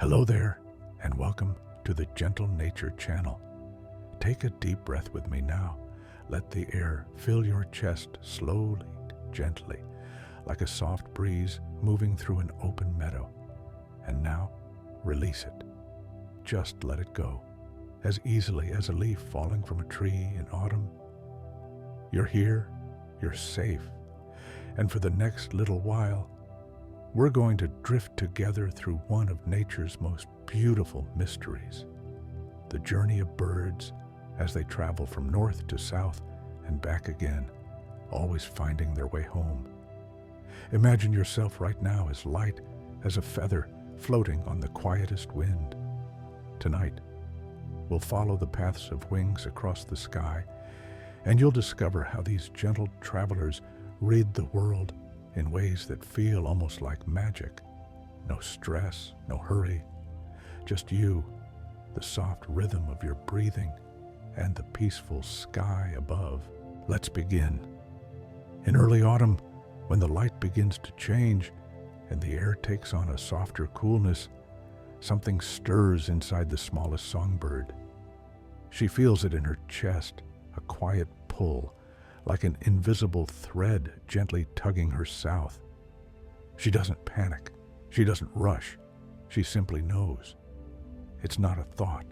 Hello there, and welcome to the Gentle Nature channel. Take a deep breath with me now. Let the air fill your chest slowly, gently, like a soft breeze moving through an open meadow. And now, release it. Just let it go, as easily as a leaf falling from a tree in autumn. You're here, you're safe, and for the next little while, we're going to drift together through one of nature's most beautiful mysteries, the journey of birds as they travel from north to south and back again, always finding their way home. Imagine yourself right now as light as a feather floating on the quietest wind. Tonight, we'll follow the paths of wings across the sky, and you'll discover how these gentle travelers read the world in ways that feel almost like magic. No stress, no hurry, just you, the soft rhythm of your breathing, and the peaceful sky above. Let's begin. In early autumn, when the light begins to change and the air takes on a softer coolness, something stirs inside the smallest songbird. She feels it in her chest, a quiet pull, like an invisible thread gently tugging her south. She doesn't panic. She doesn't rush. She simply knows. It's not a thought.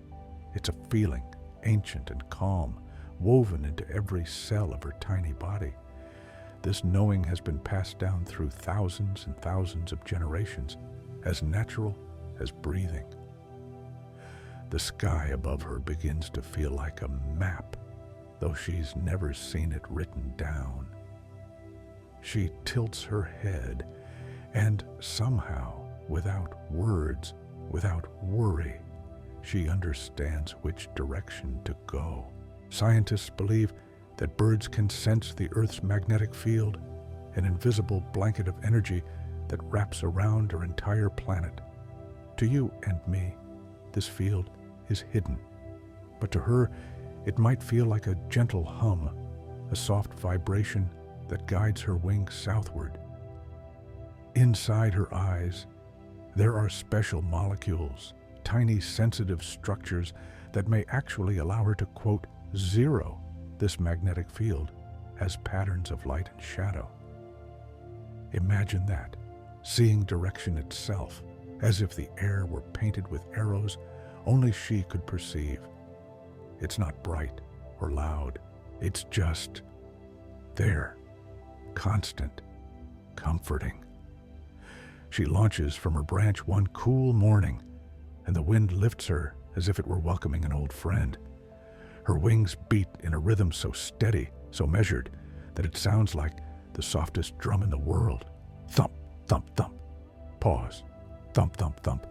It's a feeling, ancient and calm, woven into every cell of her tiny body. This knowing has been passed down through thousands and thousands of generations, as natural as breathing. The sky above her begins to feel like a map, though she's never seen it written down. She tilts her head, and somehow, without words, without worry, she understands which direction to go. Scientists believe that birds can sense the Earth's magnetic field, an invisible blanket of energy that wraps around our entire planet. To you and me, this field is hidden, but to her, it might feel like a gentle hum, a soft vibration that guides her wings southward. Inside her eyes, there are special molecules, tiny sensitive structures that may actually allow her to, quote, zero this magnetic field as patterns of light and shadow. Imagine that, seeing direction itself, as if the air were painted with arrows only she could perceive. It's not bright or loud. It's just there, constant, comforting. She launches from her branch one cool morning, and the wind lifts her as if it were welcoming an old friend. Her wings beat in a rhythm so steady, so measured, that it sounds like the softest drum in the world. Thump, thump, thump. Pause. Thump, thump, thump.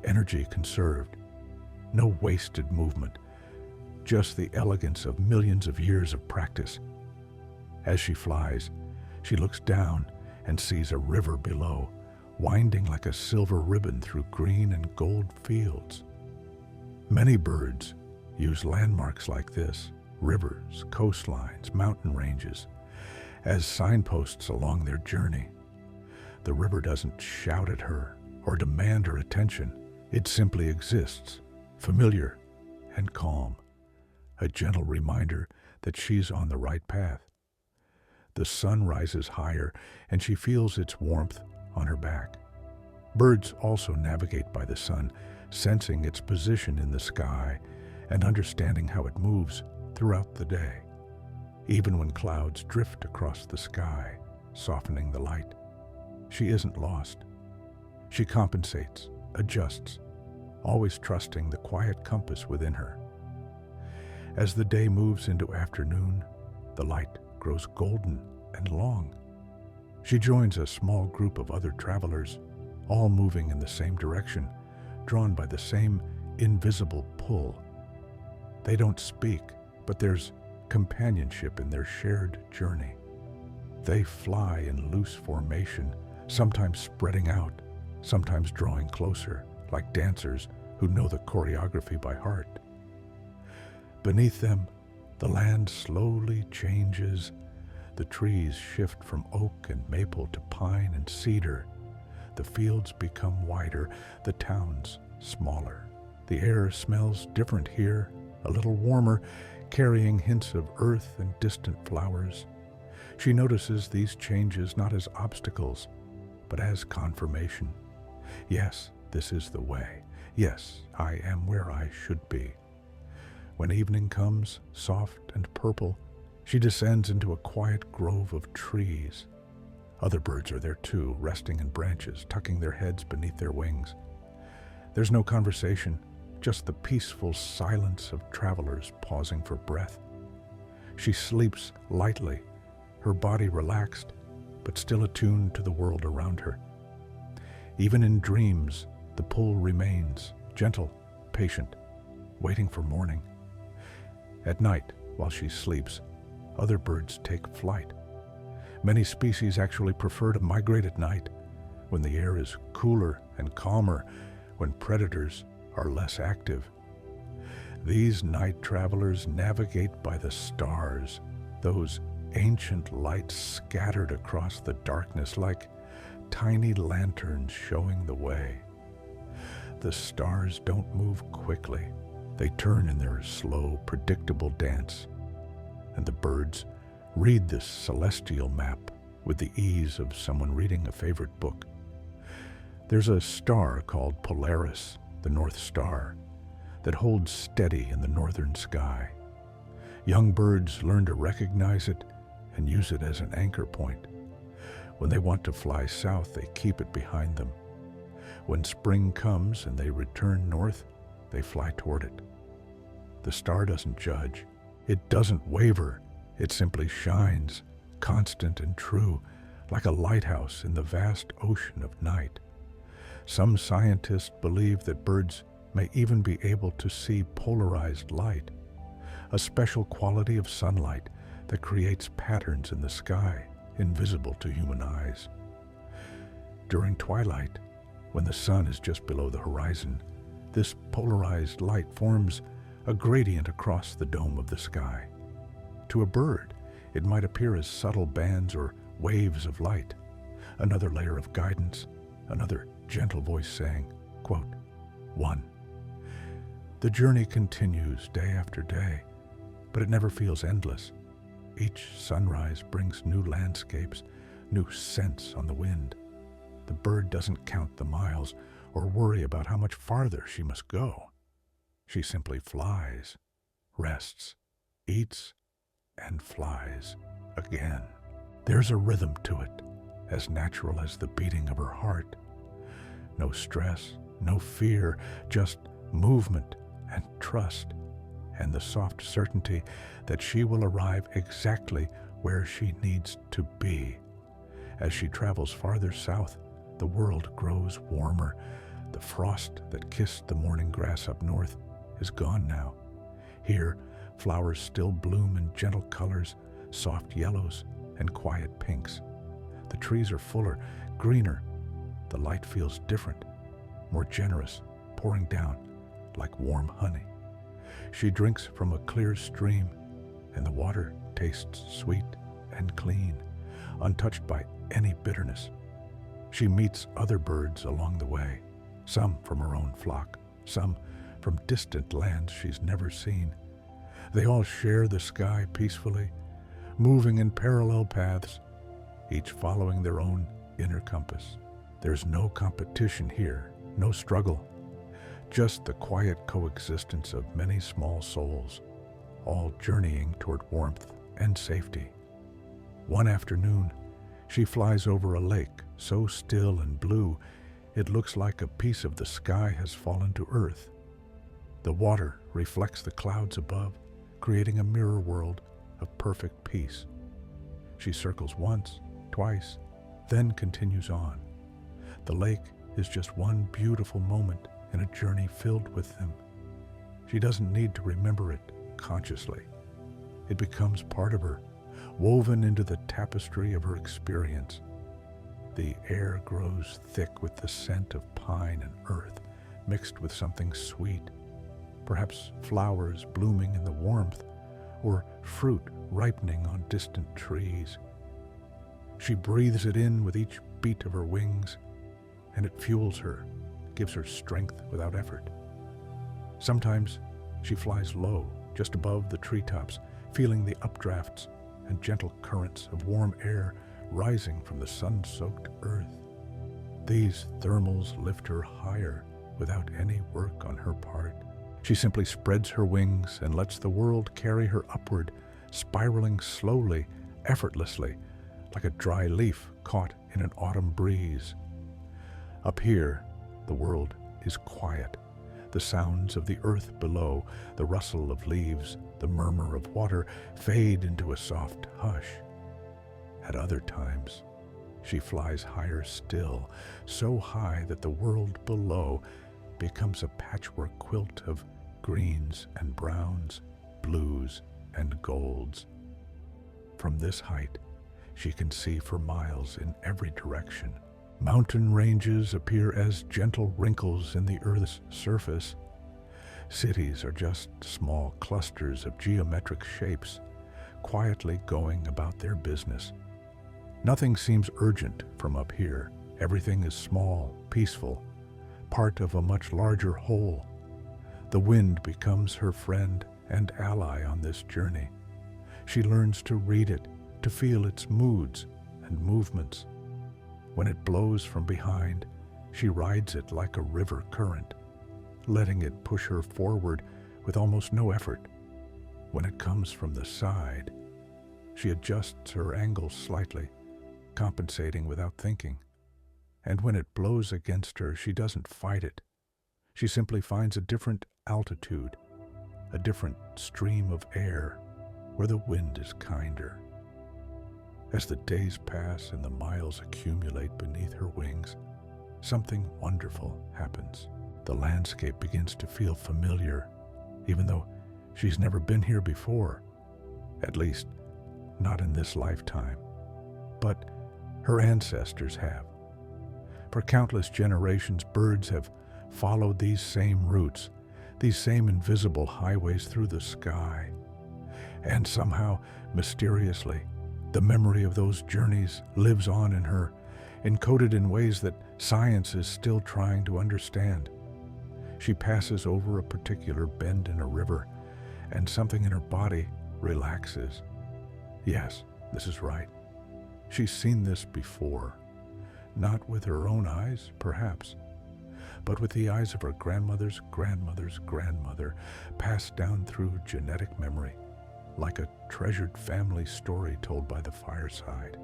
Energy conserved. No wasted movement. Just the elegance of millions of years of practice. As she flies, she looks down and sees a river below, winding like a silver ribbon through green and gold fields. Many birds use landmarks like this, rivers, coastlines, mountain ranges, as signposts along their journey. The river doesn't shout at her or demand her attention. It simply exists, familiar and calm. A gentle reminder that she's on the right path. The sun rises higher, and she feels its warmth on her back. Birds also navigate by the sun, sensing its position in the sky and understanding how it moves throughout the day, even when clouds drift across the sky, softening the light. She isn't lost. She compensates, adjusts, always trusting the quiet compass within her. As the day moves into afternoon, the light grows golden and long. She joins a small group of other travelers, all moving in the same direction, drawn by the same invisible pull. They don't speak, but there's companionship in their shared journey. They fly in loose formation, sometimes spreading out, sometimes drawing closer, like dancers who know the choreography by heart. Beneath them, the land slowly changes. The trees shift from oak and maple to pine and cedar. The fields become wider, the towns smaller. The air smells different here, a little warmer, carrying hints of earth and distant flowers. She notices these changes not as obstacles, but as confirmation. Yes, this is the way. Yes, I am where I should be. When evening comes, soft and purple, she descends into a quiet grove of trees. Other birds are there too, resting in branches, tucking their heads beneath their wings. There's no conversation, just the peaceful silence of travelers pausing for breath. She sleeps lightly, her body relaxed, but still attuned to the world around her. Even in dreams, the pull remains, gentle, patient, waiting for morning. At night, while she sleeps, other birds take flight. Many species actually prefer to migrate at night, when the air is cooler and calmer, when predators are less active. These night travelers navigate by the stars, those ancient lights scattered across the darkness like tiny lanterns showing the way. The stars don't move quickly. They turn in their slow, predictable dance, and the birds read this celestial map with the ease of someone reading a favorite book. There's a star called Polaris, the North Star, that holds steady in the northern sky. Young birds learn to recognize it and use it as an anchor point. When they want to fly south, they keep it behind them. When spring comes and they return north, they fly toward it. The star doesn't judge. It doesn't waver. It simply shines, constant and true, like a lighthouse in the vast ocean of night. Some scientists believe that birds may even be able to see polarized light, a special quality of sunlight that creates patterns in the sky invisible to human eyes. During twilight, when the sun is just below the horizon, this polarized light forms a gradient across the dome of the sky. To a bird, it might appear as subtle bands or waves of light, another layer of guidance, another gentle voice saying, quote, 1. The journey continues day after day, but it never feels endless. Each sunrise brings new landscapes, new scents on the wind. The bird doesn't count the miles or worry about how much farther she must go. She simply flies, rests, eats, and flies again. There's a rhythm to it, as natural as the beating of her heart. No stress, no fear, just movement and trust, and the soft certainty that she will arrive exactly where she needs to be. As she travels farther south, the world grows warmer. The frost that kissed the morning grass up north is gone now. Here, flowers still bloom in gentle colors, soft yellows and quiet pinks. The trees are fuller, greener. The light feels different, more generous, pouring down like warm honey. She drinks from a clear stream, and the water tastes sweet and clean, untouched by any bitterness. She meets other birds along the way, some from her own flock, some from distant lands she's never seen. They all share the sky peacefully, moving in parallel paths, each following their own inner compass. There's no competition here, no struggle, just the quiet coexistence of many small souls, all journeying toward warmth and safety. One afternoon, she flies over a lake so still and blue, it looks like a piece of the sky has fallen to earth. The water reflects the clouds above, creating a mirror world of perfect peace. She circles once, twice, then continues on. The lake is just one beautiful moment in a journey filled with them. She doesn't need to remember it consciously. It becomes part of her, woven into the tapestry of her experience. The air grows thick with the scent of pine and earth, mixed with something sweet, perhaps flowers blooming in the warmth, or fruit ripening on distant trees. She breathes it in with each beat of her wings, and it fuels her, gives her strength without effort. Sometimes she flies low, just above the treetops, feeling the updrafts and gentle currents of warm air rising from the sun-soaked earth. These thermals lift her higher without any work on her part. She simply spreads her wings and lets the world carry her upward, spiraling slowly, effortlessly, like a dry leaf caught in an autumn breeze. Up here, the world is quiet. The sounds of the earth below, the rustle of leaves, the murmur of water fade into a soft hush. At other times, she flies higher still, so high that the world below becomes a patchwork quilt of greens and browns, blues and golds. From this height, she can see for miles in every direction. Mountain ranges appear as gentle wrinkles in the Earth's surface. Cities are just small clusters of geometric shapes, quietly going about their business. Nothing seems urgent from up here. Everything is small, peaceful, part of a much larger whole. The wind becomes her friend and ally on this journey. She learns to read it, to feel its moods and movements. When it blows from behind, she rides it like a river current, letting it push her forward with almost no effort. When it comes from the side, she adjusts her angle slightly, compensating without thinking. And when it blows against her, she doesn't fight it. She simply finds a different altitude, a different stream of air, where the wind is kinder. As the days pass and the miles accumulate beneath her wings, something wonderful happens. The landscape begins to feel familiar, even though she's never been here before. At least, not in this lifetime. But her ancestors have. For countless generations, birds have followed these same routes, these same invisible highways through the sky. And somehow, mysteriously, the memory of those journeys lives on in her, encoded in ways that science is still trying to understand. She passes over a particular bend in a river, and something in her body relaxes. Yes, this is right. She's seen this before. Not with her own eyes, perhaps, but with the eyes of her grandmother's grandmother's grandmother, passed down through genetic memory, like a treasured family story told by the fireside.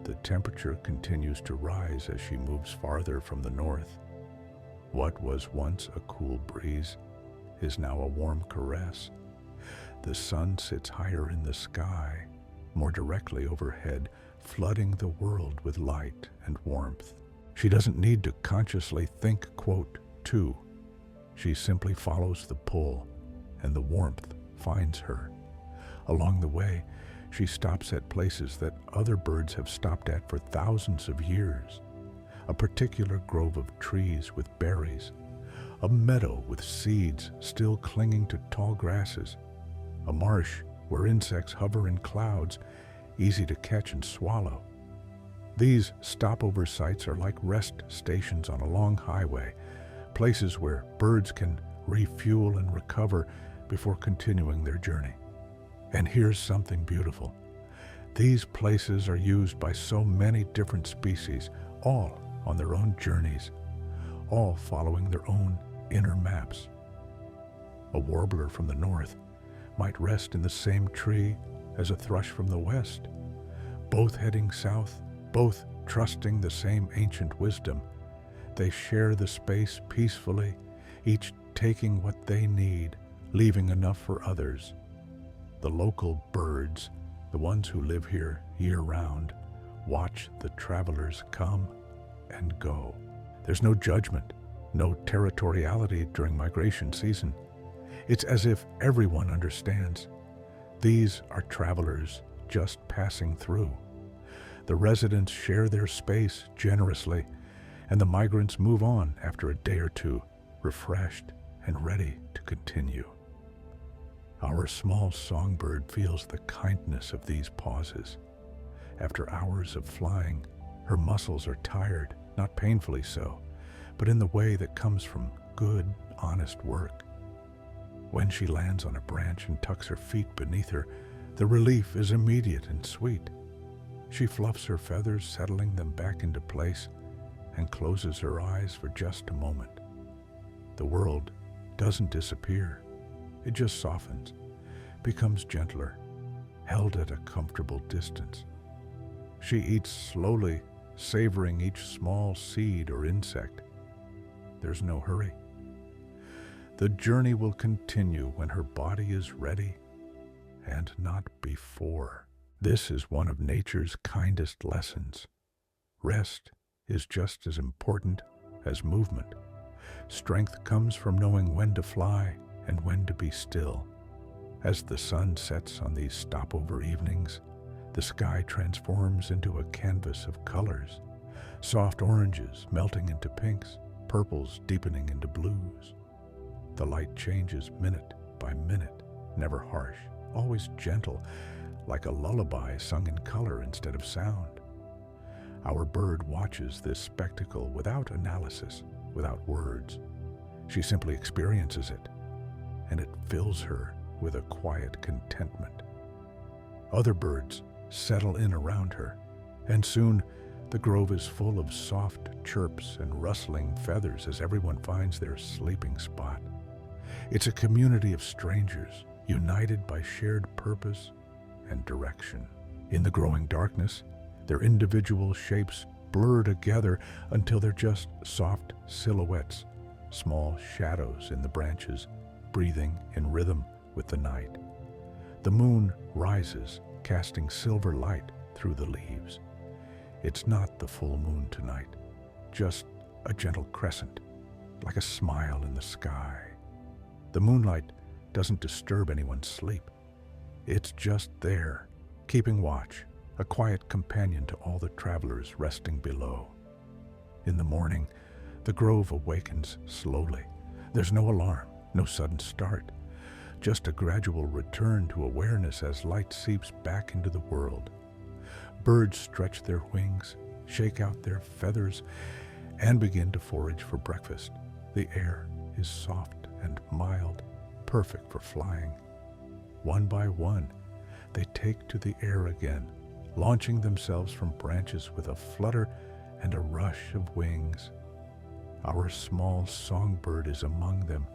The temperature continues to rise as she moves farther from the north. What was once a cool breeze is now a warm caress. The sun sits higher in the sky, more directly overhead, flooding the world with light and warmth. She doesn't need to consciously think, quote, to. She simply follows the pull, and the warmth finds her. Along the way, she stops at places that other birds have stopped at for thousands of years. A particular grove of trees with berries, a meadow with seeds still clinging to tall grasses, a marsh where insects hover in clouds, easy to catch and swallow. These stopover sites are like rest stations on a long highway, places where birds can refuel and recover before continuing their journey. And here's something beautiful. These places are used by so many different species, all on their own journeys, all following their own inner maps. A warbler from the north might rest in the same tree as a thrush from the west, both heading south, both trusting the same ancient wisdom. They share the space peacefully, each taking what they need, leaving enough for others. The local birds, the ones who live here year-round, watch the travelers come and go. There's no judgment, no territoriality during migration season. It's as if everyone understands. These are travelers just passing through. The residents share their space generously, and the migrants move on after a day or two, refreshed and ready to continue. Our small songbird feels the kindness of these pauses. After hours of flying, her muscles are tired, not painfully so, but in the way that comes from good, honest work. When she lands on a branch and tucks her feet beneath her, the relief is immediate and sweet. She fluffs her feathers, settling them back into place, and closes her eyes for just a moment. The world doesn't disappear. It just softens, becomes gentler, held at a comfortable distance. She eats slowly, savoring each small seed or insect. There's no hurry. The journey will continue when her body is ready, and not before. This is one of nature's kindest lessons. Rest is just as important as movement. Strength comes from knowing when to fly and when to be still. As the sun sets on these stopover evenings, the sky transforms into a canvas of colors, soft oranges melting into pinks, purples deepening into blues. The light changes minute by minute, never harsh, always gentle, like a lullaby sung in color instead of sound. Our bird watches this spectacle without analysis, without words. She simply experiences it, and it fills her with a quiet contentment. Other birds settle in around her, and soon the grove is full of soft chirps and rustling feathers as everyone finds their sleeping spot. It's a community of strangers, united by shared purpose and direction. In the growing darkness, their individual shapes blur together until they're just soft silhouettes, small shadows in the branches, breathing in rhythm with the night. The moon rises, casting silver light through the leaves. It's not the full moon tonight, just a gentle crescent, like a smile in the sky. The moonlight doesn't disturb anyone's sleep. It's just there, keeping watch, a quiet companion to all the travelers resting below. In the morning, the grove awakens slowly. There's no alarm, no sudden start, just a gradual return to awareness as light seeps back into the world. Birds stretch their wings, shake out their feathers, and begin to forage for breakfast. The air is soft and mild, perfect for flying. One by one, they take to the air again, launching themselves from branches with a flutter and a rush of wings. Our small songbird is among them,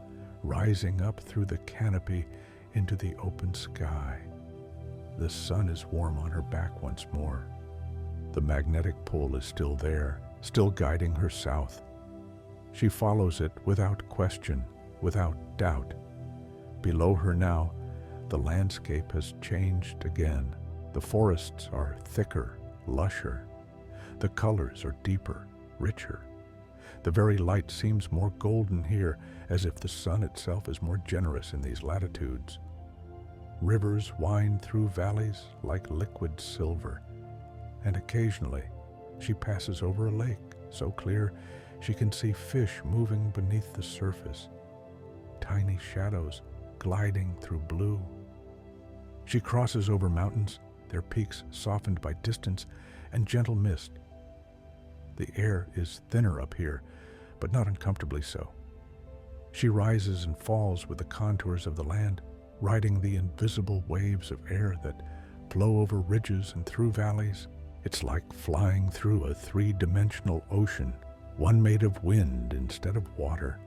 rising up through the canopy into the open sky. The sun is warm on her back once more. The magnetic pull is still there, still guiding her south. She follows it without question, without doubt. Below her now, the landscape has changed again. The forests are thicker, lusher. The colors are deeper, richer. The very light seems more golden here, as if the sun itself is more generous in these latitudes. Rivers wind through valleys like liquid silver, and occasionally she passes over a lake so clear she can see fish moving beneath the surface, tiny shadows gliding through blue. She crosses over mountains, their peaks softened by distance and gentle mist. The air is thinner up here, but not uncomfortably so. She rises and falls with the contours of the land, riding the invisible waves of air that flow over ridges and through valleys. It's like flying through a three-dimensional ocean, one made of wind instead of water.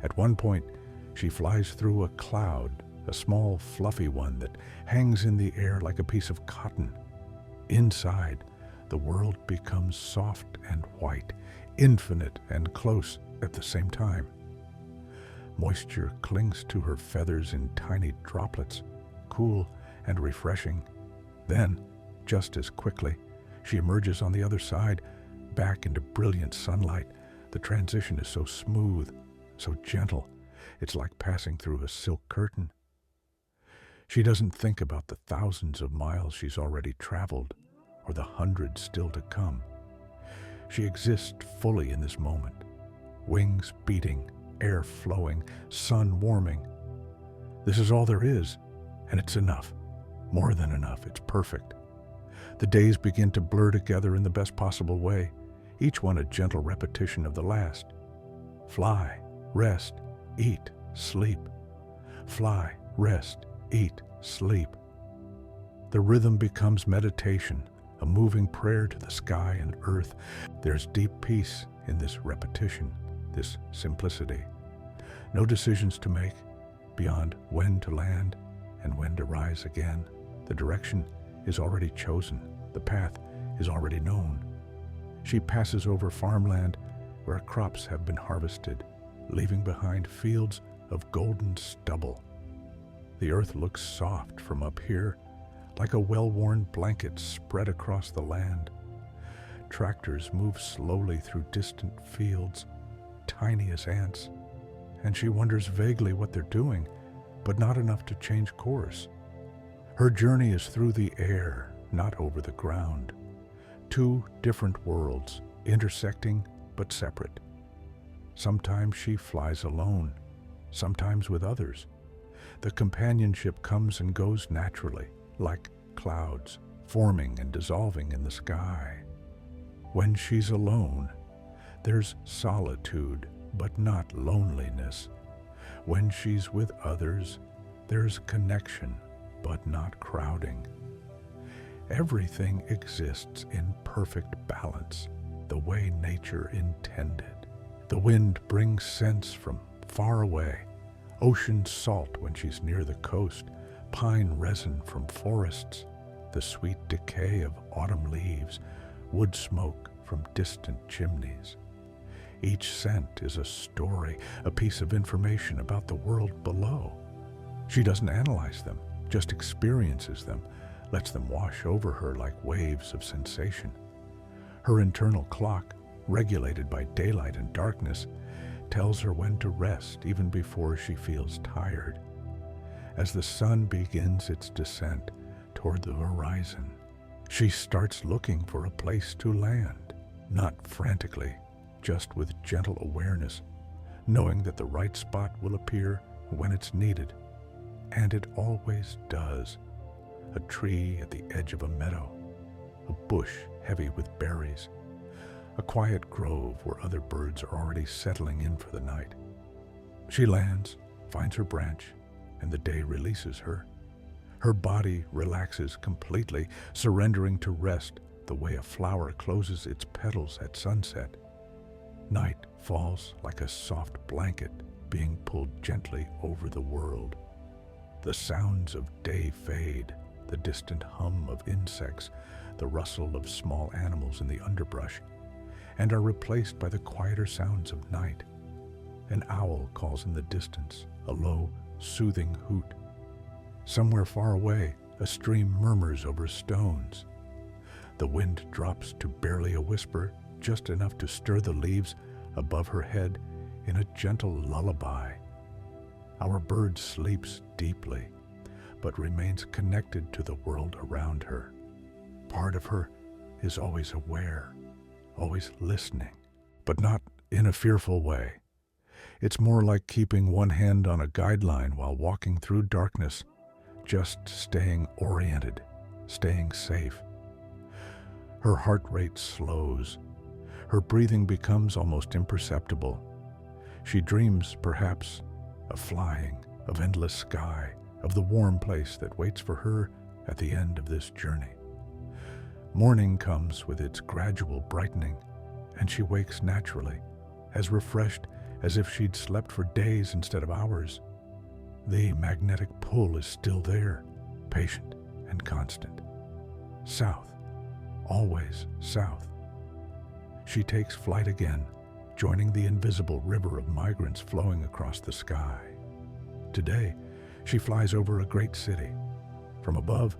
At one point, she flies through a cloud, a small fluffy one that hangs in the air like a piece of cotton. Inside, the world becomes soft and white, infinite and close at the same time. Moisture clings to her feathers in tiny droplets, cool and refreshing. Then, just as quickly, she emerges on the other side, back into brilliant sunlight. The transition is so smooth, so gentle. It's like passing through a silk curtain. She doesn't think about the thousands of miles she's already traveled, or the hundreds still to come. She exists fully in this moment, wings beating, air flowing, sun warming. This is all there is, and it's enough. More than enough. It's perfect. The days begin to blur together in the best possible way. each one a gentle repetition of the last. Fly, rest, eat, sleep. Fly, rest, eat, sleep. The rhythm becomes meditation, a moving prayer to the sky and earth. There's deep peace in this repetition, this simplicity. No decisions to make beyond when to land and when to rise again. The direction is already chosen. The path is already known. She passes over farmland where crops have been harvested, leaving behind fields of golden stubble. The earth looks soft from up here, like a well-worn blanket spread across the land. Tractors move slowly through distant fields, tiny as ants, and she wonders vaguely what they're doing, but not enough to change course. Her journey is through the air, not over the ground. Two different worlds, intersecting but separate. Sometimes she flies alone, sometimes with others. The companionship comes and goes naturally, like clouds, forming and dissolving in the sky. When she's alone, there's solitude, but not loneliness. When she's with others, there's connection, but not crowding. Everything exists in perfect balance, the way nature intended. The wind brings scents from far away, ocean salt when she's near the coast, pine resin from forests, the sweet decay of autumn leaves, wood smoke from distant chimneys. Each scent is a story, a piece of information about the world below. She doesn't analyze them, just experiences them, lets them wash over her like waves of sensation. Her internal clock, regulated by daylight and darkness, tells her when to rest even before she feels tired. As the sun begins its descent toward the horizon, she starts looking for a place to land, not frantically, just with gentle awareness, knowing that the right spot will appear when it's needed. And it always does. A tree at the edge of a meadow, a bush heavy with berries, a quiet grove where other birds are already settling in for the night. She lands, finds her branch, and the day releases her. Her body relaxes completely, surrendering to rest the way a flower closes its petals at sunset. Night falls like a soft blanket being pulled gently over the world. The sounds of day fade, the distant hum of insects, the rustle of small animals in the underbrush, and are replaced by the quieter sounds of night. An owl calls in the distance, a low, soothing hoot. Somewhere far away, a stream murmurs over stones. The wind drops to barely a whisper, just enough to stir the leaves above her head in a gentle lullaby. Our bird sleeps deeply, but remains connected to the world around her. Part of her is always aware, always listening, but not in a fearful way. It's more like keeping one hand on a guideline while walking through darkness, just staying oriented, staying safe. Her heart rate slows. Her breathing becomes almost imperceptible. She dreams, perhaps, of flying, of endless sky, of the warm place that waits for her at the end of this journey. Morning comes with its gradual brightening, and she wakes naturally, as refreshed as if she'd slept for days instead of hours. The magnetic pull is still there, patient and constant. South, always south. She takes flight again, joining the invisible river of migrants flowing across the sky. Today, she flies over a great city. From above,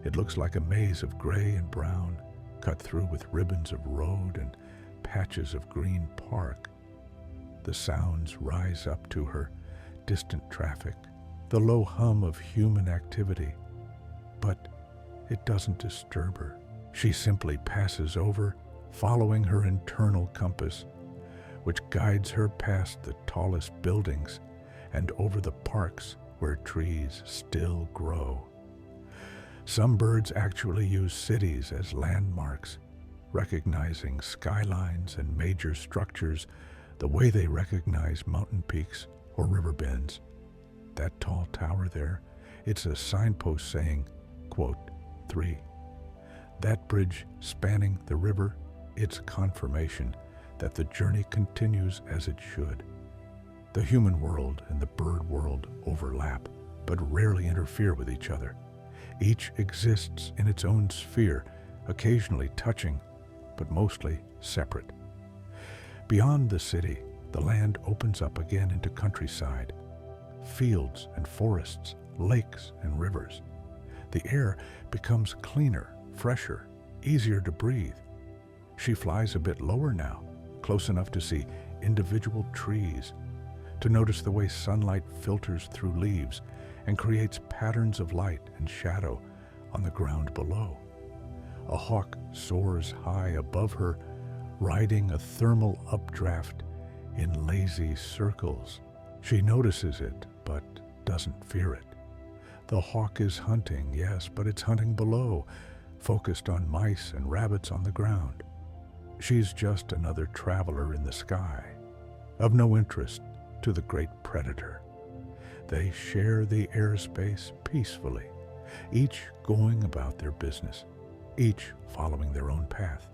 it looks like a maze of gray and brown, cut through with ribbons of road and patches of green park. The sounds rise up to her, distant traffic, the low hum of human activity. But it doesn't disturb her. She simply passes over, following her internal compass, which guides her past the tallest buildings and over the parks where trees still grow. Some birds actually use cities as landmarks, recognizing skylines and major structures the way they recognize mountain peaks or river bends. That tall tower there, it's a signpost saying, quote, 3. That bridge spanning the river, it's confirmation that the journey continues as it should. The human world and the bird world overlap, but rarely interfere with each other. Each exists in its own sphere, occasionally touching, but mostly separate. Beyond the city, the land opens up again into countryside, fields and forests, lakes and rivers. The air becomes cleaner, fresher, easier to breathe. She flies a bit lower now, close enough to see individual trees, to notice the way sunlight filters through leaves and creates patterns of light and shadow on the ground below. A hawk soars high above her, riding a thermal updraft in lazy circles. She notices it, but doesn't fear it. The hawk is hunting, yes, but it's hunting below, focused on mice and rabbits on the ground. She's just another traveler in the sky, of no interest to the great predator. They share the airspace peacefully, each going about their business, each following their own path.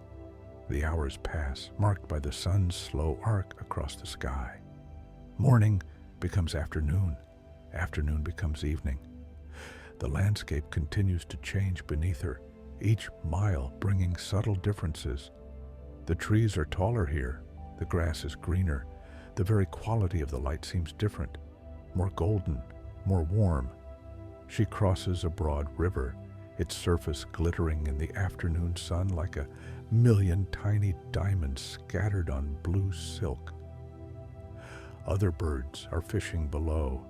The hours pass, marked by the sun's slow arc across the sky. Morning becomes afternoon, afternoon becomes evening. The landscape continues to change beneath her, each mile bringing subtle differences. The trees are taller here, the grass is greener, the very quality of the light seems different, more golden, more warm. She crosses a broad river, its surface glittering in the afternoon sun like a million tiny diamonds scattered on blue silk. Other birds are fishing below,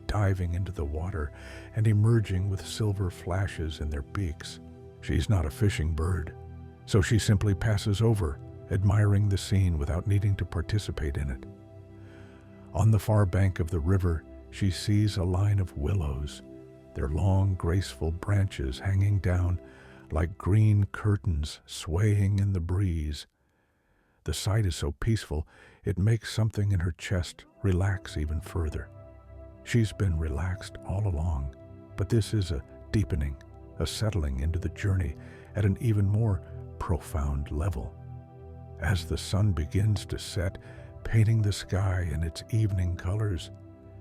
diving into the water and emerging with silver flashes in their beaks. She's not a fishing bird, so she simply passes over, admiring the scene without needing to participate in it. On the far bank of the river, she sees a line of willows, their long, graceful branches hanging down like green curtains swaying in the breeze. The sight is so peaceful, it makes something in her chest relax even further. She's been relaxed all along, but this is a deepening, a settling into the journey at an even more profound level. As the sun begins to set, painting the sky in its evening colors,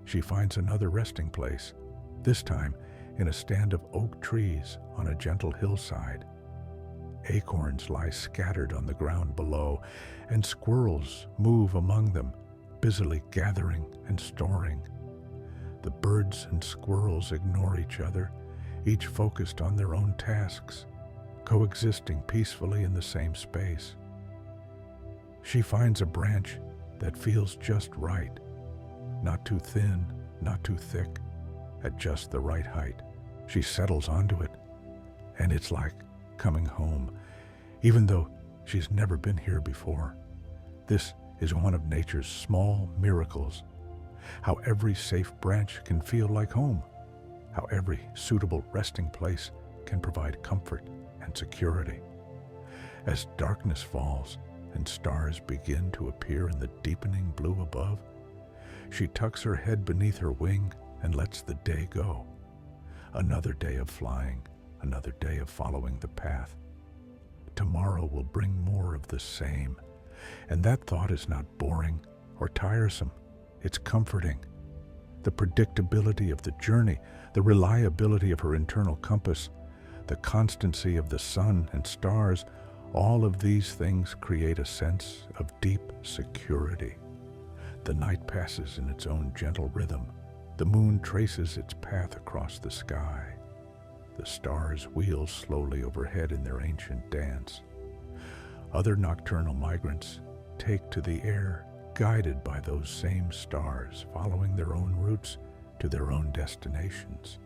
she finds another resting place, this time in a stand of oak trees on a gentle hillside. Acorns lie scattered on the ground below, and squirrels move among them, busily gathering and storing. The birds and squirrels ignore each other, each focused on their own tasks, coexisting peacefully in the same space. She finds a branch that feels just right, not too thin, not too thick, at just the right height. She settles onto it, and it's like coming home, even though she's never been here before. This is one of nature's small miracles, how every safe branch can feel like home, how every suitable resting place can provide comfort and security. As darkness falls and stars begin to appear in the deepening blue above, she tucks her head beneath her wing and lets the day go. Another day of flying, another day of following the path. Tomorrow will bring more of the same, and that thought is not boring or tiresome. It's comforting. The predictability of the journey, the reliability of her internal compass, the constancy of the sun and stars, all of these things create a sense of deep security. The night passes in its own gentle rhythm. The moon traces its path across the sky. The stars wheel slowly overhead in their ancient dance. Other nocturnal migrants take to the air, guided by those same stars, following their own routes to their own destinations.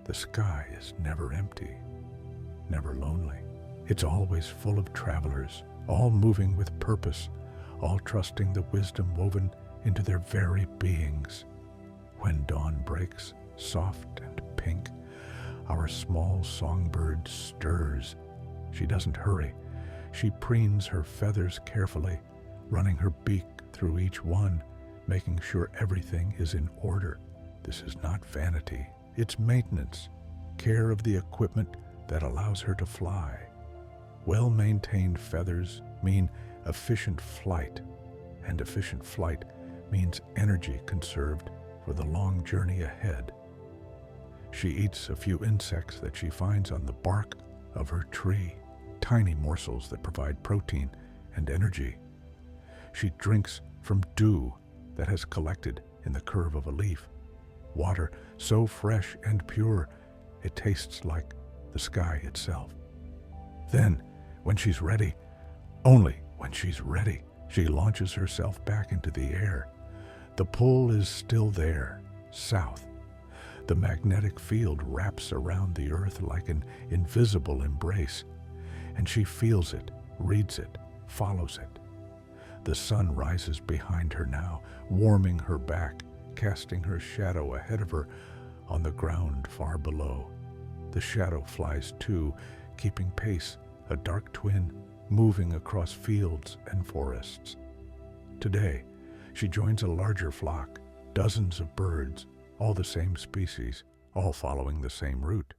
The sky is never empty, never lonely. It's always full of travelers, all moving with purpose, all trusting the wisdom woven into their very beings. When dawn breaks, soft and pink, our small songbird stirs. She doesn't hurry. She preens her feathers carefully, running her beak through each one, making sure everything is in order. This is not vanity, it's maintenance, care of the equipment that allows her to fly. Well-maintained feathers mean efficient flight, and efficient flight means energy conserved for the long journey ahead. She eats a few insects that she finds on the bark of her tree, tiny morsels that provide protein and energy. She drinks from dew that has collected in the curve of a leaf, water so fresh and pure it tastes like the sky itself. Then, when she's ready, only when she's ready, she launches herself back into the air. The pull is still there, south. The magnetic field wraps around the earth like an invisible embrace, and she feels it, reads it, follows it. The sun rises behind her now, warming her back, casting her shadow ahead of her on the ground far below. The shadow flies too, keeping pace, a dark twin, moving across fields and forests. Today, she joins a larger flock, dozens of birds, all the same species, all following the same route.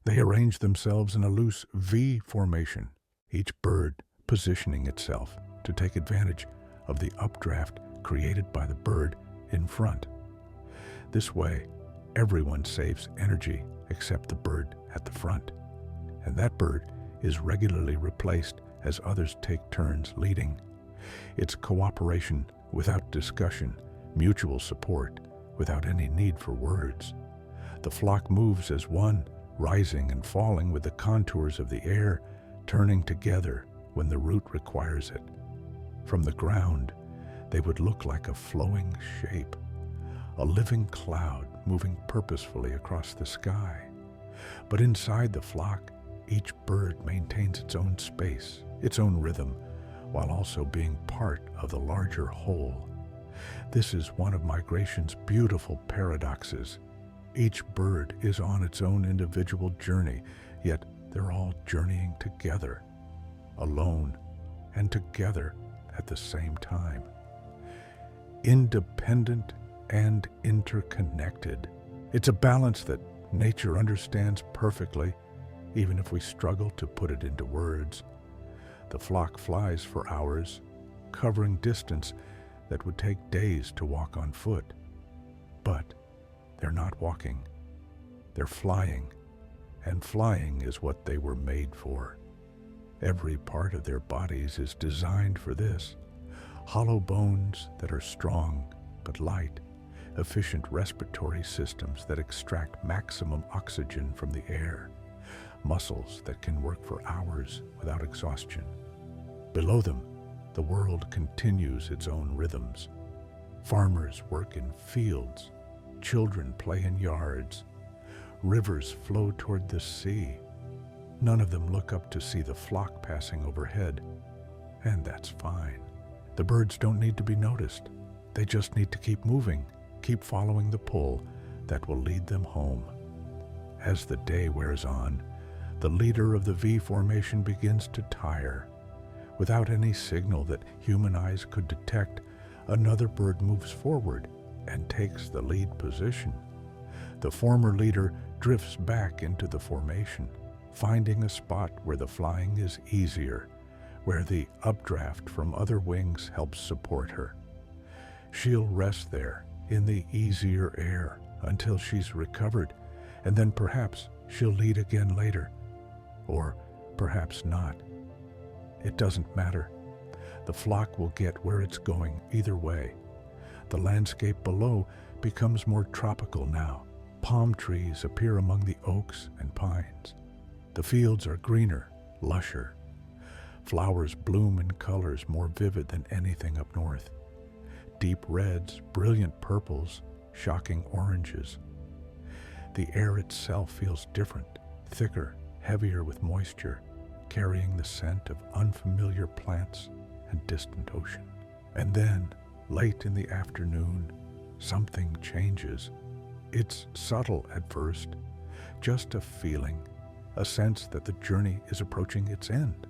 They arrange themselves in a loose V formation, each bird positioning itself to take advantage of the updraft created by the bird in front. This way, everyone saves energy except the bird at the front, and that bird is regularly replaced as others take turns leading. It's cooperation without discussion, mutual support without any need for words. The flock moves as one, rising and falling with the contours of the air, turning together when the route requires it. From the ground, they would look like a flowing shape, a living cloud moving purposefully across the sky. But inside the flock, each bird maintains its own space, its own rhythm, while also being part of the larger whole. This is one of migration's beautiful paradoxes. Each bird is on its own individual journey, yet they're all journeying together, alone and together at the same time. Independent and interconnected. It's a balance that nature understands perfectly, even if we struggle to put it into words. The flock flies for hours, covering distance that would take days to walk on foot. But they're not walking. They're flying, and flying is what they were made for. Every part of their bodies is designed for this. Hollow bones that are strong but light, efficient respiratory systems that extract maximum oxygen from the air, muscles that can work for hours without exhaustion. Below them, the world continues its own rhythms. Farmers work in fields, children play in yards, rivers flow toward the sea. None of them look up to see the flock passing overhead, and that's fine. The birds don't need to be noticed. They just need to keep moving, keep following the pull that will lead them home. As the day wears on, the leader of the V formation begins to tire. Without any signal that human eyes could detect, another bird moves forward and takes the lead position. The former leader drifts back into the formation, finding a spot where the flying is easier, where the updraft from other wings helps support her. She'll rest there in the easier air until she's recovered, and then perhaps she'll lead again later, or perhaps not. It doesn't matter. The flock will get where it's going either way. The landscape below becomes more tropical now. Palm trees appear among the oaks and pines. The fields are greener, lusher. Flowers bloom in colors more vivid than anything up north. Deep reds, brilliant purples, shocking oranges. The air itself feels different, thicker, heavier with moisture, carrying the scent of unfamiliar plants and distant ocean. And then, late in the afternoon, something changes. It's subtle at first, just a feeling, a sense that the journey is approaching its end.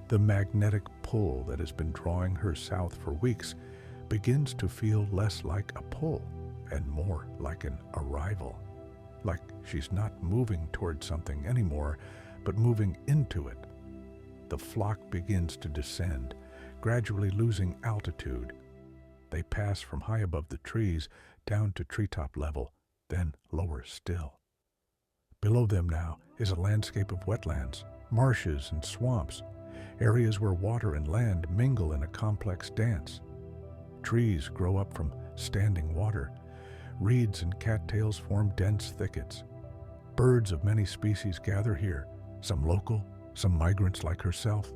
The magnetic pull that has been drawing her south for weeks begins to feel less like a pull and more like an arrival. Like she's not moving towards something anymore, but moving into it. The flock begins to descend, gradually losing altitude. They pass from high above the trees down to treetop level, then lower still. Below them now is a landscape of wetlands, marshes and swamps, areas where water and land mingle in a complex dance. Trees grow up from standing water. Reeds and cattails form dense thickets. Birds of many species gather here, some local, some migrants like herself.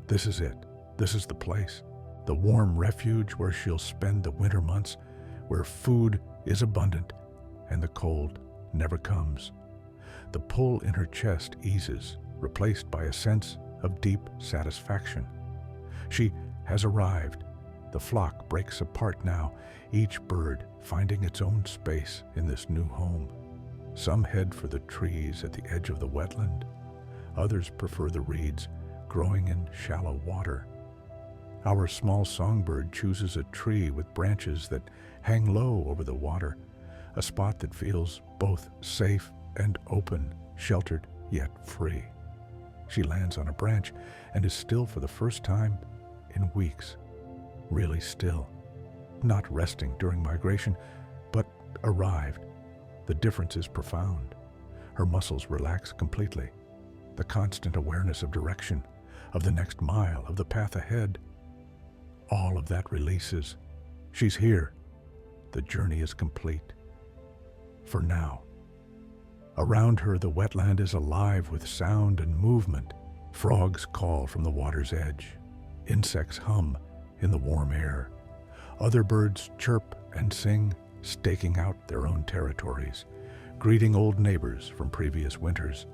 This is it. This is the place. The warm refuge where she'll spend the winter months, where food is abundant and the cold never comes. The pull in her chest eases, replaced by a sense of deep satisfaction. She has arrived. The flock breaks apart now, each bird finding its own space in this new home. Some head for the trees at the edge of the wetland. Others prefer the reeds growing in shallow water. Our small songbird chooses a tree with branches that hang low over the water, a spot that feels both safe and open, sheltered yet free. She lands on a branch and is still for the first time in weeks. Really still. Not resting during migration, but arrived. The difference is profound. Her muscles relax completely. The constant awareness of direction, of the next mile, of the path ahead, all of that releases. She's here. The journey is complete. For now. Around her, the wetland is alive with sound and movement. Frogs call from the water's edge. Insects hum in the warm air. Other birds chirp and sing, staking out their own territories, greeting old neighbors from previous winters.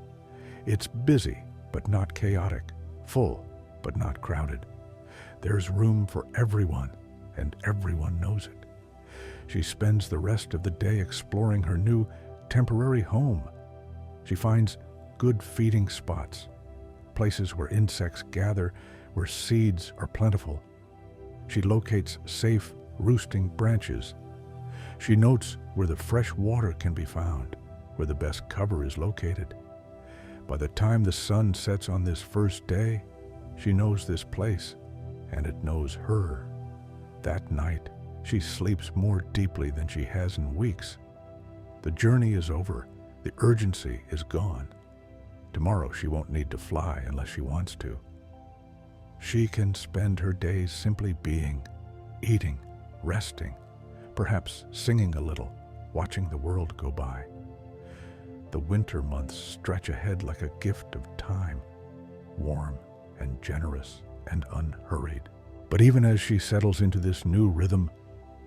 It's busy, but not chaotic, full, but not crowded. There's room for everyone, and everyone knows it. She spends the rest of the day exploring her new temporary home. She finds good feeding spots, places where insects gather, where seeds are plentiful. She locates safe roosting branches. She notes where the fresh water can be found, where the best cover is located. By the time the sun sets on this first day, she knows this place, and it knows her. That night, she sleeps more deeply than she has in weeks. The journey is over. The urgency is gone. Tomorrow she won't need to fly unless she wants to. She can spend her days simply being, eating, resting, perhaps singing a little, watching the world go by. The winter months stretch ahead like a gift of time, warm and generous and unhurried. But even as she settles into this new rhythm,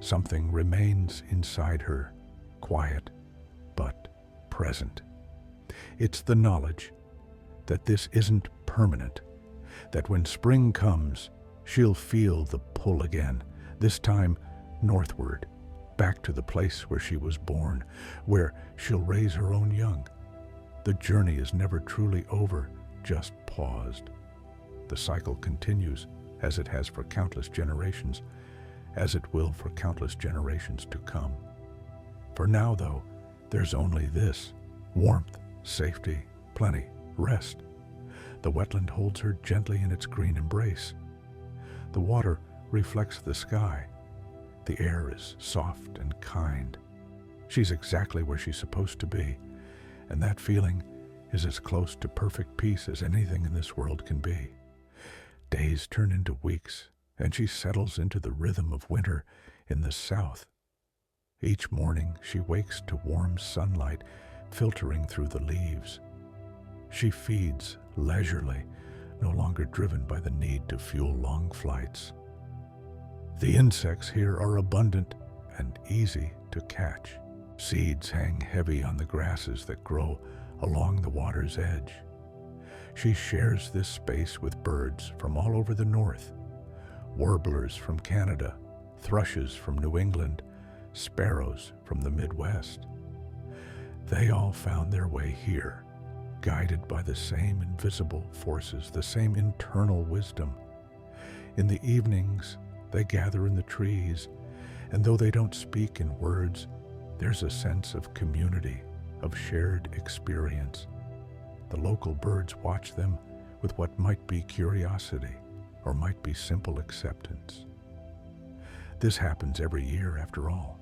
something remains inside her, quiet but present. It's the knowledge that this isn't permanent, that when spring comes, she'll feel the pull again, this time northward, back to the place where she was born, where she'll raise her own young. The journey is never truly over, just paused. The cycle continues, as it has for countless generations, as it will for countless generations to come. For now, though, there's only this: warmth, safety, plenty, rest. The wetland holds her gently in its green embrace. The water reflects the sky. The air is soft and kind. She's exactly where she's supposed to be, and that feeling is as close to perfect peace as anything in this world can be. Days turn into weeks, and she settles into the rhythm of winter in the south. Each morning she wakes to warm sunlight filtering through the leaves. She feeds leisurely, no longer driven by the need to fuel long flights. The insects here are abundant and easy to catch. Seeds hang heavy on the grasses that grow along the water's edge. She shares this space with birds from all over the north, warblers from Canada, thrushes from New England, sparrows from the Midwest. They all found their way here, guided by the same invisible forces, the same internal wisdom. In the evenings, they gather in the trees, and though they don't speak in words, there's a sense of community, of shared experience. The local birds watch them with what might be curiosity or might be simple acceptance. This happens every year, after all.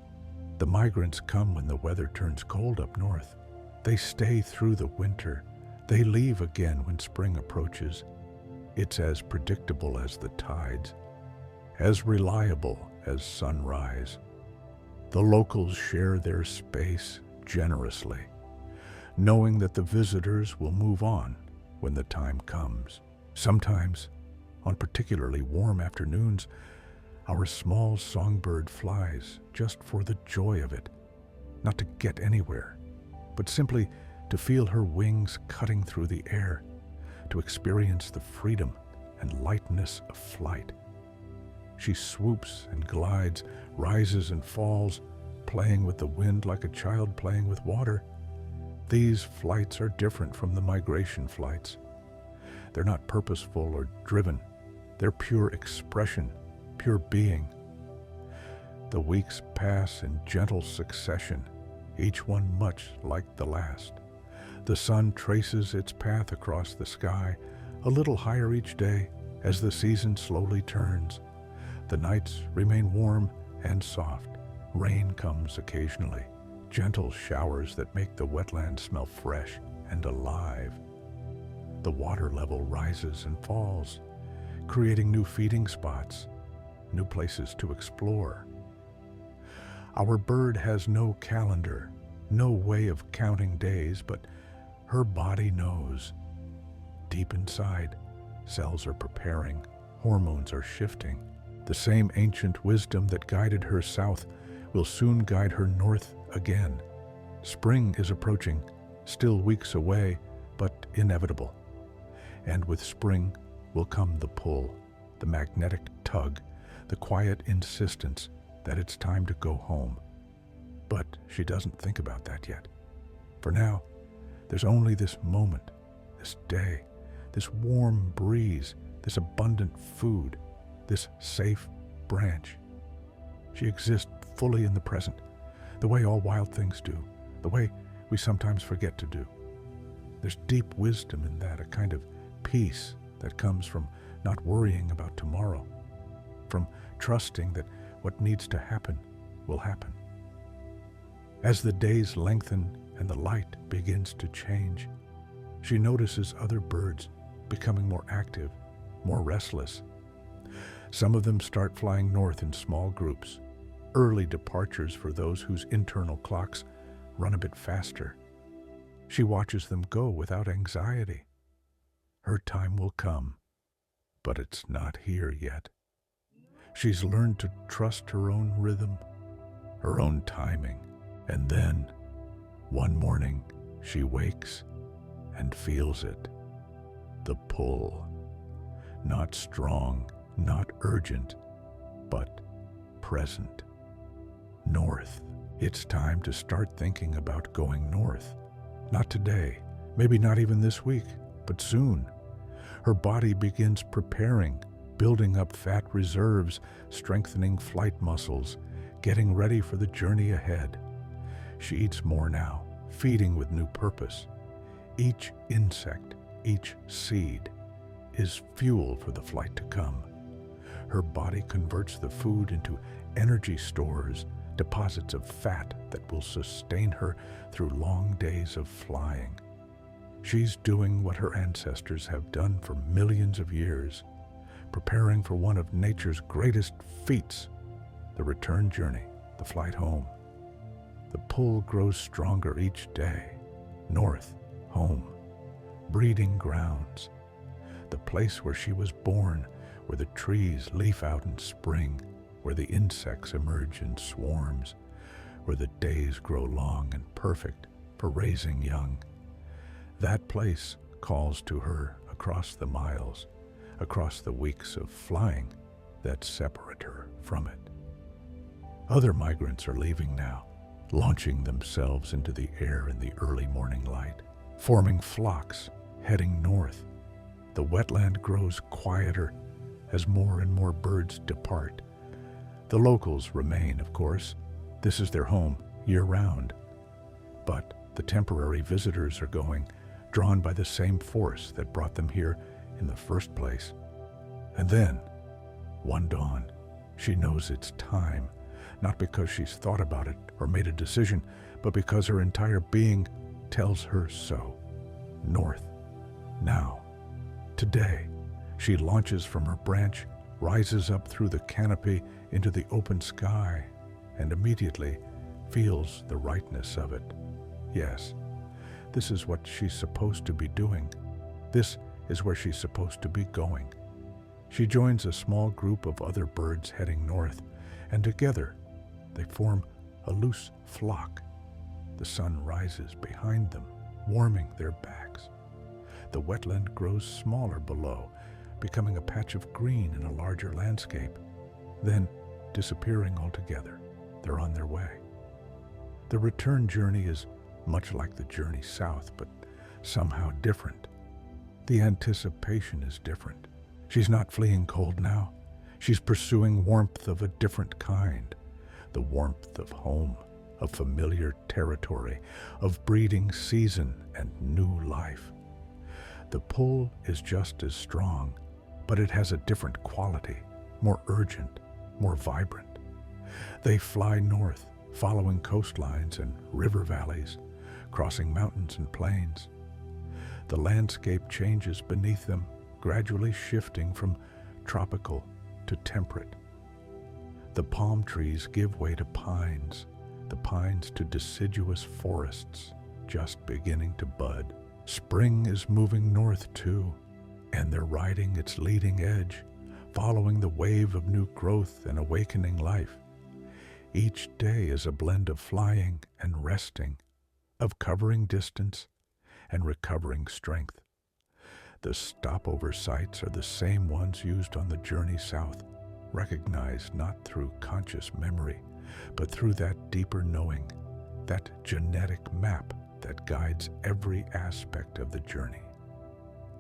The migrants come when the weather turns cold up north. They stay through the winter. They leave again when spring approaches. It's as predictable as the tides, as reliable as sunrise. The locals share their space generously, knowing that the visitors will move on when the time comes. Sometimes, on particularly warm afternoons, our small songbird flies just for the joy of it, not to get anywhere, but simply to feel her wings cutting through the air, to experience the freedom and lightness of flight. She swoops and glides, rises and falls, playing with the wind like a child playing with water. These flights are different from the migration flights. They're not purposeful or driven. They're pure expression, pure being. The weeks pass in gentle succession, each one much like the last. The sun traces its path across the sky, a little higher each day as the season slowly turns. The nights remain warm and soft. Rain comes occasionally, gentle showers that make the wetland smell fresh and alive. The water level rises and falls, creating new feeding spots, new places to explore. Our bird has no calendar, no way of counting days, but her body knows. Deep inside, cells are preparing, hormones are shifting. The same ancient wisdom that guided her south will soon guide her north again. Spring is approaching, still weeks away, but inevitable. And with spring will come the pull, the magnetic tug, the quiet insistence that it's time to go home. But she doesn't think about that yet. For now, there's only this moment, this day, this warm breeze, this abundant food, this safe branch. She exists fully in the present, the way all wild things do, the way we sometimes forget to do. There's deep wisdom in that, a kind of peace that comes from not worrying about tomorrow, from trusting that what needs to happen will happen. As the days lengthen and the light begins to change, she notices other birds becoming more active, more restless. Some of them start flying north in small groups, early departures for those whose internal clocks run a bit faster. She watches them go without anxiety. Her time will come, but it's not here yet. She's learned to trust her own rhythm, her own timing, and then, one morning, she wakes and feels it. The pull. Not strong, not urgent, but present. North. It's time to start thinking about going north. Not today, maybe not even this week, but soon. Her body begins preparing, building up fat reserves, strengthening flight muscles, getting ready for the journey ahead. She eats more now, feeding with new purpose. Each insect, each seed, is fuel for the flight to come. Her body converts the food into energy stores, deposits of fat that will sustain her through long days of flying. She's doing what her ancestors have done for millions of years, preparing for one of nature's greatest feats, the return journey, the flight home. The pull grows stronger each day. North, home, breeding grounds, the place where she was born, where the trees leaf out in spring, where the insects emerge in swarms, where the days grow long and perfect for raising young. That place calls to her across the miles, across the weeks of flying that separate her from it. Other migrants are leaving now, launching themselves into the air in the early morning light, forming flocks heading north. The wetland grows quieter as more and more birds depart. The locals remain, of course. This is their home year-round. But the temporary visitors are going, drawn by the same force that brought them here in the first place. And then, one dawn, she knows it's time, not because she's thought about it or made a decision, but because her entire being tells her so. North. Now. Today. She launches from her branch, rises up through the canopy into the open sky, and immediately feels the rightness of it. Yes, this is what she's supposed to be doing. This is where she's supposed to be going. She joins a small group of other birds heading north, and together they form a loose flock. The sun rises behind them, warming their backs. The wetland grows smaller below, becoming a patch of green in a larger landscape, then disappearing altogether. They're on their way. The return journey is much like the journey south, but somehow different. The anticipation is different. She's not fleeing cold now. She's pursuing warmth of a different kind. The warmth of home, of familiar territory, of breeding season and new life. The pull is just as strong, but it has a different quality, more urgent, more vibrant. They fly north, following coastlines and river valleys, crossing mountains and plains. The landscape changes beneath them, gradually shifting from tropical to temperate. The palm trees give way to pines, the pines to deciduous forests, just beginning to bud. Spring is moving north too, and they're riding its leading edge, following the wave of new growth and awakening life. Each day is a blend of flying and resting, of covering distance and recovering strength. The stopover sites are the same ones used on the journey south, recognized not through conscious memory, but through that deeper knowing, that genetic map that guides every aspect of the journey.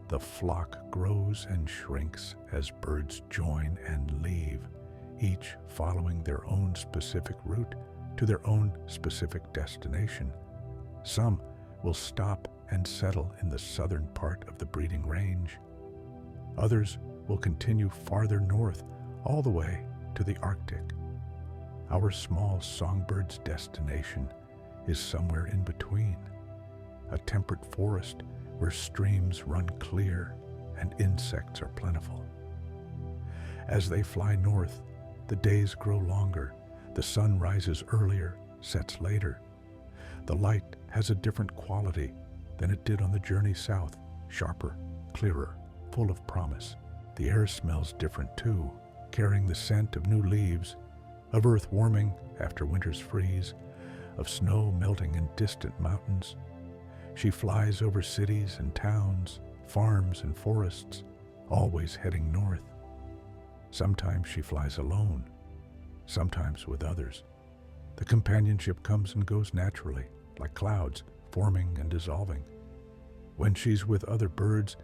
The flock grows and shrinks as birds join and leave, each following their own specific route to their own specific destination. Some will stop and settle in the southern part of the breeding range. Others will continue farther north, all the way to the Arctic. Our small songbird's destination is somewhere in between, a temperate forest where streams run clear and insects are plentiful. As they fly north, the days grow longer, the sun rises earlier, sets later. The light has a different quality than it did on the journey south, sharper, clearer, full of promise. The air smells different too, carrying the scent of new leaves, of earth warming after winter's freeze, of snow melting in distant mountains. She flies over cities and towns, farms and forests, always heading north. Sometimes she flies alone, sometimes with others. The companionship comes and goes naturally, like clouds, forming and dissolving. When she's with other birds,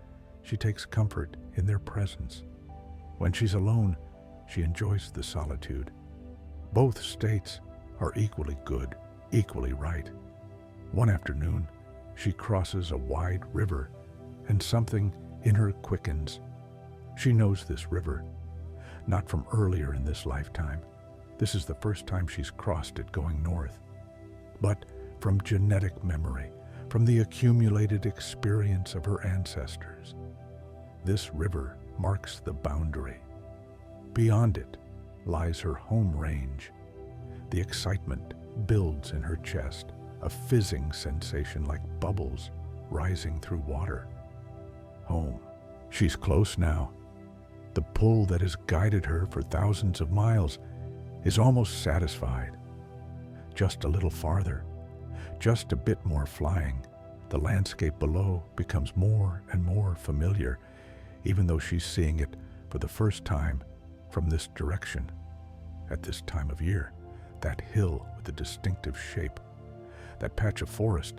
she takes comfort in their presence. When she's alone, she enjoys the solitude. Both states are equally good, equally right. One afternoon, she crosses a wide river, and something in her quickens. She knows this river, not from earlier in this lifetime. This is the first time she's crossed it going north, but from genetic memory, from the accumulated experience of her ancestors. This river marks the boundary. Beyond it lies her home range. The excitement builds in her chest, a fizzing sensation like bubbles rising through water. Home. She's close now. The pull that has guided her for thousands of miles is almost satisfied. Just a little farther, just a bit more flying, the landscape below becomes more and more familiar, even though she's seeing it for the first time from this direction. At this time of year, that hill with the distinctive shape, that patch of forest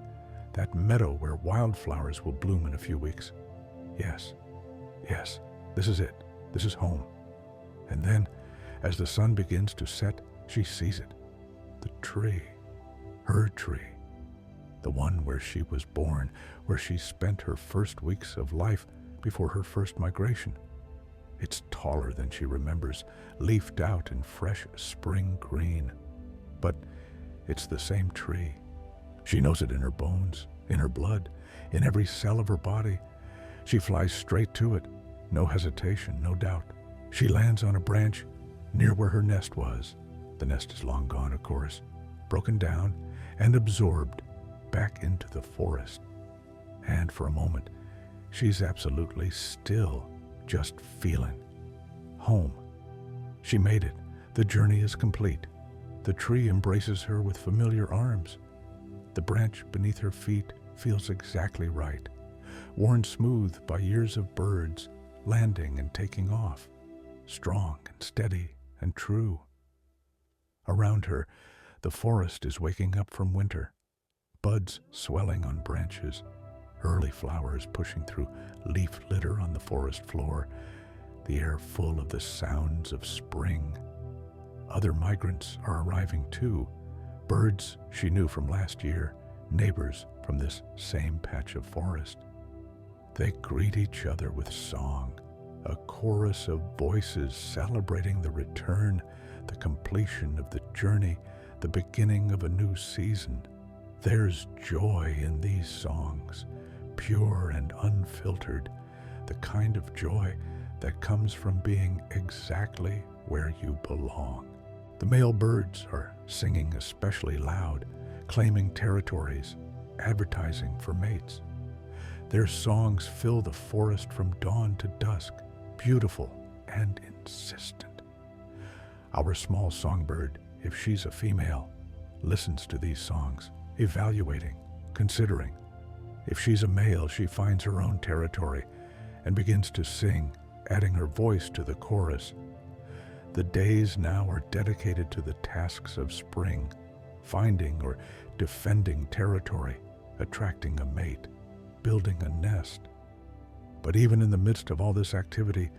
that meadow where wildflowers will bloom in a few weeks. Yes, yes, this is it. This is home. And then, as the sun begins to set, she sees it. The tree, her tree, the one where she was born, where she spent her first weeks of life before her first migration. It's taller than she remembers, leafed out in fresh spring green. But it's the same tree. She knows it in her bones, in her blood, in every cell of her body. She flies straight to it, no hesitation, no doubt. She lands on a branch near where her nest was. The nest is long gone, of course, broken down and absorbed back into the forest. And for a moment, she's absolutely still, just feeling home. She made it. The journey is complete. The tree embraces her with familiar arms. The branch beneath her feet feels exactly right, worn smooth by years of birds landing and taking off, strong and steady and true. Around her, the forest is waking up from winter, buds swelling on branches, early flowers pushing through leaf litter on the forest floor, the air full of the sounds of spring. Other migrants are arriving too, birds she knew from last year, neighbors from this same patch of forest. They greet each other with song, a chorus of voices celebrating the return, the completion of the journey, the beginning of a new season. There's joy in these songs, pure and unfiltered, the kind of joy that comes from being exactly where you belong. The male birds are singing especially loud, claiming territories, advertising for mates. Their songs fill the forest from dawn to dusk, beautiful and insistent. Our small songbird, if she's a female, listens to these songs, evaluating, considering. If she's a male, she finds her own territory and begins to sing, adding her voice to the chorus. The days now are dedicated to the tasks of spring, finding or defending territory, attracting a mate, building a nest. But even in the midst of all this activity,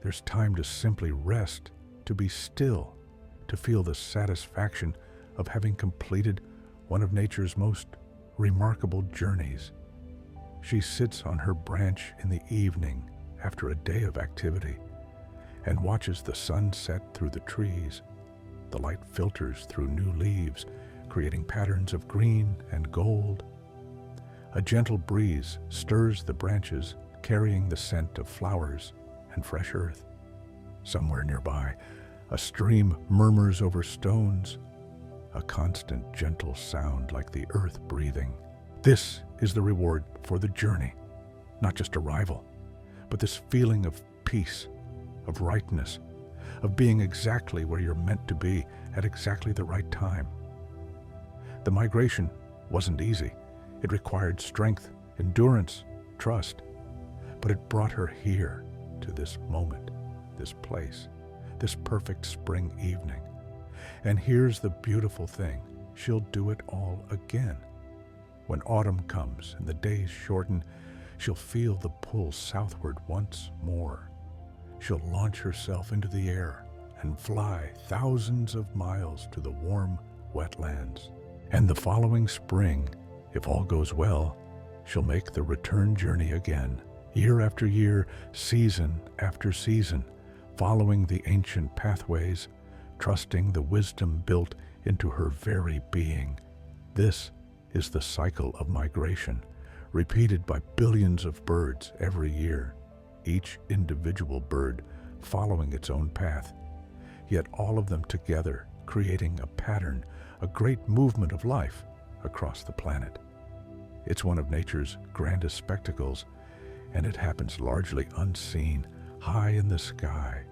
there's time to simply rest, to be still, to feel the satisfaction of having completed one of nature's most remarkable journeys. She sits on her branch in the evening after a day of activity and watches the sun set through the trees. The light filters through new leaves, creating patterns of green and gold. A gentle breeze stirs the branches, carrying the scent of flowers and fresh earth. Somewhere nearby, a stream murmurs over stones, a constant gentle sound like the earth breathing. This is the reward for the journey, not just arrival, but this feeling of peace, of rightness, of being exactly where you're meant to be at exactly the right time. The migration wasn't easy. It required strength, endurance, trust, but it brought her here to this moment, this place, this perfect spring evening. And here's the beautiful thing, she'll do it all again. When autumn comes and the days shorten, she'll feel the pull southward once more. She'll launch herself into the air and fly thousands of miles to the warm wetlands. And the following spring, if all goes well, she'll make the return journey again, year after year, season after season, following the ancient pathways, trusting the wisdom built into her very being. This is the cycle of migration, repeated by billions of birds every year, each individual bird following its own path, yet all of them together creating a pattern, a great movement of life across the planet. It's one of nature's grandest spectacles, and it happens largely unseen, high in the sky,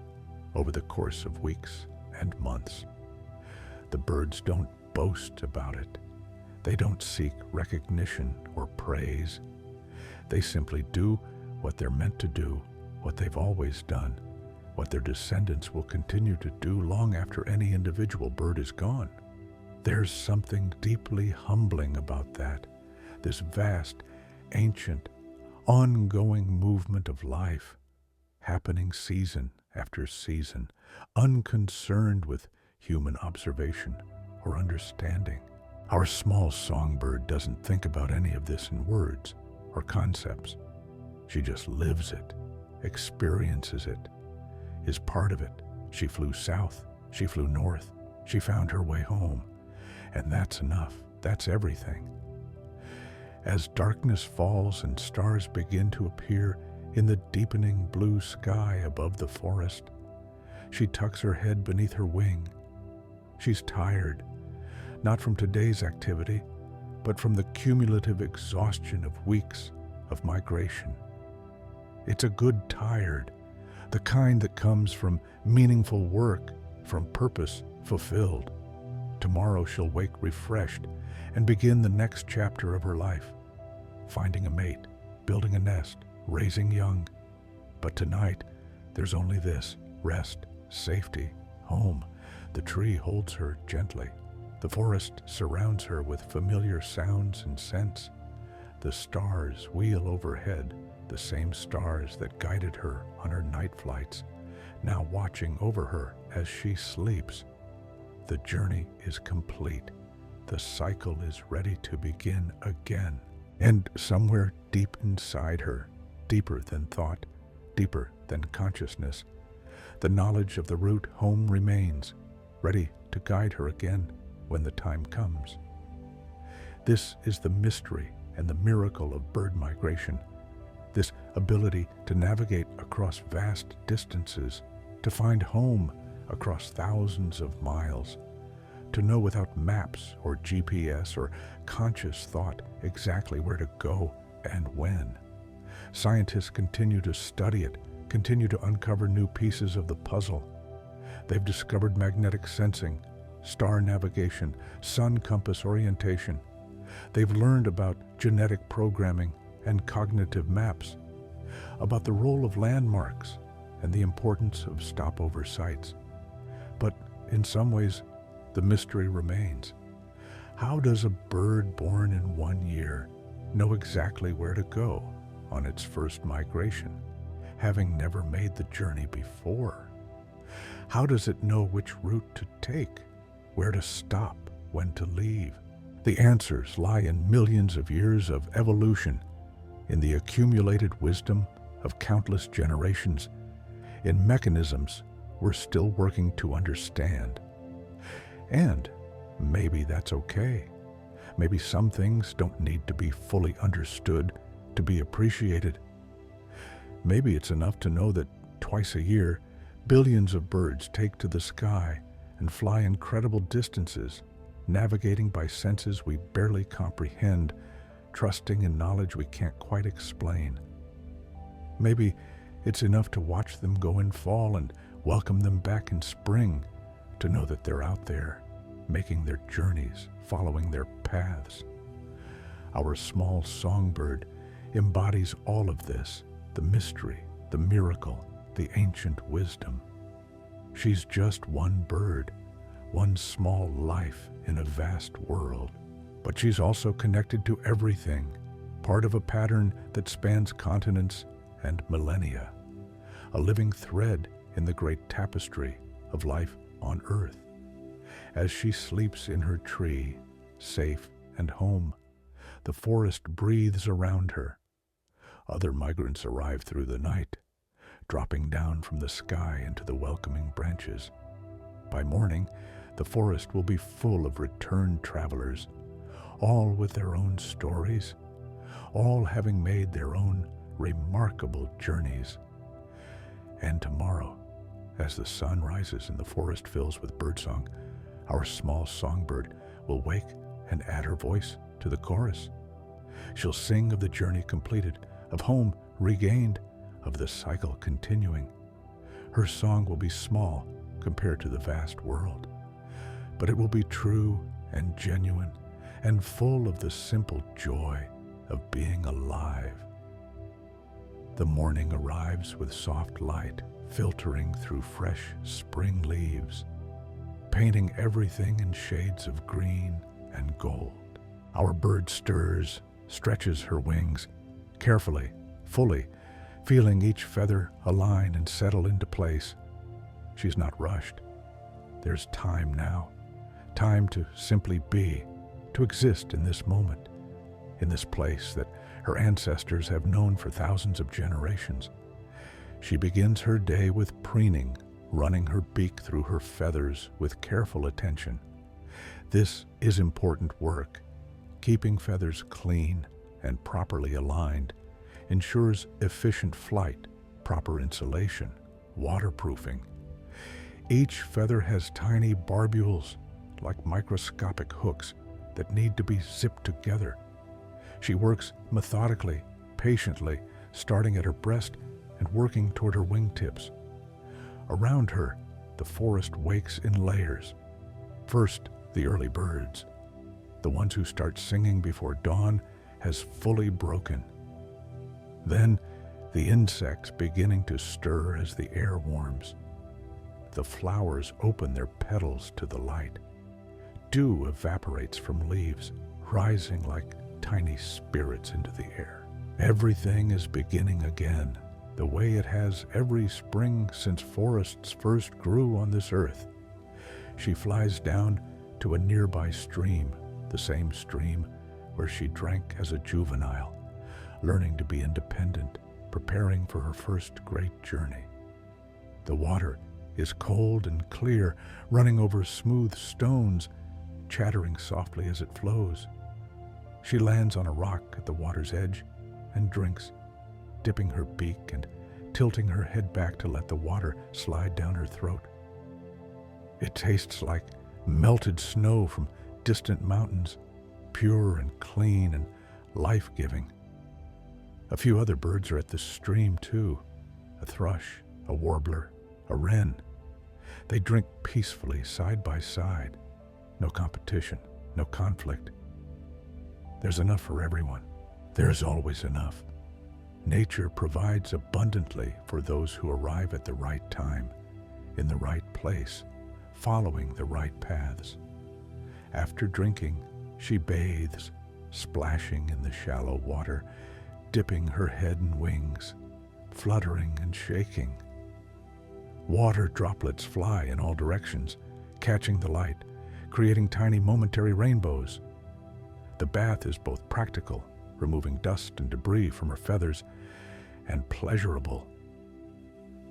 over the course of weeks and months. The birds don't boast about it. They don't seek recognition or praise. They simply do what they're meant to do, what they've always done, what their descendants will continue to do long after any individual bird is gone. There's something deeply humbling about that, this vast, ancient, ongoing movement of life, happening season after season, unconcerned with human observation or understanding. Our small songbird doesn't think about any of this in words or concepts. She just lives it, experiences it, is part of it. She flew south, she flew north, she found her way home, and that's enough. That's everything. As darkness falls and stars begin to appear in the deepening blue sky above the forest, she tucks her head beneath her wing. She's tired, not from today's activity, but from the cumulative exhaustion of weeks of migration. It's a good tired, the kind that comes from meaningful work, from purpose fulfilled. Tomorrow she'll wake refreshed and begin the next chapter of her life, finding a mate, building a nest, raising young. But tonight, there's only this: rest, safety, home. The tree holds her gently. The forest surrounds her with familiar sounds and scents. The stars wheel overhead, the same stars that guided her on her night flights, now watching over her as she sleeps. The journey is complete. The cycle is ready to begin again. And somewhere deep inside her, deeper than thought, deeper than consciousness, the knowledge of the route home remains, ready to guide her again when the time comes. This is the mystery and the miracle of bird migration, this ability to navigate across vast distances, to find home across thousands of miles, to know without maps or GPS or conscious thought exactly where to go and when. Scientists continue to study it, continue to uncover new pieces of the puzzle. They've discovered magnetic sensing, star navigation, sun compass orientation. They've learned about genetic programming and cognitive maps, about the role of landmarks and the importance of stopover sites. But in some ways, the mystery remains. How does a bird born in 1 year know exactly where to go on its first migration, having never made the journey before? How does it know which route to take, where to stop, when to leave? The answers lie in millions of years of evolution, in the accumulated wisdom of countless generations, in mechanisms we're still working to understand. And maybe that's okay. Maybe some things don't need to be fully understood to be appreciated. Maybe it's enough to know that twice a year, billions of birds take to the sky and fly incredible distances, navigating by senses we barely comprehend, trusting in knowledge we can't quite explain. Maybe it's enough to watch them go in fall and welcome them back in spring, to know that they're out there, making their journeys, following their paths. Our small songbird embodies all of this, the mystery, the miracle, the ancient wisdom. She's just one bird, one small life in a vast world. But she's also connected to everything, part of a pattern that spans continents and millennia, a living thread in the great tapestry of life on Earth. As she sleeps in her tree, safe and home, the forest breathes around her. Other migrants arrive through the night, dropping down from the sky into the welcoming branches. By morning, the forest will be full of returned travelers, all with their own stories, all having made their own remarkable journeys. And tomorrow, as the sun rises and the forest fills with birdsong, our small songbird will wake and add her voice to the chorus. She'll sing of the journey completed, of home regained, of the cycle continuing. Her song will be small compared to the vast world, but it will be true and genuine and full of the simple joy of being alive. The morning arrives with soft light filtering through fresh spring leaves, painting everything in shades of green and gold. Our bird stirs, stretches her wings, carefully, fully, feeling each feather align and settle into place. She's not rushed. There's time now, time to simply be, to exist in this moment, in this place that her ancestors have known for thousands of generations. She begins her day with preening, running her beak through her feathers with careful attention. This is important work. Keeping feathers clean and properly aligned ensures efficient flight, proper insulation, waterproofing. Each feather has tiny barbules, like microscopic hooks, that need to be zipped together. She works methodically, patiently, starting at her breast and working toward her wingtips. Around her, the forest wakes in layers. First, the early birds. The ones who start singing before dawn has fully broken. Then, the insects beginning to stir as the air warms. The flowers open their petals to the light. Dew evaporates from leaves, rising like tiny spirits into the air. Everything is beginning again, the way it has every spring since forests first grew on this earth. She flies down to a nearby stream, the same stream where she drank as a juvenile, learning to be independent, preparing for her first great journey. The water is cold and clear, running over smooth stones, chattering softly as it flows. She lands on a rock at the water's edge and drinks, dipping her beak and tilting her head back to let the water slide down her throat. It tastes like melted snow from distant mountains, pure and clean and life-giving. A few other birds are at the stream too, a thrush, a warbler, a wren. They drink peacefully side by side. No competition, no conflict. There's enough for everyone. There's always enough. Nature provides abundantly for those who arrive at the right time, in the right place, following the right paths. After drinking, she bathes, splashing in the shallow water, dipping her head and wings, fluttering and shaking. Water droplets fly in all directions, catching the light, creating tiny momentary rainbows. The bath is both practical, removing dust and debris from her feathers, and pleasurable.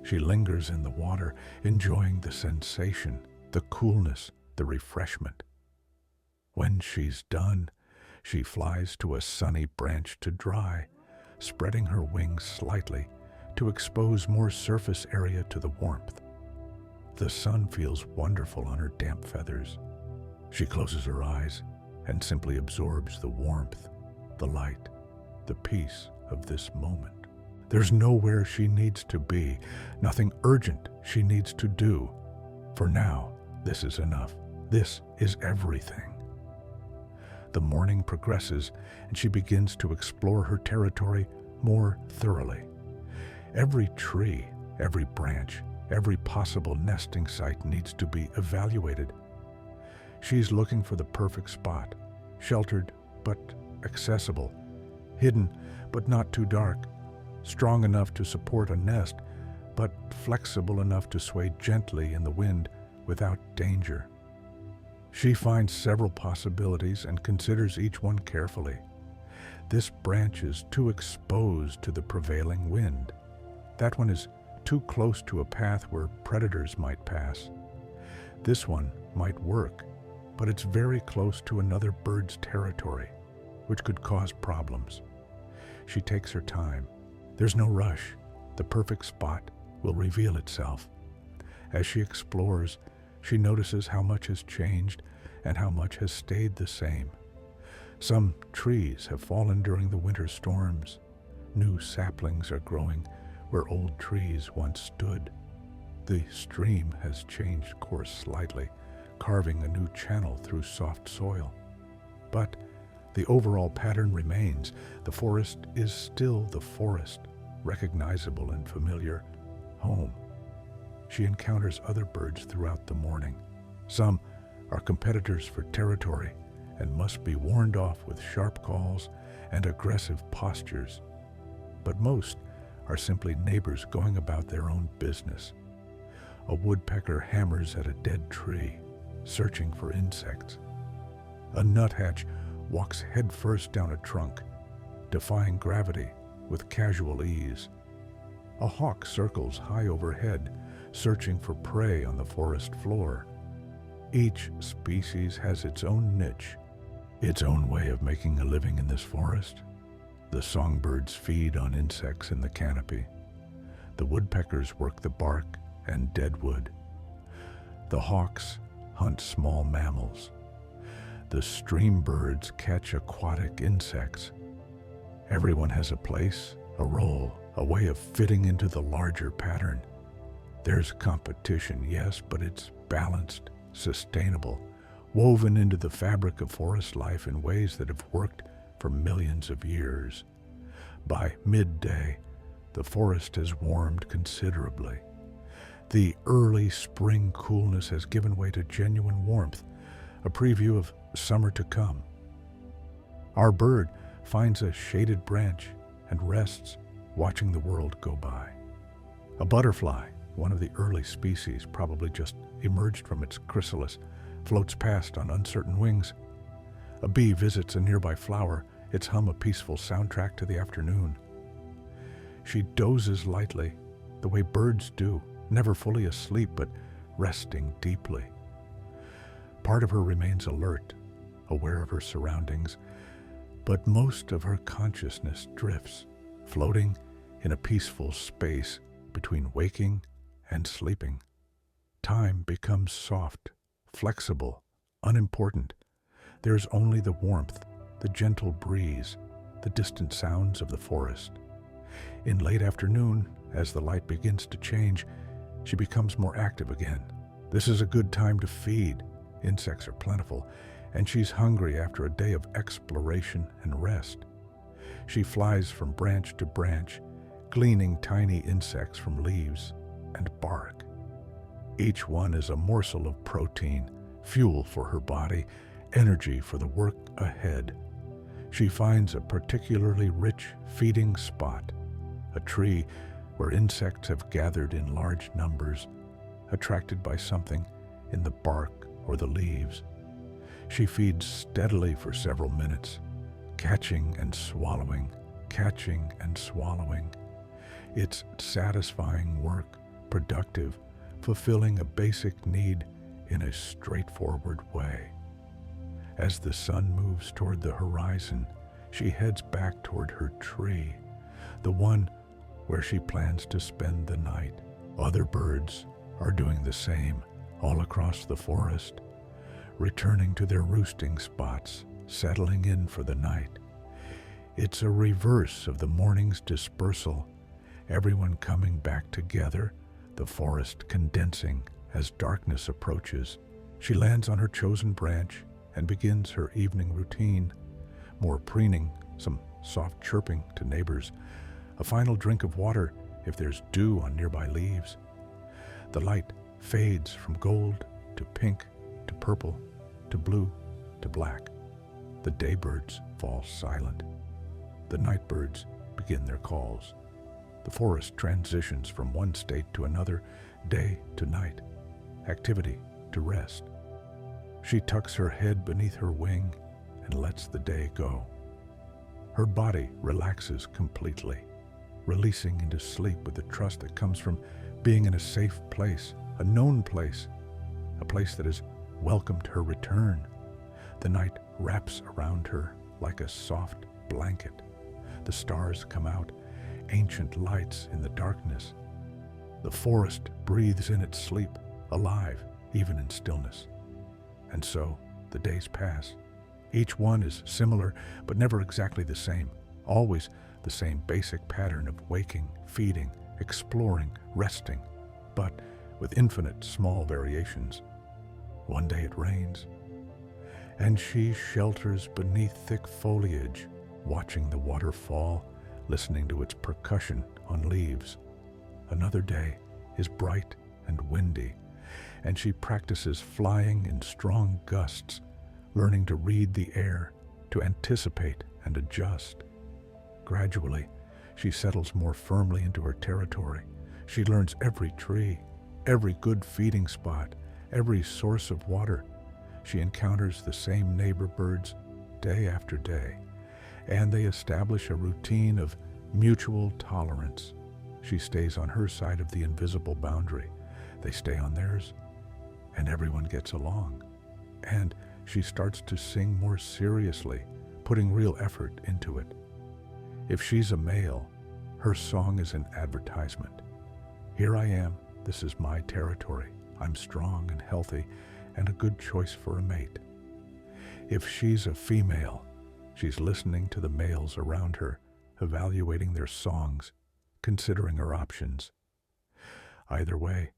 She lingers in the water, enjoying the sensation, the coolness, the refreshment. When she's done, she flies to a sunny branch to dry, spreading her wings slightly to expose more surface area to the warmth. The sun feels wonderful on her damp feathers. She closes her eyes and simply absorbs the warmth, the light, the peace of this moment. There's nowhere she needs to be, nothing urgent she needs to do. For now, this is enough. This is everything. The morning progresses and she begins to explore her territory more thoroughly. Every tree, every branch, every possible nesting site needs to be evaluated. She's looking for the perfect spot, sheltered but accessible, hidden but not too dark, strong enough to support a nest, but flexible enough to sway gently in the wind without danger. She finds several possibilities and considers each one carefully. This branch is too exposed to the prevailing wind. That one is too close to a path where predators might pass. This one might work, but it's very close to another bird's territory, which could cause problems. She takes her time. There's no rush. The perfect spot will reveal itself. As she explores, she notices how much has changed and how much has stayed the same. Some trees have fallen during the winter storms. New saplings are growing where old trees once stood. The stream has changed course slightly, carving a new channel through soft soil. But the overall pattern remains. The forest is still the forest, recognizable and familiar, home. She encounters other birds throughout the morning. Some are competitors for territory, and must be warned off with sharp calls and aggressive postures. But most are simply neighbors going about their own business. A woodpecker hammers at a dead tree, searching for insects. A nuthatch walks headfirst down a trunk, defying gravity with casual ease. A hawk circles high overhead, searching for prey on the forest floor. Each species has its own niche, its own way of making a living in this forest. The songbirds feed on insects in the canopy. The woodpeckers work the bark and dead wood. The hawks hunt small mammals. The stream birds catch aquatic insects. Everyone has a place, a role, a way of fitting into the larger pattern. There's competition, yes, but it's balanced, sustainable, woven into the fabric of forest life in ways that have worked for millions of years. By midday, the forest has warmed considerably. The early spring coolness has given way to genuine warmth, a preview of summer to come. Our bird finds a shaded branch and rests, watching the world go by. A butterfly, one of the early species, probably just emerged from its chrysalis, floats past on uncertain wings. A bee visits a nearby flower, its hum a peaceful soundtrack to the afternoon. She dozes lightly, the way birds do, never fully asleep, but resting deeply. Part of her remains alert, aware of her surroundings, but most of her consciousness drifts, floating in a peaceful space between waking and sleeping. Time becomes soft, flexible, unimportant. There's only the warmth, the gentle breeze, the distant sounds of the forest. In late afternoon, as the light begins to change, she becomes more active again. This is a good time to feed. Insects are plentiful, and she's hungry after a day of exploration and rest. She flies from branch to branch, gleaning tiny insects from leaves and bark. Each one is a morsel of protein, fuel for her body, energy for the work ahead. She finds a particularly rich feeding spot, a tree where insects have gathered in large numbers, attracted by something in the bark or the leaves. She feeds steadily for several minutes, catching and swallowing, catching and swallowing. It's satisfying work, productive, fulfilling a basic need in a straightforward way. As the sun moves toward the horizon, she heads back toward her tree, the one where she plans to spend the night. Other birds are doing the same all across the forest, returning to their roosting spots, settling in for the night. It's a reverse of the morning's dispersal, everyone coming back together, the forest condensing as darkness approaches. She lands on her chosen branch and begins her evening routine. More preening, some soft chirping to neighbors, a final drink of water if there's dew on nearby leaves. The light fades from gold to pink to purple to blue to black. The daybirds fall silent. The nightbirds begin their calls. The forest transitions from one state to another, day to night, activity to rest. She tucks her head beneath her wing and lets the day go. Her body relaxes completely, releasing into sleep with the trust that comes from being in a safe place, a known place, a place that has welcomed her return. The night wraps around her like a soft blanket. The stars come out, ancient lights in the darkness. The forest breathes in its sleep, alive, even in stillness. And so the days pass. Each one is similar, but never exactly the same. Always the same basic pattern of waking, feeding, exploring, resting, but with infinite small variations. One day it rains, and she shelters beneath thick foliage, watching the water fall, listening to its percussion on leaves. Another day is bright and windy, and she practices flying in strong gusts, learning to read the air, to anticipate and adjust. Gradually, she settles more firmly into her territory. She learns every tree, every good feeding spot, every source of water. She encounters the same neighbor birds day after day, and they establish a routine of mutual tolerance. She stays on her side of the invisible boundary. They stay on theirs, and everyone gets along. And she starts to sing more seriously, putting real effort into it. If she's a male, her song is an advertisement. Here I am, this is my territory. I'm strong and healthy and a good choice for a mate. If she's a female, she's listening to the males around her, evaluating their songs, considering her options. Either way,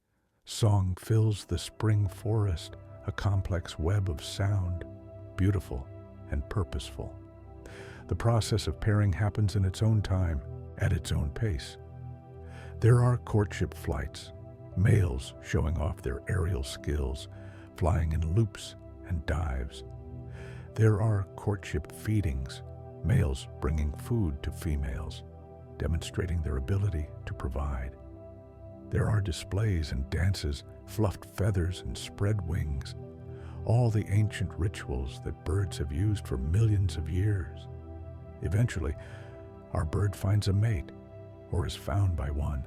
song fills the spring forest, a complex web of sound, beautiful and purposeful. The process of pairing happens in its own time, at its own pace. There are courtship flights, males showing off their aerial skills, flying in loops and dives. There are courtship feedings, males bringing food to females, demonstrating their ability to provide. There are displays and dances, fluffed feathers and spread wings, all the ancient rituals that birds have used for millions of years. Eventually, our bird finds a mate, or is found by one.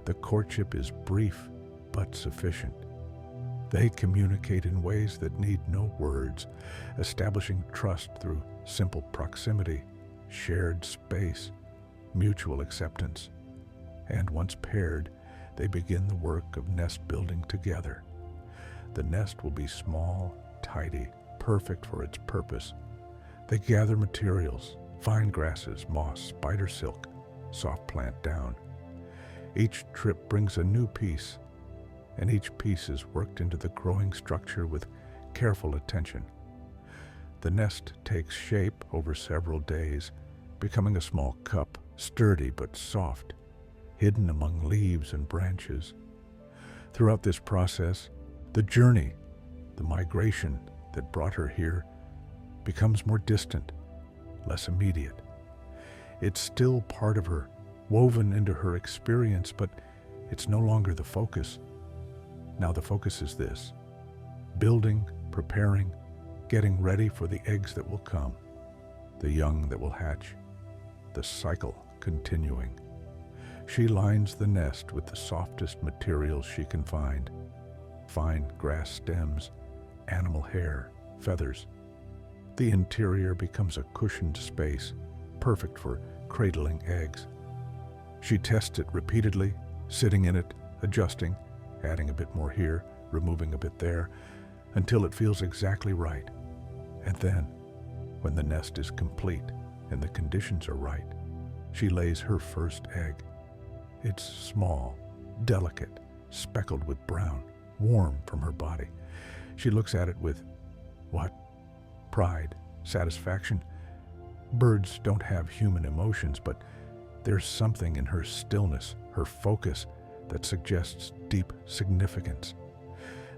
The courtship is brief but sufficient. They communicate in ways that need no words, establishing trust through simple proximity, shared space, mutual acceptance. And once paired, they begin the work of nest building together. The nest will be small, tidy, perfect for its purpose. They gather materials, fine grasses, moss, spider silk, soft plant down. Each trip brings a new piece, and each piece is worked into the growing structure with careful attention. The nest takes shape over several days, becoming a small cup, sturdy but soft, hidden among leaves and branches. Throughout this process, the journey, the migration that brought her here, becomes more distant, less immediate. It's still part of her, woven into her experience, but it's no longer the focus. Now the focus is this: building, preparing, getting ready for the eggs that will come, the young that will hatch, the cycle continuing. She lines the nest with the softest materials she can find: fine grass stems, animal hair, feathers. The interior becomes a cushioned space, perfect for cradling eggs. She tests it repeatedly, sitting in it, adjusting, adding a bit more here, removing a bit there, until it feels exactly right. And then, when the nest is complete and the conditions are right, she lays her first egg. It's small, delicate, speckled with brown, warm from her body. She looks at it with, what? Pride, satisfaction. Birds don't have human emotions, but there's something in her stillness, her focus, that suggests deep significance.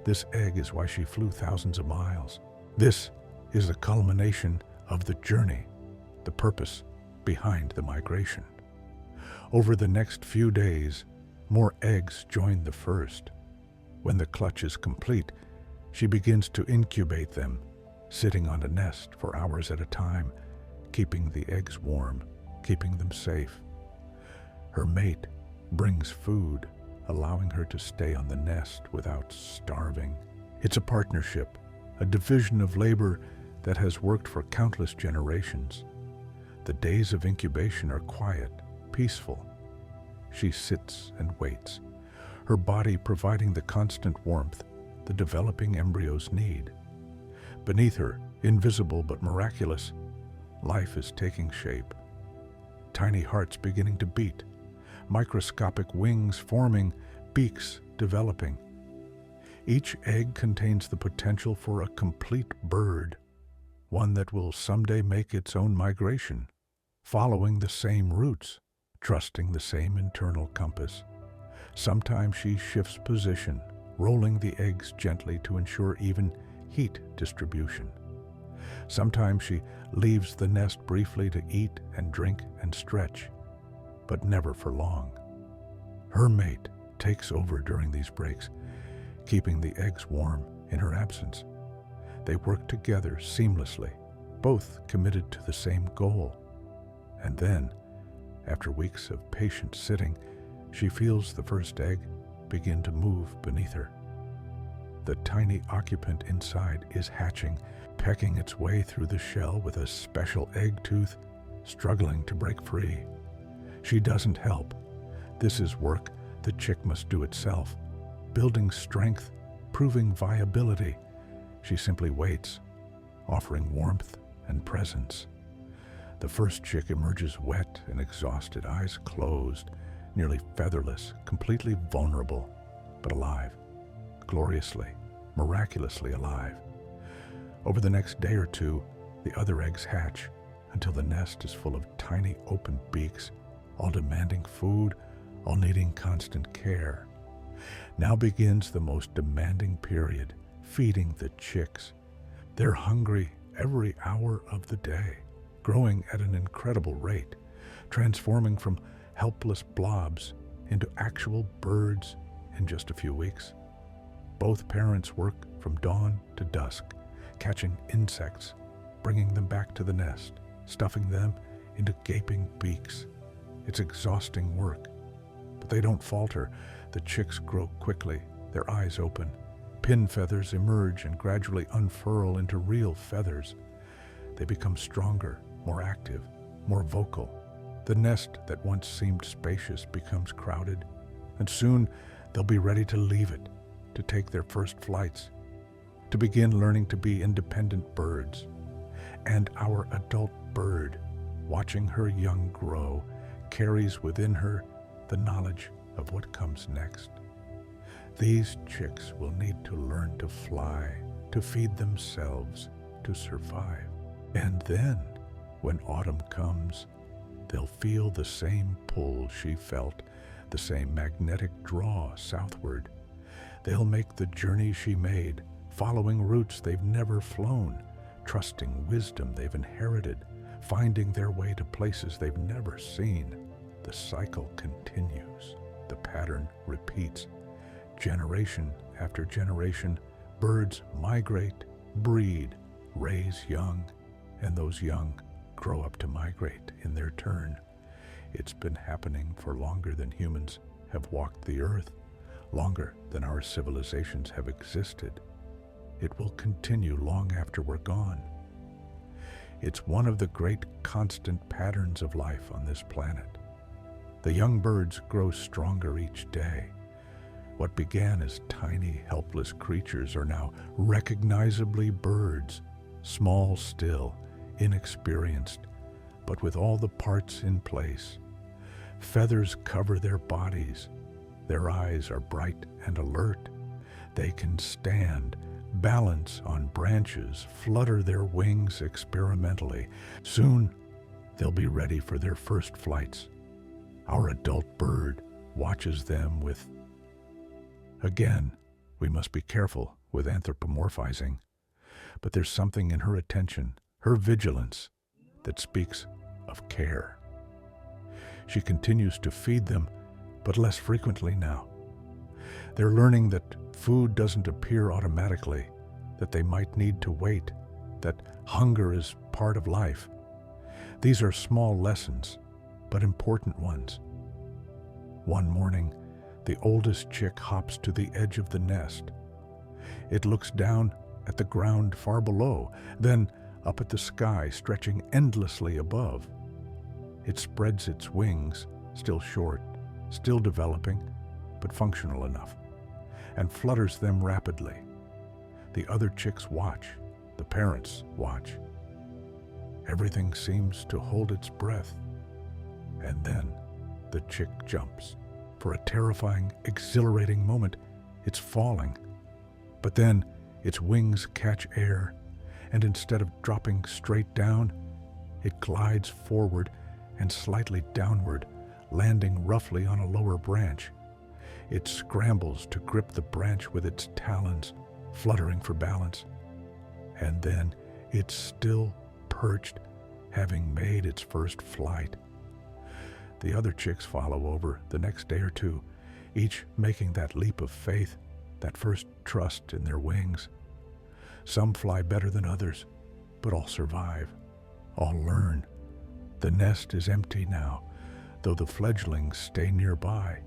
This egg is why she flew thousands of miles. This is the culmination of the journey, the purpose behind the migration. Over the next few days, more eggs join the first. When the clutch is complete, she begins to incubate them, sitting on a nest for hours at a time, keeping the eggs warm, keeping them safe. Her mate brings food, allowing her to stay on the nest without starving. It's a partnership, a division of labor that has worked for countless generations. The days of incubation are quiet, peaceful. She sits and waits, her body providing the constant warmth the developing embryos need. Beneath her, invisible but miraculous, life is taking shape. Tiny hearts beginning to beat, microscopic wings forming, beaks developing. Each egg contains the potential for a complete bird, one that will someday make its own migration, following the same routes, trusting the same internal compass. Sometimes she shifts position, rolling the eggs gently to ensure even heat distribution. Sometimes she leaves the nest briefly to eat and drink and stretch, but never for long. Her mate takes over during these breaks, keeping the eggs warm in her absence. They work together seamlessly, both committed to the same goal. And then, after weeks of patient sitting, she feels the first egg begin to move beneath her. The tiny occupant inside is hatching, pecking its way through the shell with a special egg tooth, struggling to break free. She doesn't help. This is work the chick must do itself, building strength, proving viability. She simply waits, offering warmth and presence. The first chick emerges wet and exhausted, eyes closed, nearly featherless, completely vulnerable, but alive, gloriously, miraculously alive. Over the next day or two, the other eggs hatch until the nest is full of tiny open beaks, all demanding food, all needing constant care. Now begins the most demanding period, feeding the chicks. They're hungry every hour of the day, growing at an incredible rate, transforming from helpless blobs into actual birds in just a few weeks. Both parents work from dawn to dusk, catching insects, bringing them back to the nest, stuffing them into gaping beaks. It's exhausting work, but they don't falter. The chicks grow quickly, their eyes open. Pin feathers emerge and gradually unfurl into real feathers. They become stronger, more active, more vocal. The nest that once seemed spacious becomes crowded, and soon they'll be ready to leave it, to take their first flights, to begin learning to be independent birds. And our adult bird, watching her young grow, carries within her the knowledge of what comes next. These chicks will need to learn to fly, to feed themselves, to survive. And then, when autumn comes, they'll feel the same pull she felt, the same magnetic draw southward. They'll make the journey she made, following routes they've never flown, trusting wisdom they've inherited, finding their way to places they've never seen. The cycle continues. The pattern repeats. Generation after generation, birds migrate, breed, raise young, and those young grow up to migrate in their turn. It's been happening for longer than humans have walked the earth, longer than our civilizations have existed. It will continue long after we're gone. It's one of the great constant patterns of life on this planet. The young birds grow stronger each day. What began as tiny, helpless creatures are now recognizably birds, small still, inexperienced, but with all the parts in place. Feathers cover their bodies. Their eyes are bright and alert. They can stand, balance on branches, flutter their wings experimentally. Soon, they'll be ready for their first flights. Our adult bird watches them with... Again, we must be careful with anthropomorphizing, but there's something in her attention, her vigilance, that speaks of care. She continues to feed them, but less frequently now. They're learning that food doesn't appear automatically, that they might need to wait, that hunger is part of life. These are small lessons, but important ones. One morning, the oldest chick hops to the edge of the nest. It looks down at the ground far below, then up at the sky stretching endlessly above. It spreads its wings, still short, still developing, but functional enough, and flutters them rapidly. The other chicks watch, the parents watch. Everything seems to hold its breath, and then the chick jumps. For a terrifying, exhilarating moment, it's falling. But then its wings catch air, and instead of dropping straight down, it glides forward and slightly downward, landing roughly on a lower branch. It scrambles to grip the branch with its talons, fluttering for balance. And then It's still perched, having made its first flight. The other chicks follow over the next day or two, each making that leap of faith, that first trust in their wings. Some fly better than others, but all survive, all learn. The nest is empty now, though the fledglings stay nearby,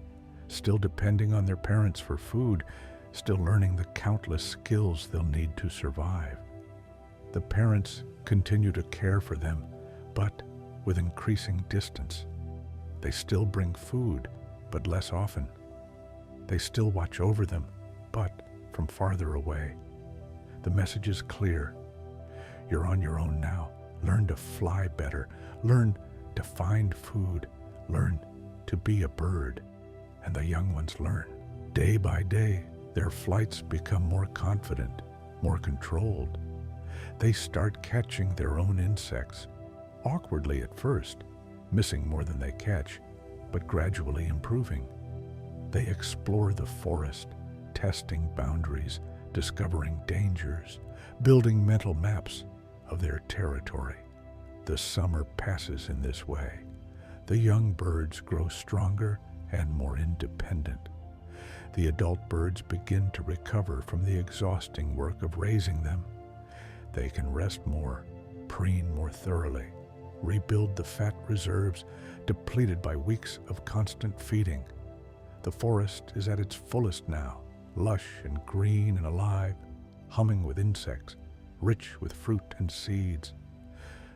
still depending on their parents for food, still learning the countless skills they'll need to survive. The parents continue to care for them, but with increasing distance. They still bring food, but less often. They still watch over them, but from farther away. The message is clear. You're on your own now. Learn to fly better. Learn to find food. Learn to be a bird. And the young ones learn. Day by day, their flights become more confident, more controlled. They start catching their own insects, awkwardly at first, missing more than they catch, but gradually improving. They explore the forest, testing boundaries, discovering dangers, building mental maps of their territory. The summer passes in this way. The young birds grow stronger and more independent. The adult birds begin to recover from the exhausting work of raising them. They can rest more, preen more thoroughly, rebuild the fat reserves depleted by weeks of constant feeding. The forest is at its fullest now, lush and green and alive, humming with insects, rich with fruit and seeds.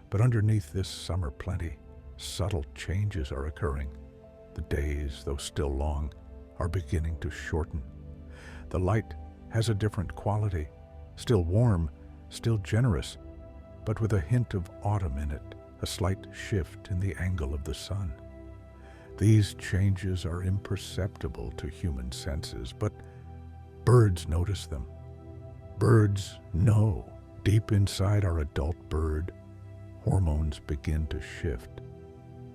But underneath this summer plenty, subtle changes are occurring. The days, though still long, are beginning to shorten. The light has a different quality, still warm, still generous, but with a hint of autumn in it, a slight shift in the angle of the sun. These changes are imperceptible to human senses, but birds notice them. Birds know. Deep inside our adult bird, hormones begin to shift.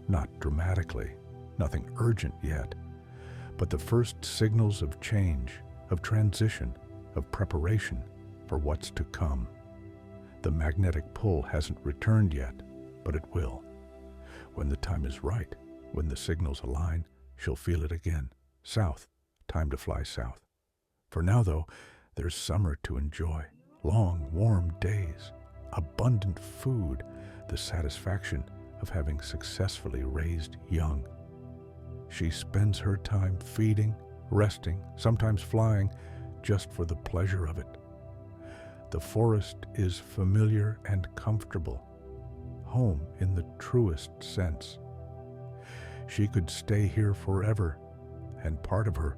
Not dramatically, nothing urgent yet, but the first signals of change, of transition, of preparation for what's to come. The magnetic pull hasn't returned yet, but it will. When the time is right, when the signals align, she'll feel it again. South, time to fly south. For now, though, there's summer to enjoy. Long, warm days, abundant food, the satisfaction of having successfully raised young. She spends her time feeding, resting, sometimes flying, just for the pleasure of it. The forest is familiar and comfortable, home in the truest sense. She could stay here forever, and part of her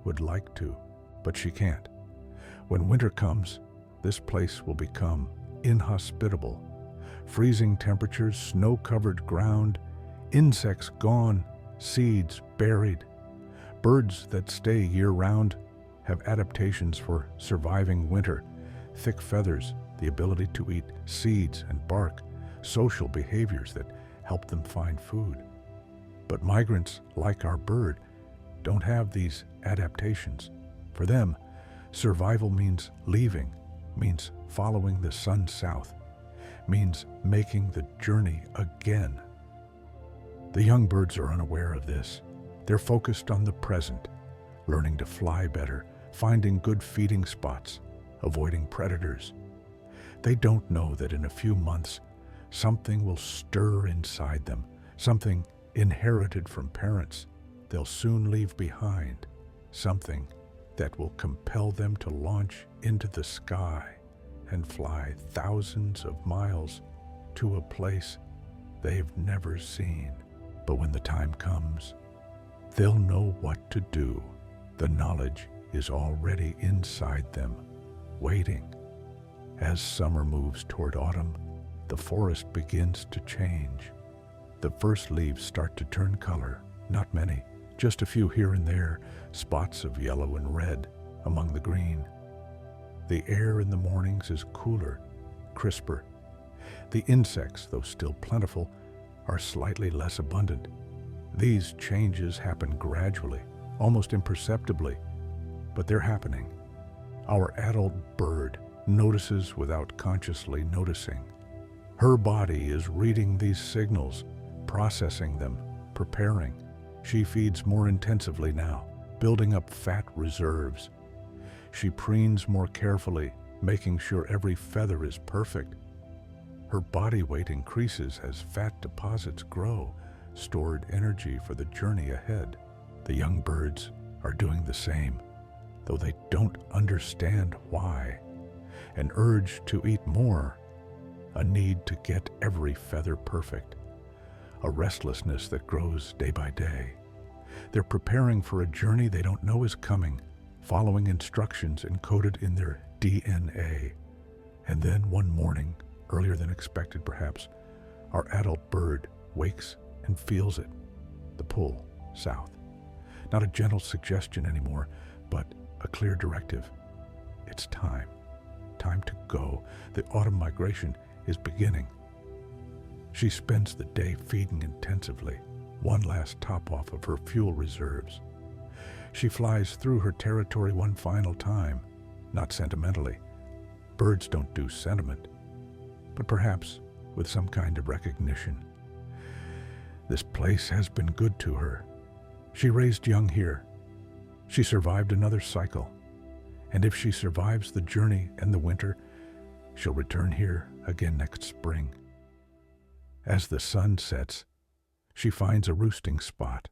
would like to, but she can't. When winter comes, this place will become inhospitable. Freezing temperatures, snow-covered ground, insects gone, seeds buried. Birds that stay year-round have adaptations for surviving winter, thick feathers, the ability to eat seeds and bark, social behaviors that help them find food. But migrants, like our bird, don't have these adaptations. For them, survival means leaving, means following the sun south, means making the journey again. The young birds are unaware of this. They're focused on the present, learning to fly better, finding good feeding spots, avoiding predators. They don't know that in a few months, something will stir inside them, something inherited from parents they'll soon leave behind, something that will compel them to launch into the sky and fly thousands of miles to a place they've never seen. But when the time comes, they'll know what to do. The knowledge is already inside them, waiting. As summer moves toward autumn, the forest begins to change. The first leaves start to turn color, not many, just a few here and there, spots of yellow and red among the green. The air in the mornings is cooler, crisper. The insects, though still plentiful, are slightly less abundant. These changes happen gradually, almost imperceptibly, but they're happening. Our adult bird notices without consciously noticing. Her body is reading these signals, processing them, preparing. She feeds more intensively now, building up fat reserves. She preens more carefully, making sure every feather is perfect. Her body weight increases as fat deposits grow, stored energy for the journey ahead. The young birds are doing the same, though they don't understand why. An urge to eat more, a need to get every feather perfect, a restlessness that grows day by day. They're preparing for a journey they don't know is coming, following instructions encoded in their DNA. And then one morning, earlier than expected perhaps, our adult bird wakes and feels it, the pull south. Not a gentle suggestion anymore, but a clear directive. It's time. Time to go. The autumn migration is beginning. She spends the day feeding intensively, one last top off of her fuel reserves. She flies through her territory one final time, not sentimentally. Birds don't do sentiment, but perhaps with some kind of recognition. This place has been good to her. She raised young here. She survived another cycle. And if she survives the journey and the winter, she'll return here again next spring. As the sun sets, she finds a roosting spot.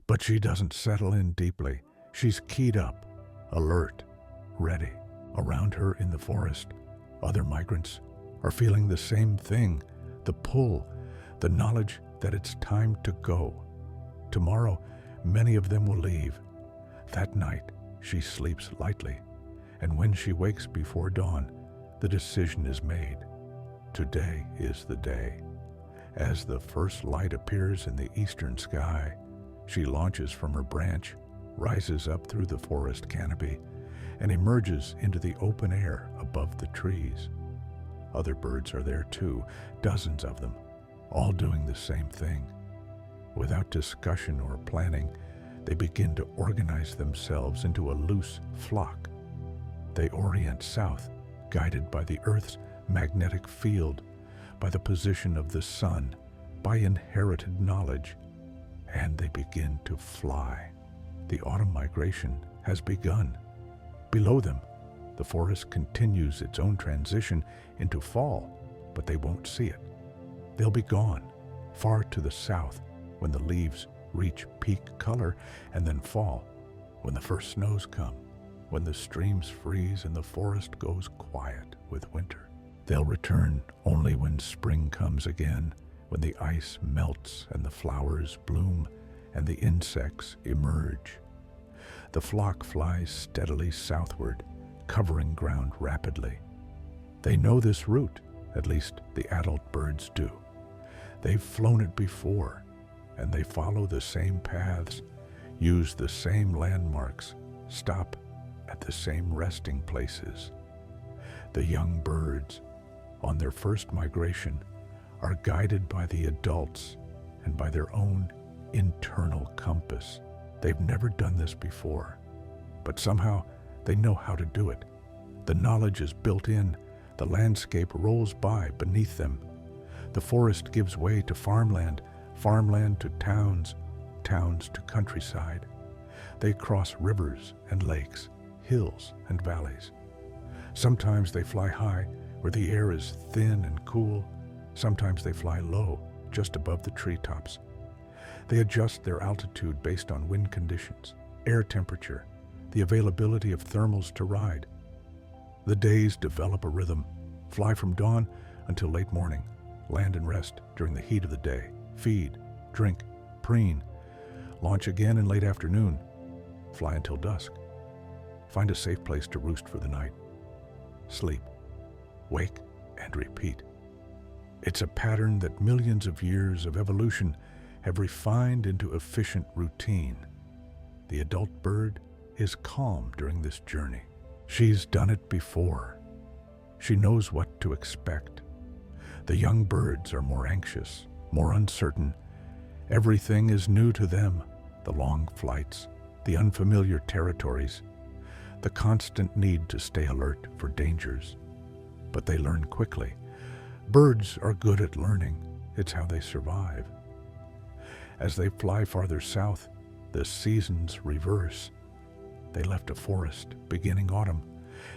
But she doesn't settle in deeply. She's keyed up, alert, ready. Around her in the forest, other migrants are feeling the same thing, the pull, the knowledge that it's time to go. Tomorrow, many of them will leave. That night, she sleeps lightly, and when she wakes before dawn, the decision is made. Today is the day. As the first light appears in the eastern sky, she launches from her branch, rises up through the forest canopy, and emerges into the open air above the trees. Other birds are there too, dozens of them, all doing the same thing. Without discussion or planning, they begin to organize themselves into a loose flock. They orient south, guided by the Earth's magnetic field, by the position of the sun, by inherited knowledge, and they begin to fly. The autumn migration has begun. Below them, the forest continues its own transition into fall, but they won't see it. They'll be gone, far to the south, when the leaves reach peak color and then fall, when the first snows come, when the streams freeze and the forest goes quiet with winter. They'll return only when spring comes again, when the ice melts and the flowers bloom and the insects emerge. The flock flies steadily southward, covering ground rapidly. They know this route, at least the adult birds do. They've flown it before, and they follow the same paths, use the same landmarks, stop at the same resting places. The young birds, on their first migration, are guided by the adults and by their own internal compass. They've never done this before, but somehow they know how to do it. The knowledge is built in. The landscape rolls by beneath them. The forest gives way to farmland, farmland to towns, towns to countryside. They cross rivers and lakes, hills and valleys. Sometimes they fly high, where the air is thin and cool. Sometimes they fly low, just above the treetops. They adjust their altitude based on wind conditions, air temperature, the availability of thermals to ride. The days develop a rhythm, fly from dawn until late morning, land and rest during the heat of the day, feed, drink, preen, launch again in late afternoon, fly until dusk, find a safe place to roost for the night, sleep, wake, and repeat. It's a pattern that millions of years of evolution have refined into efficient routine. The adult bird is calm during this journey. She's done it before. She knows what to expect. The young birds are more anxious, more uncertain. Everything is new to them, the long flights, the unfamiliar territories. the constant need to stay alert for dangers. But they learn quickly. Birds are good at learning. It's how they survive. As they fly farther south, the seasons reverse. They left a forest beginning autumn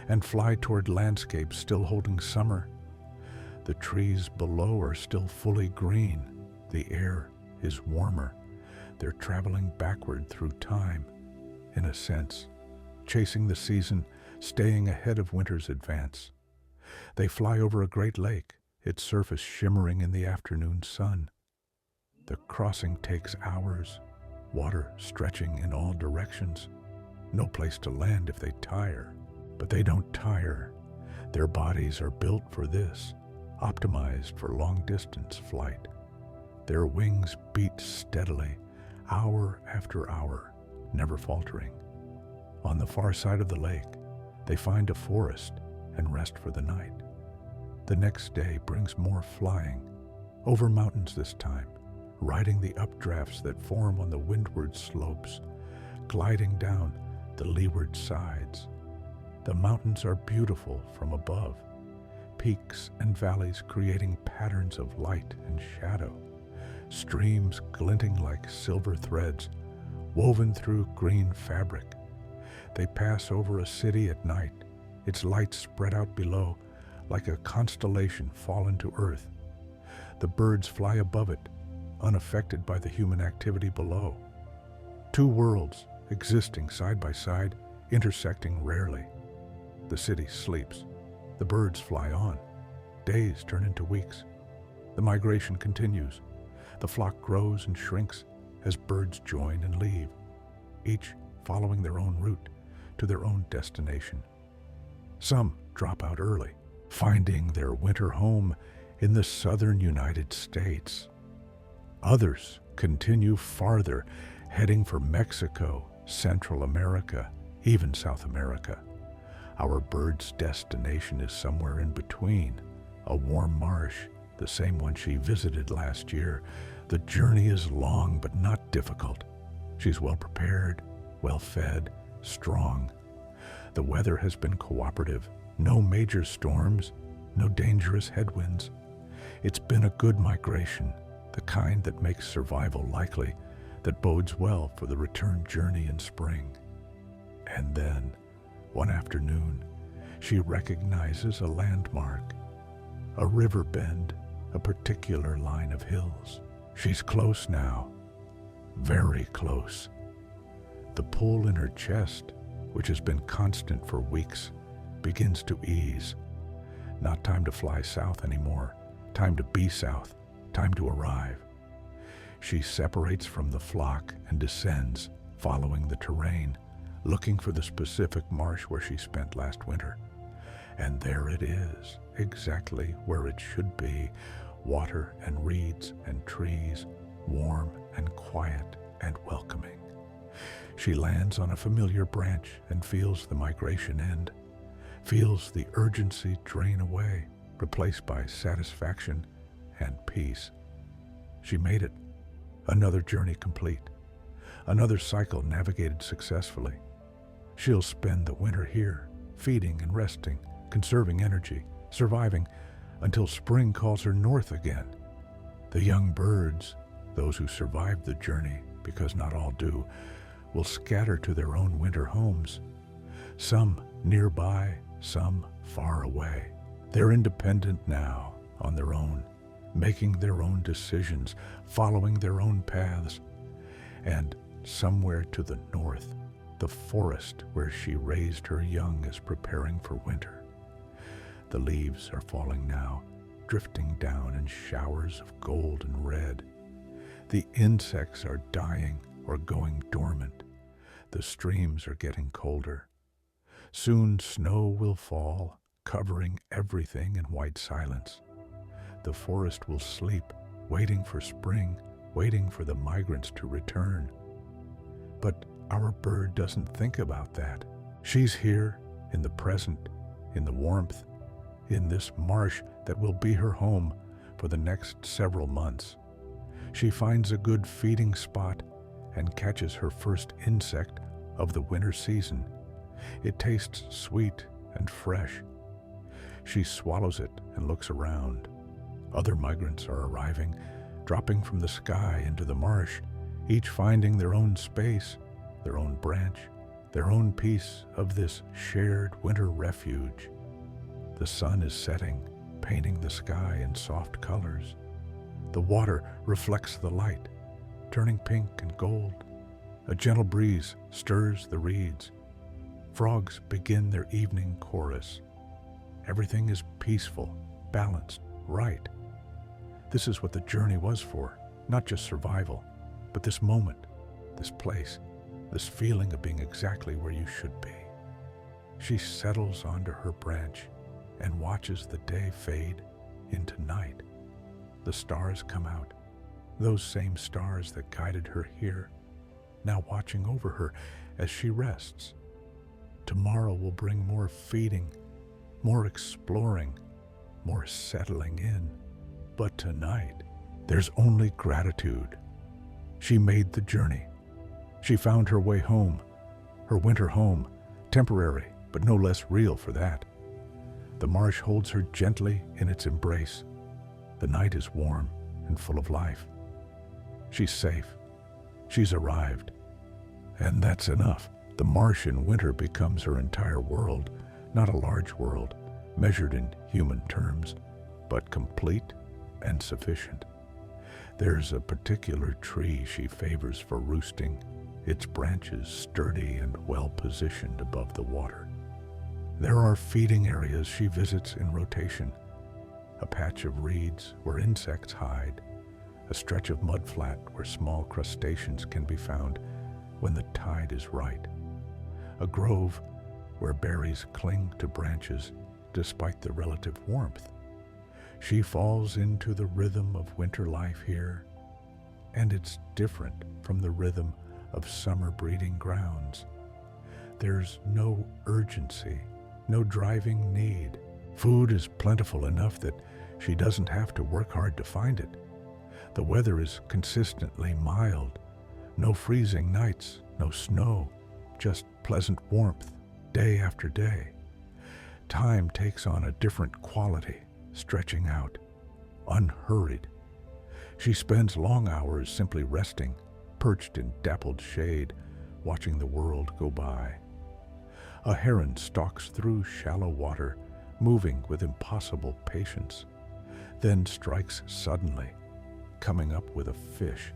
and fly toward landscapes still holding summer. The trees below are still fully green. The air is warmer. They're traveling backward through time, in a sense, chasing the season, staying ahead of winter's advance. They fly over a great lake, its surface shimmering in the afternoon sun. The crossing takes hours, water stretching in all directions. No place to land if they tire. But they don't tire. Their bodies are built for this, optimized for long-distance flight. Their wings beat steadily, hour after hour, never faltering. On the far side of the lake, they find a forest and rest for the night. The next day brings more flying, over mountains this time, riding the updrafts that form on the windward slopes, gliding down the leeward sides. The mountains are beautiful from above, peaks and valleys creating patterns of light and shadow, streams glinting like silver threads woven through green fabric. They pass over a city at night, its lights spread out below like a constellation fallen to earth. The birds fly above it, unaffected by the human activity below. Two worlds existing side by side, intersecting rarely. The city sleeps. The birds fly on. Days turn into weeks. The migration continues. The flock grows and shrinks as birds join and leave, each following their own route to their own destination. Some drop out early, finding their winter home in the southern United States. Others continue farther, heading for Mexico, Central America, even South America. Our bird's destination is somewhere in between, a warm marsh, the same one she visited last year. The journey is long but not difficult. She's well prepared, well fed, strong. The weather has been cooperative, no major storms, no dangerous headwinds. It's been a good migration, the kind that makes survival likely, that bodes well for the return journey in spring. And then, one afternoon, she recognizes a landmark, a river bend, a particular line of hills. She's close now, very close. The pull in her chest, which has been constant for weeks, begins to ease. Not time to fly south anymore, time to be south, time to arrive. She separates from the flock and descends, following the terrain, looking for the specific marsh where she spent last winter. And there it is, exactly where it should be, water and reeds and trees, warm and quiet and welcoming. She lands on a familiar branch and feels the migration end, feels the urgency drain away, replaced by satisfaction and peace. She made it. Another journey complete. Another cycle navigated successfully. She'll spend the winter here, feeding and resting, conserving energy, surviving, until spring calls her north again. The young birds, those who survived the journey, because not all do, will scatter to their own winter homes. Some nearby, some far away. They're independent now, on their own, making their own decisions, following their own paths. And somewhere to the north, the forest where she raised her young is preparing for winter. The leaves are falling now, drifting down in showers of gold and red. The insects are dying or going dormant. The streams are getting colder. Soon snow will fall, covering everything in white silence. The forest will sleep, waiting for spring, waiting for the migrants to return. But our bird doesn't think about that. She's here, in the present, in the warmth, in this marsh that will be her home for the next several months. She finds a good feeding spot and catches her first insect of the winter season, It tastes sweet and fresh. She swallows it and looks around. Other migrants are arriving, dropping from the sky into the marsh, each finding their own space, their own branch, their own piece of this shared winter refuge. The sun is setting, painting the sky in soft colors. The water reflects the light, turning pink and gold. A gentle breeze stirs the reeds. Frogs begin their evening chorus. Everything is peaceful, balanced, right. This is what the journey was for, not just survival, but this moment, this place, this feeling of being exactly where you should be. She settles onto her branch and watches the day fade into night. The stars come out, those same stars that guided her here, now watching over her as she rests. Tomorrow will bring more feeding, more exploring, more settling in. But tonight, there's only gratitude. She made the journey. She found her way home, her winter home, temporary, but no less real for that. The marsh holds her gently in its embrace. The night is warm and full of life. She's safe. She's arrived. And that's enough. The marsh in winter becomes her entire world, not a large world, measured in human terms, but complete and sufficient. There's a particular tree she favors for roosting, its branches sturdy and well-positioned above the water. There are feeding areas she visits in rotation, a patch of reeds where insects hide, a stretch of mudflat where small crustaceans can be found when the tide is right, a grove where berries cling to branches despite the relative warmth. She falls into the rhythm of winter life here, and it's different from the rhythm of summer breeding grounds. There's no urgency, no driving need. Food is plentiful enough that she doesn't have to work hard to find it. The weather is consistently mild. No freezing nights, no snow, just pleasant warmth, day after day. Time takes on a different quality, stretching out, unhurried. She spends long hours simply resting, perched in dappled shade, watching the world go by. A heron stalks through shallow water, moving with impossible patience, then strikes suddenly, coming up with a fish.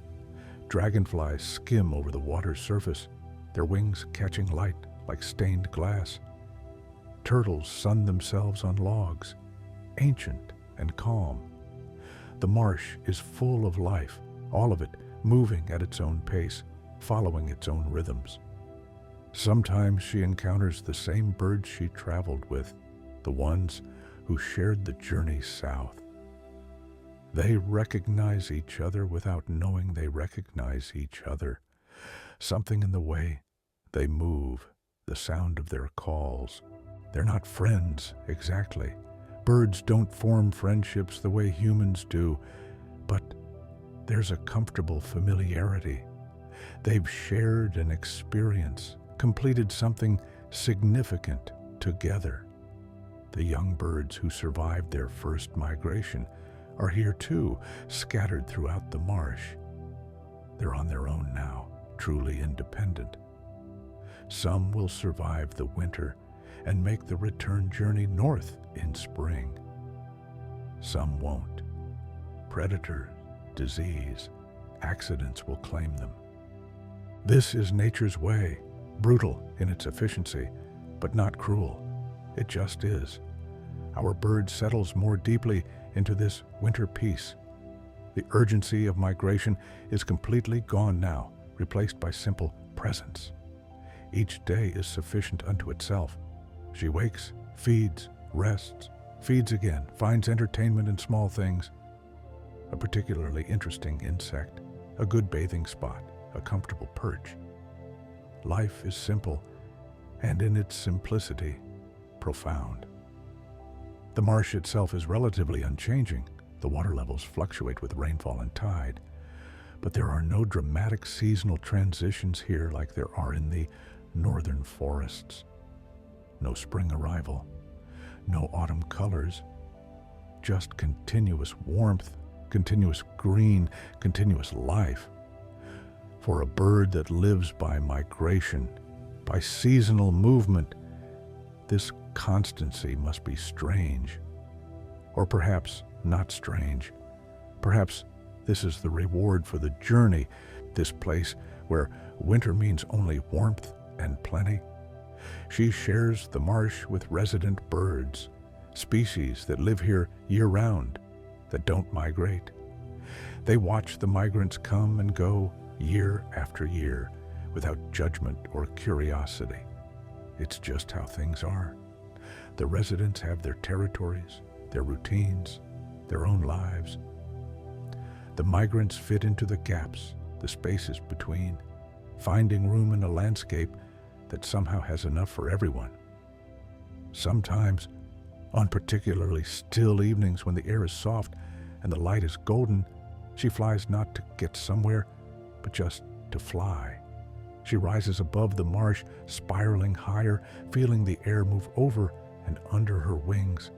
Dragonflies skim over the water's surface, their wings catching light like stained glass. Turtles sun themselves on logs, ancient and calm. The marsh is full of life, all of it moving at its own pace, following its own rhythms. Sometimes she encounters the same birds she traveled with, the ones who shared the journey south. They recognize each other without knowing they recognize each other. Something in the way they move, the sound of their calls. They're not friends, exactly. Birds don't form friendships the way humans do, but there's a comfortable familiarity. They've shared an experience, completed something significant together. The young birds who survived their first migration are here too, scattered throughout the marsh. They're on their own now, truly independent. Some will survive the winter and make the return journey north in spring. Some won't. Predators, disease, accidents will claim them. This is nature's way, brutal in its efficiency, but not cruel. It just is. Our bird settles more deeply into this winter peace. The urgency of migration is completely gone now, replaced by simple presence. Each day is sufficient unto itself. She wakes, feeds, rests, feeds again, finds entertainment in small things. A particularly interesting insect, a good bathing spot, a comfortable perch. Life is simple, and in its simplicity, profound. The marsh itself is relatively unchanging. The water levels fluctuate with rainfall and tide, but there are no dramatic seasonal transitions here like there are in the northern forests. no spring arrival, no autumn colors, just continuous warmth, continuous green, continuous life. For a bird that lives by migration, by seasonal movement, this constancy must be strange. Or perhaps not strange. Perhaps this is the reward for the journey, this place where winter means only warmth and plenty. She shares the marsh with resident birds, species that live here year-round, that don't migrate. They watch the migrants come and go year after year without judgment or curiosity. It's just how things are. The residents have their territories, their routines, their own lives. The migrants fit into the gaps, the spaces between, finding room in a landscape that somehow has enough for everyone. Sometimes, on particularly still evenings when the air is soft and the light is golden, she flies not to get somewhere, but just to fly. She rises above the marsh, spiraling higher, feeling the air move over and under her wings,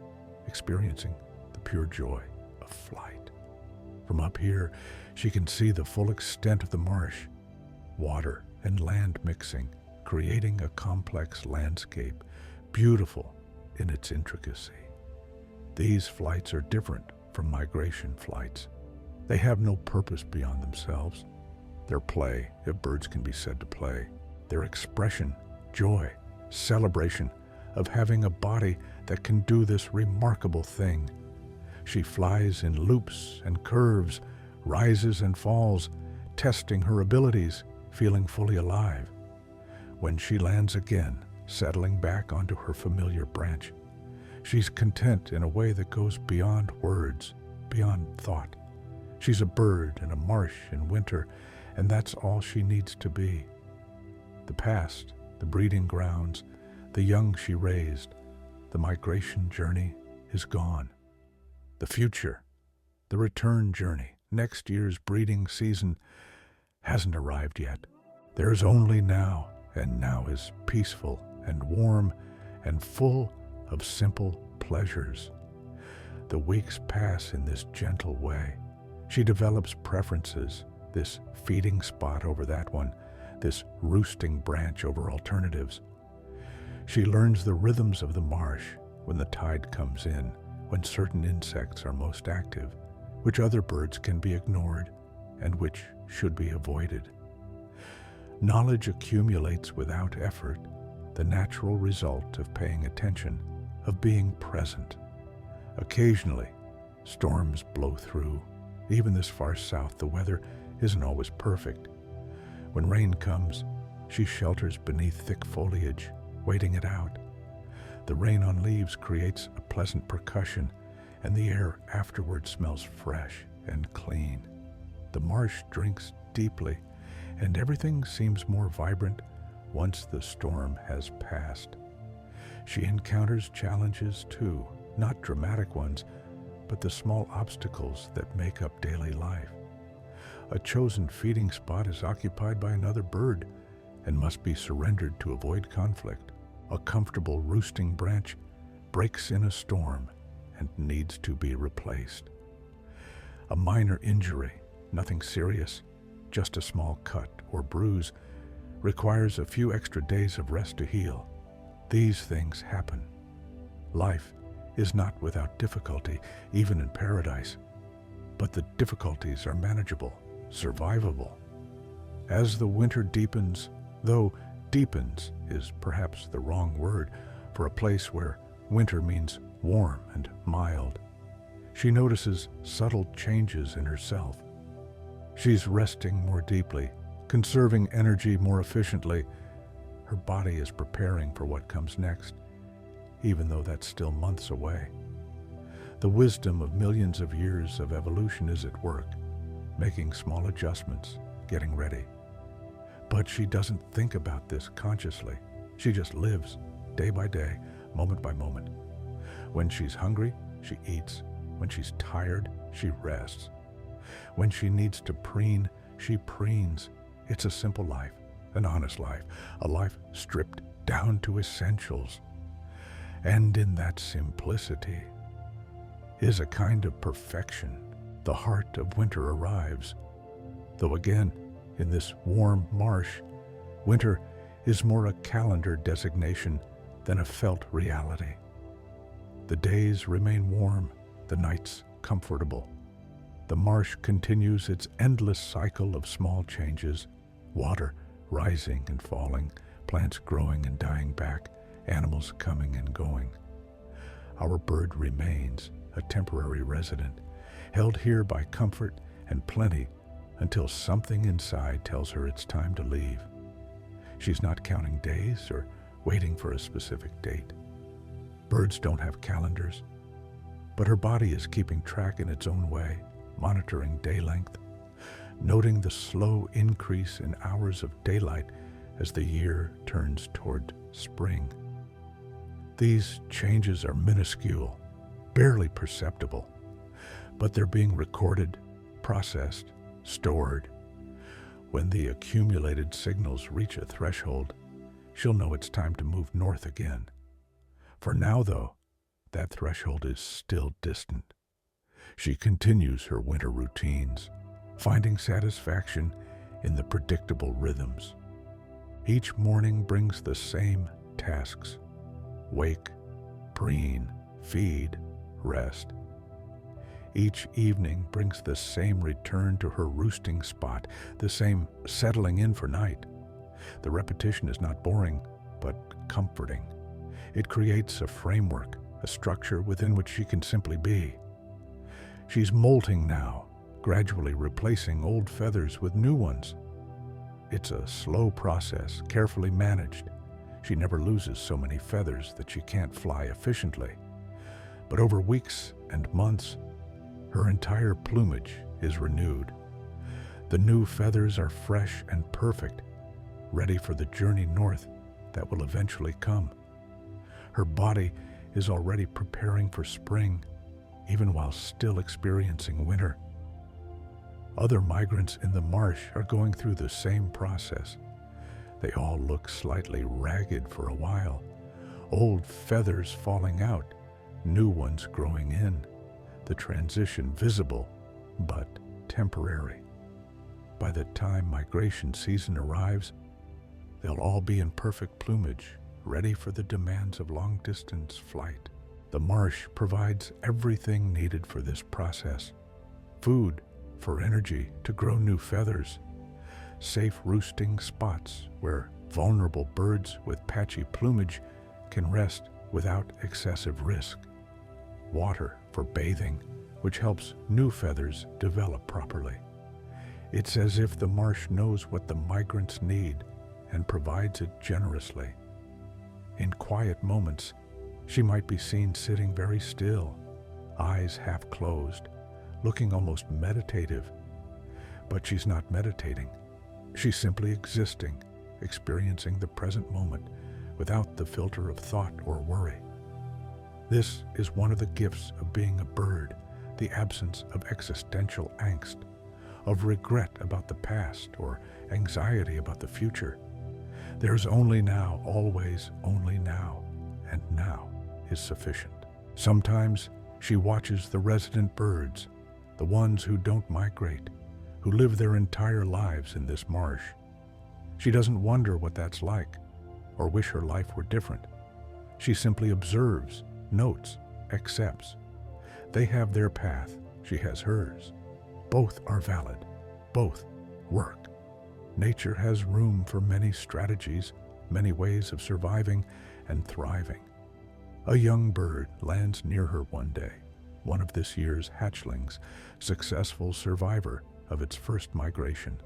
experiencing the pure joy of flight. From up here, she can see the full extent of the marsh, water and land mixing, creating a complex landscape, beautiful in its intricacy. These flights are different from migration flights. They have no purpose beyond themselves. Their play, if birds can be said to play, their expression, joy, celebration of having a body that can do this remarkable thing. She flies in loops and curves, rises and falls, testing her abilities, feeling fully alive. When she lands again, settling back onto her familiar branch, she's content in a way that goes beyond words, beyond thought. She's a bird in a marsh in winter, and that's all she needs to be. The past, the breeding grounds, the young she raised, the migration journey is gone. The future, the return journey, next year's breeding season, hasn't arrived yet. There's only now, and now is peaceful and warm and full of simple pleasures. The weeks pass in this gentle way. She develops preferences, this feeding spot over that one, this roosting branch over alternatives. She learns the rhythms of the marsh when the tide comes in, when certain insects are most active, which other birds can be ignored, and which should be avoided. Knowledge accumulates without effort, the natural result of paying attention, of being present. Occasionally, storms blow through. Even this far south, the weather isn't always perfect. When rain comes, she shelters beneath thick foliage, waiting it out. The rain on leaves creates a pleasant percussion, and the air afterward smells fresh and clean. The marsh drinks deeply, and everything seems more vibrant once the storm has passed. She encounters challenges too, not dramatic ones, but the small obstacles that make up daily life. A chosen feeding spot is occupied by another bird and must be surrendered to avoid conflict. A comfortable roosting branch breaks in a storm and needs to be replaced. A minor injury, nothing serious, just a small cut or bruise, requires a few extra days of rest to heal. These things happen. Life is not without difficulty, even in paradise, but the difficulties are manageable, survivable. As the winter deepens, though deepens is perhaps the wrong word for a place where winter means warm and mild, she notices subtle changes in herself. She's resting more deeply, conserving energy more efficiently. Her body is preparing for what comes next, even though that's still months away. The wisdom of millions of years of evolution is at work, making small adjustments, getting ready. But she doesn't think about this consciously. She just lives, day by day, moment by moment. When she's hungry, she eats. When she's tired, she rests. When she needs to preen, she preens. It's a simple life, an honest life, a life stripped down to essentials. And in that simplicity is a kind of perfection. The heart of winter arrives, though again, in this warm marsh, winter is more a calendar designation than a felt reality. The days remain warm, the nights comfortable. The marsh continues its endless cycle of small changes, water rising and falling, plants growing and dying back, animals coming and going. Our bird remains a temporary resident, held here by comfort and plenty until something inside tells her it's time to leave. She's not counting days or waiting for a specific date. Birds don't have calendars, but her body is keeping track in its own way, monitoring day length, noting the slow increase in hours of daylight as the year turns toward spring. These changes are minuscule, barely perceptible, but they're being recorded, processed, stored. When the accumulated signals reach a threshold, she'll know it's time to move north again. For now, though, that threshold is still distant. She continues her winter routines, finding satisfaction in the predictable rhythms. Each morning brings the same tasks: wake, preen, feed, rest. Each evening brings the same return to her roosting spot, the same settling in for night. The repetition is not boring, but comforting. It creates a framework, a structure within which she can simply be. She's molting now, gradually replacing old feathers with new ones. It's a slow process, carefully managed. She never loses so many feathers that she can't fly efficiently. But over weeks and months, her entire plumage is renewed. The new feathers are fresh and perfect, ready for the journey north that will eventually come. Her body is already preparing for spring, even while still experiencing winter. Other migrants in the marsh are going through the same process. They all look slightly ragged for a while, old feathers falling out, new ones growing in, the transition visible but temporary. By the time migration season arrives, they'll all be in perfect plumage, ready for the demands of long-distance flight. The marsh provides everything needed for this process: food for energy to grow new feathers, safe roosting spots where vulnerable birds with patchy plumage can rest without excessive risk, water for bathing, which helps new feathers develop properly. It's as if the marsh knows what the migrants need and provides it generously. In quiet moments, she might be seen sitting very still, eyes half closed, looking almost meditative. But she's not meditating. She's simply existing, experiencing the present moment without the filter of thought or worry. This is one of the gifts of being a bird, the absence of existential angst, of regret about the past or anxiety about the future. There's only now, always only now, and now is sufficient. Sometimes she watches the resident birds, the ones who don't migrate, who live their entire lives in this marsh. She doesn't wonder what that's like, or wish her life were different. She simply observes, notes, accepts. They have their path, she has hers. Both are valid, both work. Nature has room for many strategies, many ways of surviving and thriving. A young bird lands near her one day, one of this year's hatchlings, successful survivor of its first migration.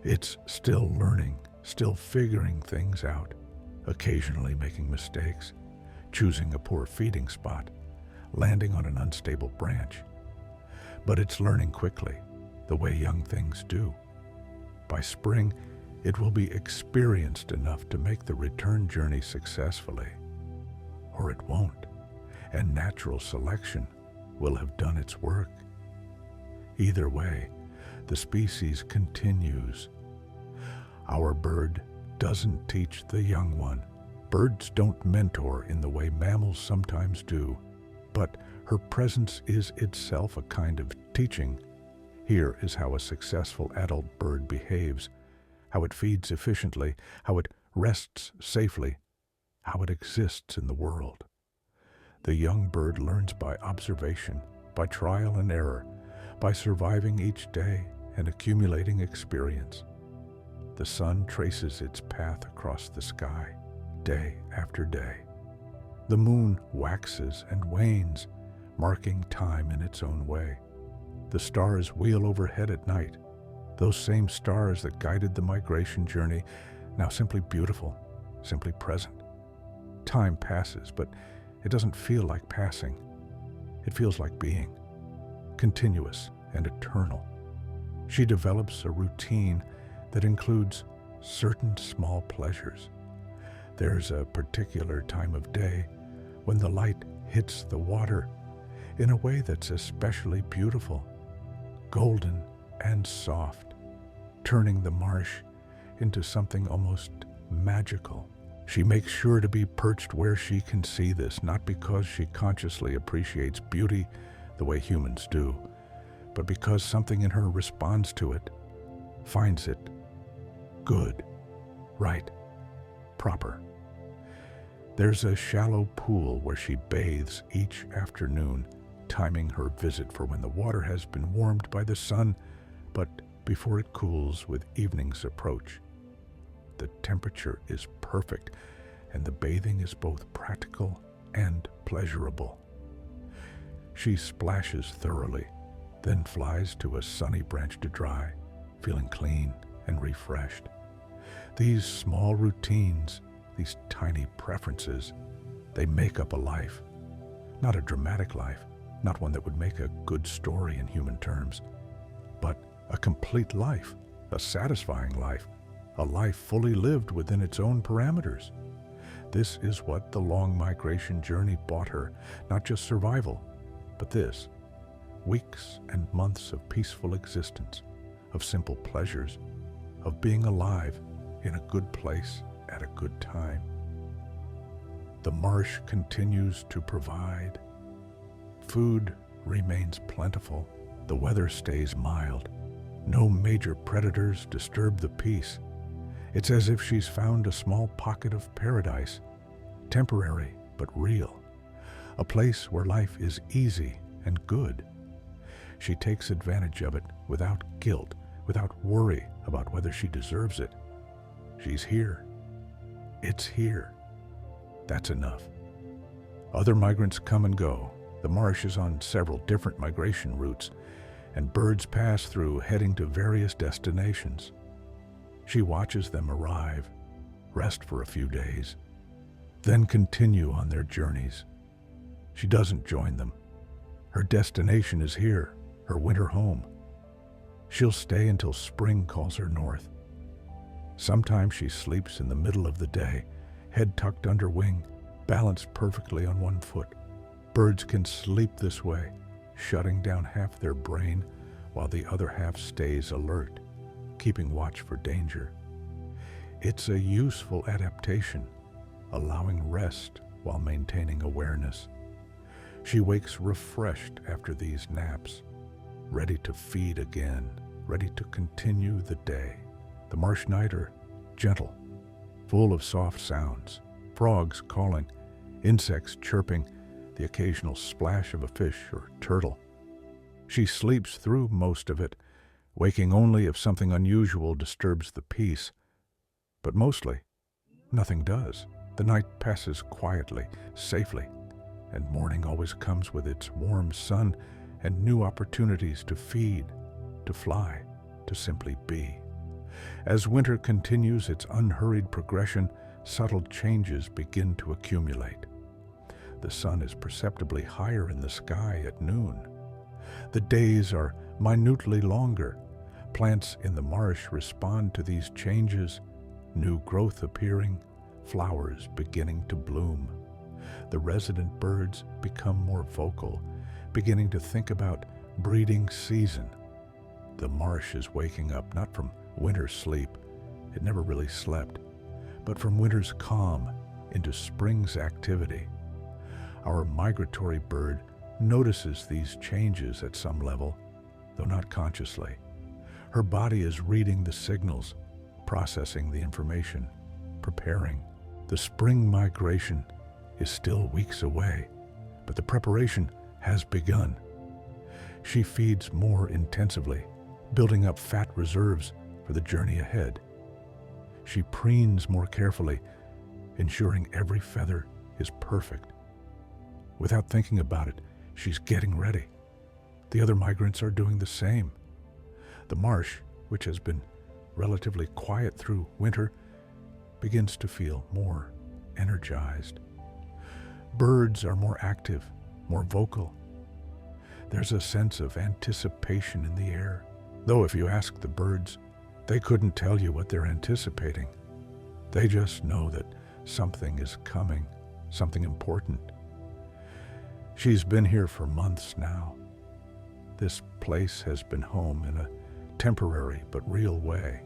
It's still learning, still figuring things out, occasionally making mistakes, choosing a poor feeding spot, landing on an unstable branch. But it's learning quickly, the way young things do. By spring, it will be experienced enough to make the return journey successfully. Or it won't, and natural selection will have done its work. Either way, the species continues. Our bird doesn't teach the young one, Birds don't mentor in the way mammals sometimes do, but her presence is itself a kind of teaching. Here is how a successful adult bird behaves, how it feeds efficiently, how it rests safely, how it exists in the world. The young bird learns by observation, by trial and error, by surviving each day and accumulating experience. The sun traces its path across the sky, day after day. The moon waxes and wanes, marking time in its own way. The stars wheel overhead at night, those same stars that guided the migration journey, now simply beautiful, simply present. Time passes, but it doesn't feel like passing. It feels like being, continuous and eternal. She develops a routine that includes certain small pleasures. There's a particular time of day when the light hits the water in a way that's especially beautiful, golden and soft, turning the marsh into something almost magical. She makes sure to be perched where she can see this, not because she consciously appreciates beauty the way humans do, but because something in her responds to it, finds it good, right, proper. There's a shallow pool where she bathes each afternoon, timing her visit for when the water has been warmed by the sun, but before it cools with evening's approach. The temperature is perfect, and the bathing is both practical and pleasurable. She splashes thoroughly, then flies to a sunny branch to dry, feeling clean and refreshed. These small routines, these tiny preferences, they make up a life. Not a dramatic life, not one that would make a good story in human terms, but a complete life, a satisfying life, a life fully lived within its own parameters. This is what the long migration journey brought her, not just survival, but this, weeks and months of peaceful existence, of simple pleasures, of being alive in a good place at a good time. The marsh continues to provide. Food remains plentiful. The weather stays mild. No major predators disturb the peace. It's as if she's found a small pocket of paradise, temporary but real, a place where life is easy and good. She takes advantage of it without guilt, without worry about whether she deserves it. She's here. It's here. That's enough. Other migrants come and go. The marsh is on several different migration routes, and birds pass through heading to various destinations. She watches them arrive, rest for a few days, then continue on their journeys. She doesn't join them. Her destination is here, her winter home. She'll stay until spring calls her north. Sometimes she sleeps in the middle of the day, head tucked under wing, balanced perfectly on one foot. Birds can sleep this way, shutting down half their brain while the other half stays alert, keeping watch for danger. It's a useful adaptation, allowing rest while maintaining awareness. She wakes refreshed after these naps, ready to feed again, ready to continue the day. The marsh nights are gentle, full of soft sounds, frogs calling, insects chirping, the occasional splash of a fish or turtle. She sleeps through most of it, waking only if something unusual disturbs the peace. But mostly, nothing does. The night passes quietly, safely, and morning always comes with its warm sun and new opportunities to feed, to fly, to simply be. As winter continues its unhurried progression, subtle changes begin to accumulate. The sun is perceptibly higher in the sky at noon. The days are minutely longer. Plants in the marsh respond to these changes, new growth appearing, flowers beginning to bloom. The resident birds become more vocal, beginning to think about breeding season. The marsh is waking up not from winter sleep, it never really slept, but from winter's calm, into spring's activity. Our migratory bird notices these changes at some level, though not consciously. Her body is reading the signals, processing the information, preparing. The spring migration is still weeks away, but the preparation has begun. She feeds more intensively, building up fat reserves for the journey ahead. She preens more carefully, ensuring every feather is perfect. Without thinking about it, she's getting ready. The other migrants are doing the same. The marsh, which has been relatively quiet through winter, begins to feel more energized. Birds are more active, more vocal. There's a sense of anticipation in the air, though if you ask the birds, they couldn't tell you what they're anticipating. They just know that something is coming, something important. She's been here for months now. This place has been home in a temporary but real way.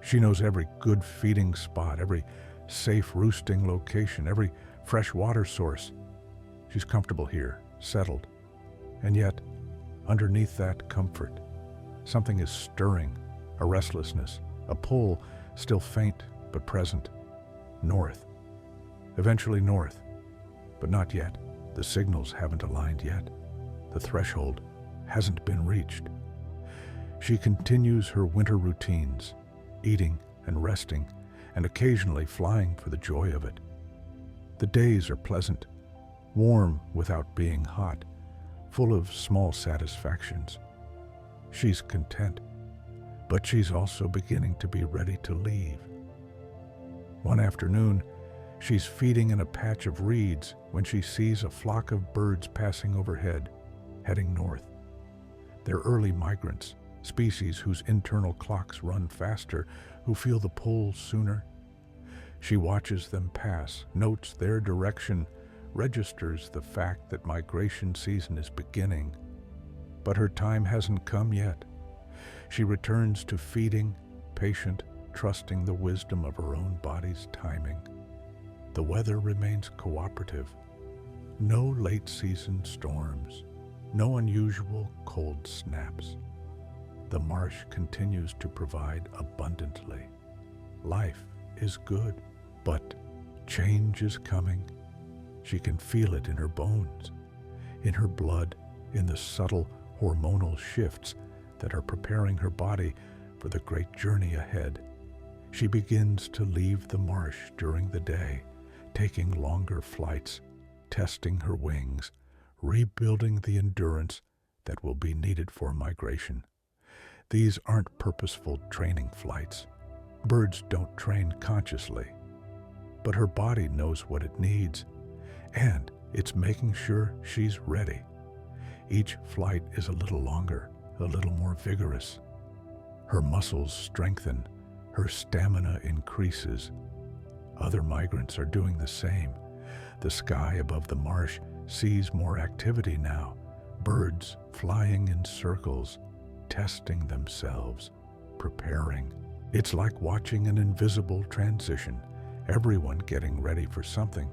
She knows every good feeding spot, every safe roosting location, every fresh water source. She's comfortable here, settled. And yet, underneath that comfort, something is stirring, a restlessness, a pull still faint but present. North. Eventually north, but not yet. The signals haven't aligned yet. The threshold hasn't been reached. She continues her winter routines, eating and resting, and occasionally flying for the joy of it. The days are pleasant, warm without being hot, full of small satisfactions. She's content, but she's also beginning to be ready to leave. One afternoon, she's feeding in a patch of reeds when she sees a flock of birds passing overhead, heading north. They're early migrants, species whose internal clocks run faster, who feel the pull sooner. She watches them pass, notes their direction, registers the fact that migration season is beginning. But her time hasn't come yet. She returns to feeding, patient, trusting the wisdom of her own body's timing. The weather remains cooperative. No late-season storms, no unusual cold snaps. The marsh continues to provide abundantly. Life is good, but change is coming. She can feel it in her bones, in her blood, in the subtle hormonal shifts that are preparing her body for the great journey ahead. She begins to leave the marsh during the day, taking longer flights, testing her wings, rebuilding the endurance that will be needed for migration. These aren't purposeful training flights. Birds don't train consciously, but her body knows what it needs, and it's making sure she's ready. Each flight is a little longer, a little more vigorous. Her muscles strengthen, her stamina increases. Other migrants are doing the same. The sky above the marsh sees more activity now. Birds flying in circles, testing themselves, preparing. It's like watching an invisible transition, everyone getting ready for something,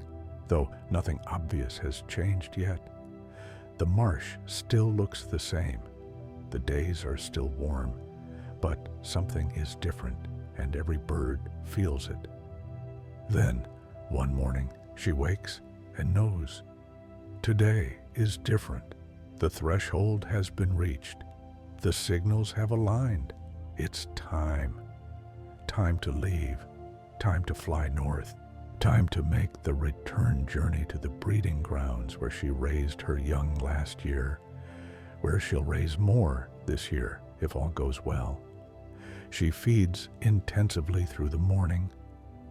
though nothing obvious has changed yet. The marsh still looks the same. The days are still warm, but something is different, and every bird feels it. Then, one morning, she wakes and knows. Today is different. The threshold has been reached. The signals have aligned. It's time. Time to leave. Time to fly north. Time to make the return journey to the breeding grounds where she raised her young last year, where she'll raise more this year if all goes well. She feeds intensively through the morning,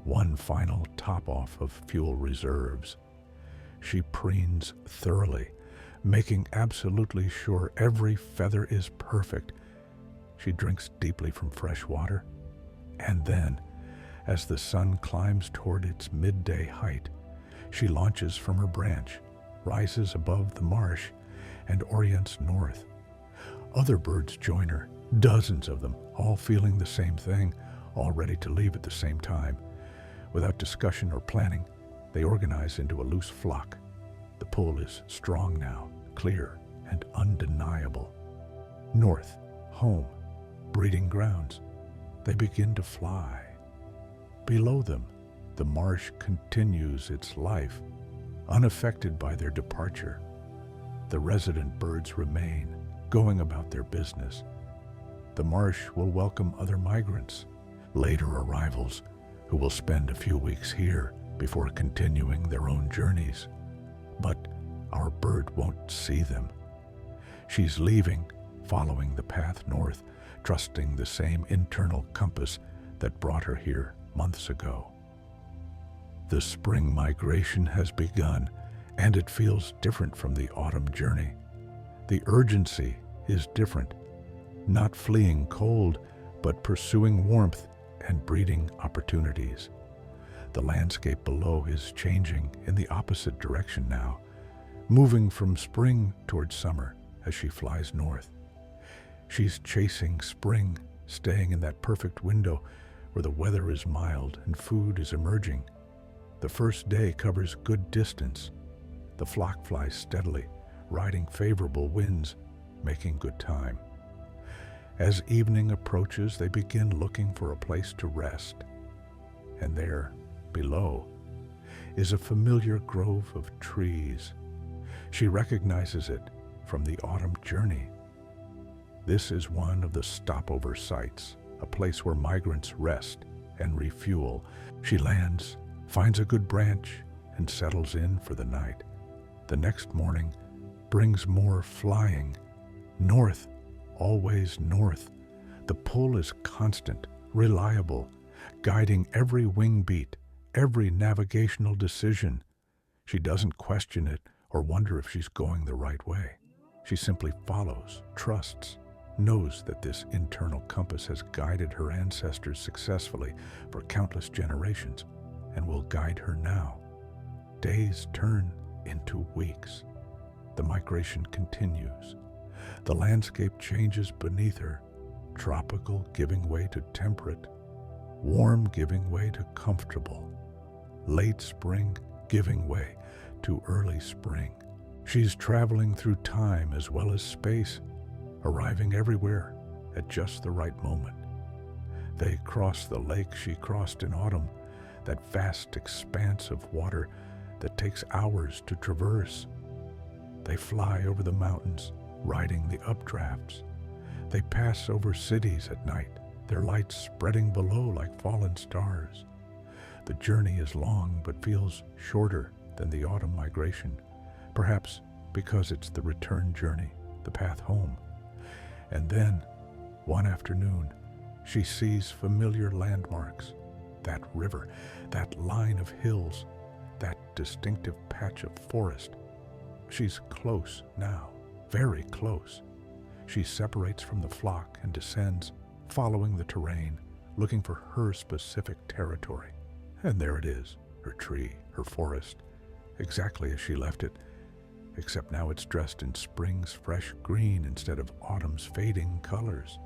one final top-off of fuel reserves. She preens thoroughly, making absolutely sure every feather is perfect. She drinks deeply from fresh water, and then, as the sun climbs toward its midday height, she launches from her branch, rises above the marsh, and orients north. Other birds join her, dozens of them, all feeling the same thing, all ready to leave at the same time. Without discussion or planning, They organize into a loose flock. The pull is strong now, clear and undeniable. North, home, breeding grounds. They begin to fly. Below them, the marsh continues its life, unaffected by their departure. The resident birds remain, going about their business. The marsh will welcome other migrants, later arrivals, who will spend a few weeks here before continuing their own journeys. But our bird won't see them. She's leaving, following the path north, trusting the same internal compass that brought her here months ago. The spring migration has begun, and it feels different from the autumn journey. The urgency is different, not fleeing cold, but pursuing warmth and breeding opportunities. The landscape below is changing in the opposite direction now, moving from spring towards summer as she flies north. She's chasing spring, staying in that perfect window where the weather is mild and food is emerging. The first day covers good distance. The flock flies steadily, riding favorable winds, making good time. As evening approaches, they begin looking for a place to rest. And there, below, is a familiar grove of trees. She recognizes it from the autumn journey. This is one of the stopover sites, a place where migrants rest and refuel. She lands, finds a good branch, and settles in for the night. The next morning brings more flying. North, always north. The pull is constant, reliable, guiding every wing beat, every navigational decision. She doesn't question it or wonder if she's going the right way. She simply follows, trusts, knows that this internal compass has guided her ancestors successfully for countless generations and will guide her now. Days turn into weeks. The migration continues. The landscape changes beneath her, tropical giving way to temperate, warm giving way to comfortable, late spring giving way to early spring. She's traveling through time as well as space, arriving everywhere at just the right moment. They cross the lake she crossed in autumn, that vast expanse of water that takes hours to traverse. They fly over the mountains, riding the updrafts. They pass over cities at night, their lights spreading below like fallen stars. The journey is long but feels shorter than the autumn migration, perhaps because it's the return journey, the path home. And then, one afternoon, she sees familiar landmarks, that river, that line of hills, that distinctive patch of forest. She's close now, very close. She separates from the flock and descends, following the terrain, looking for her specific territory. And there it is, her tree, her forest, exactly as she left it, except now it's dressed in spring's fresh green instead of autumn's fading colors.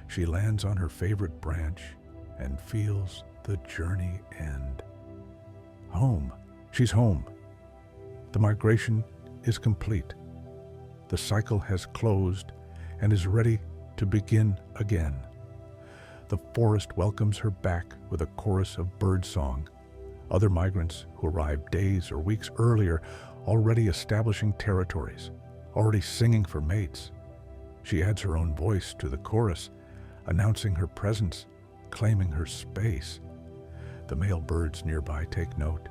She lands on her favorite branch and feels the journey end. Home. She's home. The migration is complete. The cycle has closed and is ready to begin again. The forest welcomes her back with a chorus of birdsong. Other migrants who arrived days or weeks earlier already establishing territories, already singing for mates. She adds her own voice to the chorus, announcing her presence, claiming her space. The male birds nearby take note.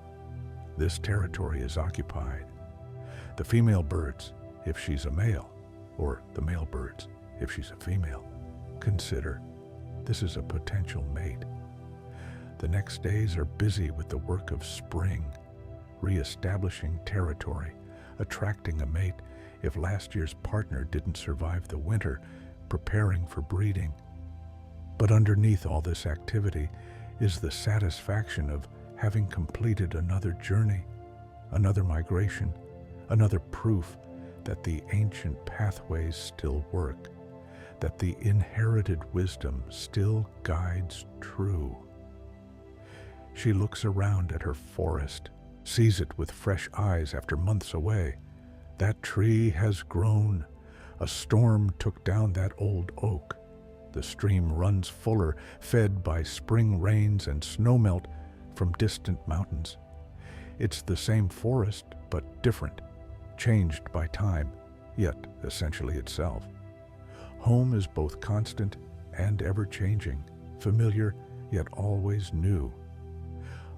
This territory is occupied. The female birds, if she's a male, or the male birds, if she's a female, consider this is a potential mate. The next days are busy with the work of spring, re-establishing territory, attracting a mate if last year's partner didn't survive the winter, preparing for breeding. But underneath all this activity is the satisfaction of having completed another journey, another migration, another proof that the ancient pathways still work, that the inherited wisdom still guides true. She looks around at her forest, sees it with fresh eyes after months away. That tree has grown. A storm took down that old oak. The stream runs fuller, fed by spring rains and snowmelt from distant mountains. It's the same forest, but different, changed by time, yet essentially itself. Home is both constant and ever-changing, familiar yet always new.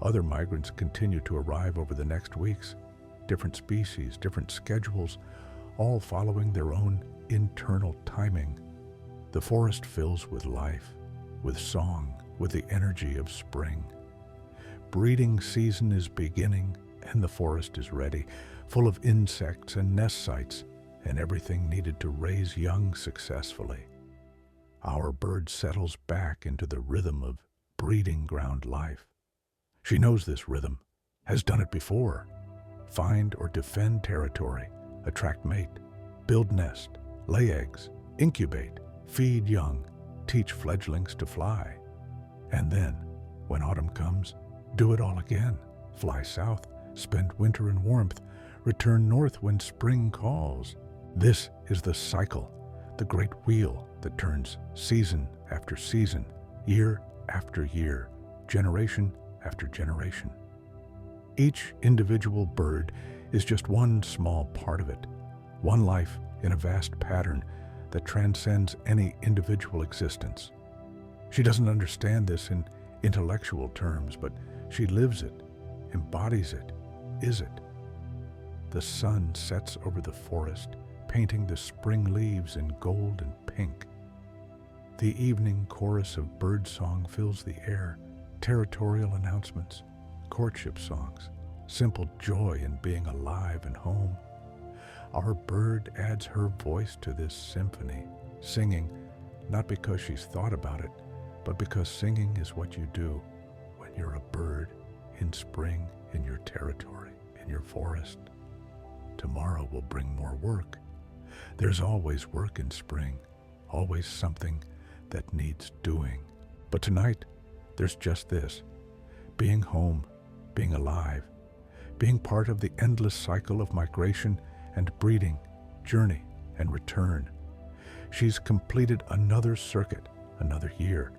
Other migrants continue to arrive over the next weeks, different species, different schedules, all following their own internal timing. The forest fills with life, with song, with the energy of spring. Breeding season is beginning, and the forest is ready, full of insects and nest sites, and everything needed to raise young successfully. Our bird settles back into the rhythm of breeding ground life. She knows this rhythm, has done it before. Find or defend territory, attract mate, build nest, lay eggs, incubate, feed young, teach fledglings to fly. And then, when autumn comes, do it all again. Fly south, spend winter in warmth, return north when spring calls. This is the cycle, the great wheel that turns season after season, year after year, generation after generation. Each individual bird is just one small part of it, one life in a vast pattern that transcends any individual existence. She doesn't understand this in intellectual terms, but she lives it, embodies it, is it. The sun sets over the forest, painting the spring leaves in gold and pink. The evening chorus of birdsong fills the air, territorial announcements, courtship songs, simple joy in being alive and home. Our bird adds her voice to this symphony, singing not because she's thought about it, but because singing is what you do when you're a bird in spring, in your territory, in your forest. Tomorrow will bring more work. There's always work in spring, always something that needs doing. But tonight, there's just this: being home, being alive, being part of the endless cycle of migration and breeding, journey and return. She's completed another circuit, another year,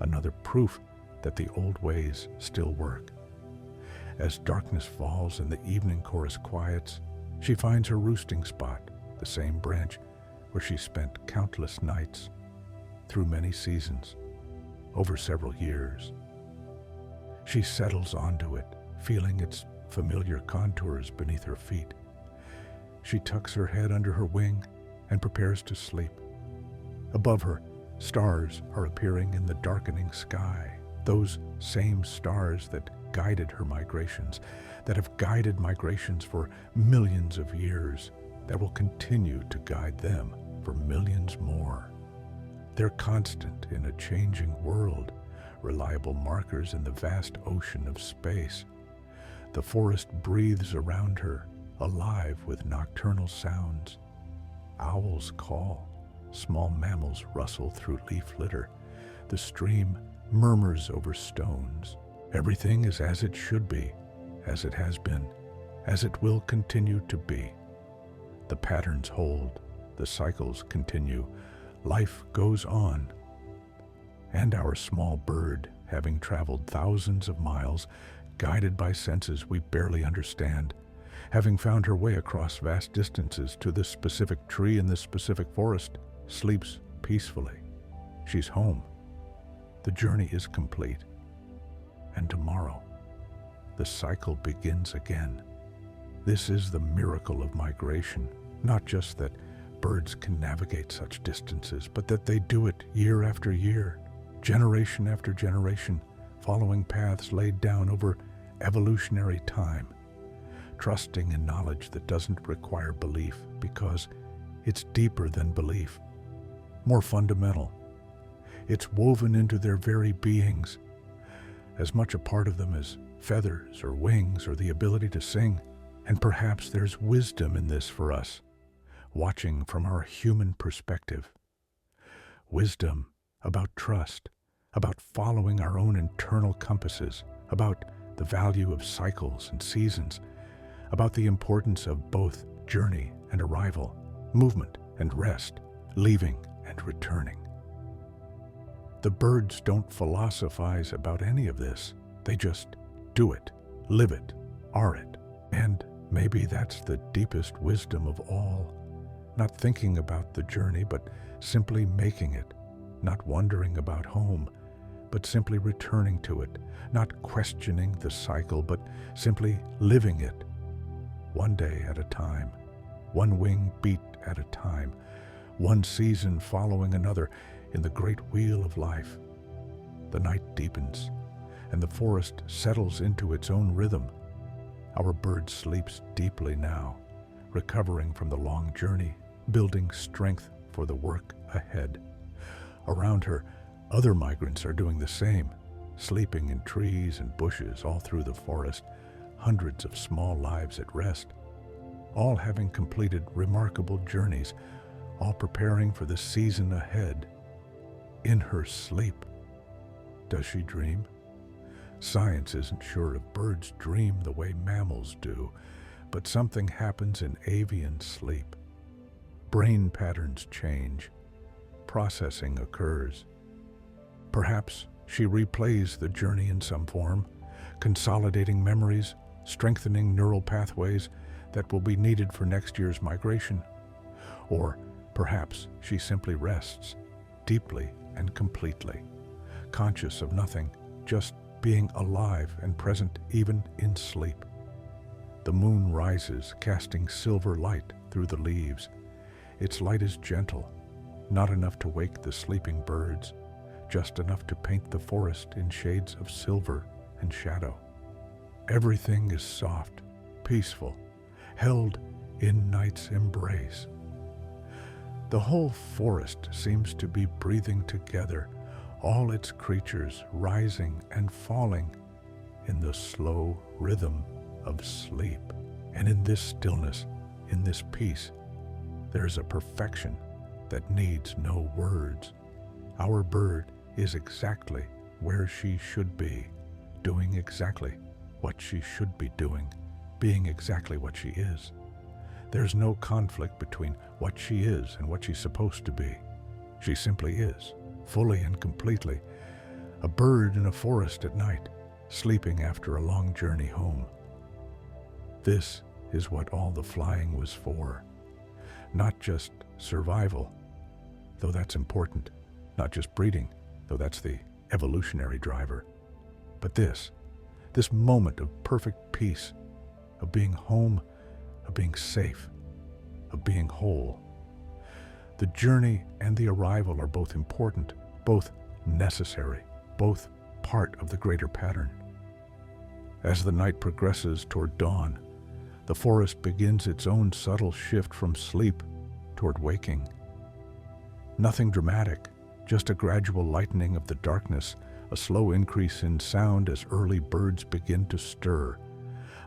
another proof that the old ways still work. As darkness falls and the evening chorus quiets, she finds her roosting spot, the same branch where she spent countless nights through many seasons, over several years. She settles onto it, feeling its familiar contours beneath her feet. She tucks her head under her wing and prepares to sleep. Above her, stars are appearing in the darkening sky, those same stars that guided her migrations, that have guided migrations for millions of years, that will continue to guide them for millions more. They're constant in a changing world, reliable markers in the vast ocean of space. The forest breathes around her, alive with nocturnal sounds. Owls call, small mammals rustle through leaf litter. The stream murmurs over stones. Everything is as it should be, as it has been, as it will continue to be. The patterns hold, the cycles continue, life goes on. And our small bird, having traveled thousands of miles, guided by senses we barely understand, having found her way across vast distances to this specific tree in this specific forest, sleeps peacefully. She's home. The journey is complete. And tomorrow, the cycle begins again. This is the miracle of migration, not just that birds can navigate such distances, but that they do it year after year, generation after generation, following paths laid down over evolutionary time, trusting in knowledge that doesn't require belief because it's deeper than belief, more fundamental. It's woven into their very beings, as much a part of them as feathers or wings or the ability to sing. And perhaps there's wisdom in this for us, watching from our human perspective. Wisdom about trust, about following our own internal compasses, about the value of cycles and seasons, about the importance of both journey and arrival, movement and rest, leaving and returning. The birds don't philosophize about any of this. They just do it, live it, are it. And maybe that's the deepest wisdom of all. Not thinking about the journey, but simply making it. Not wondering about home, but simply returning to it. Not questioning the cycle, but simply living it. One day at a time, one wing beat at a time, one season following another in the great wheel of life. The night deepens, and the forest settles into its own rhythm. Our bird sleeps deeply now, recovering from the long journey, building strength for the work ahead. Around her, other migrants are doing the same, sleeping in trees and bushes all through the forest, hundreds of small lives at rest, all having completed remarkable journeys, all preparing for the season ahead. In her sleep. Does she dream? Science isn't sure if birds dream the way mammals do, but something happens in avian sleep. Brain patterns change. Processing occurs. Perhaps she replays the journey in some form, consolidating memories, strengthening neural pathways that will be needed for next year's migration. Or perhaps she simply rests, deeply and completely, conscious of nothing, just being alive and present even in sleep. The moon rises, casting silver light through the leaves. Its light is gentle, not enough to wake the sleeping birds, just enough to paint the forest in shades of silver and shadow. Everything is soft, peaceful, held in night's embrace. The whole forest seems to be breathing together, all its creatures rising and falling in the slow rhythm of sleep. And in this stillness, in this peace, there is a perfection that needs no words. Our bird is exactly where she should be, doing exactly what she should be doing, being exactly what she is. There's no conflict between what she is and what she's supposed to be. She simply is, fully and completely, a bird in a forest at night, sleeping after a long journey home. This is what all the flying was for. Not just survival, though that's important. Not just breeding, though that's the evolutionary driver. But this moment of perfect peace, of being home, of being safe, of being whole. The journey and the arrival are both important, both necessary, both part of the greater pattern. As the night progresses toward dawn, the forest begins its own subtle shift from sleep toward waking. Nothing dramatic, just a gradual lightening of the darkness, a slow increase in sound as early birds begin to stir.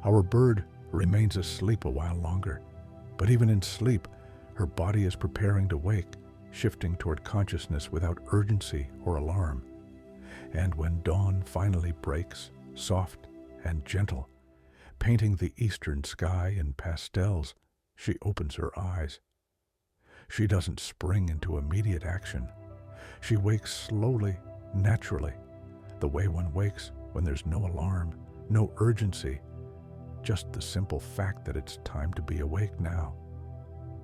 Our bird remains asleep a while longer, but even in sleep, her body is preparing to wake, shifting toward consciousness without urgency or alarm. And when dawn finally breaks, soft and gentle, painting the eastern sky in pastels, she opens her eyes. She doesn't spring into immediate action. She wakes slowly, naturally, the way one wakes when there's no alarm, no urgency, just the simple fact that it's time to be awake now.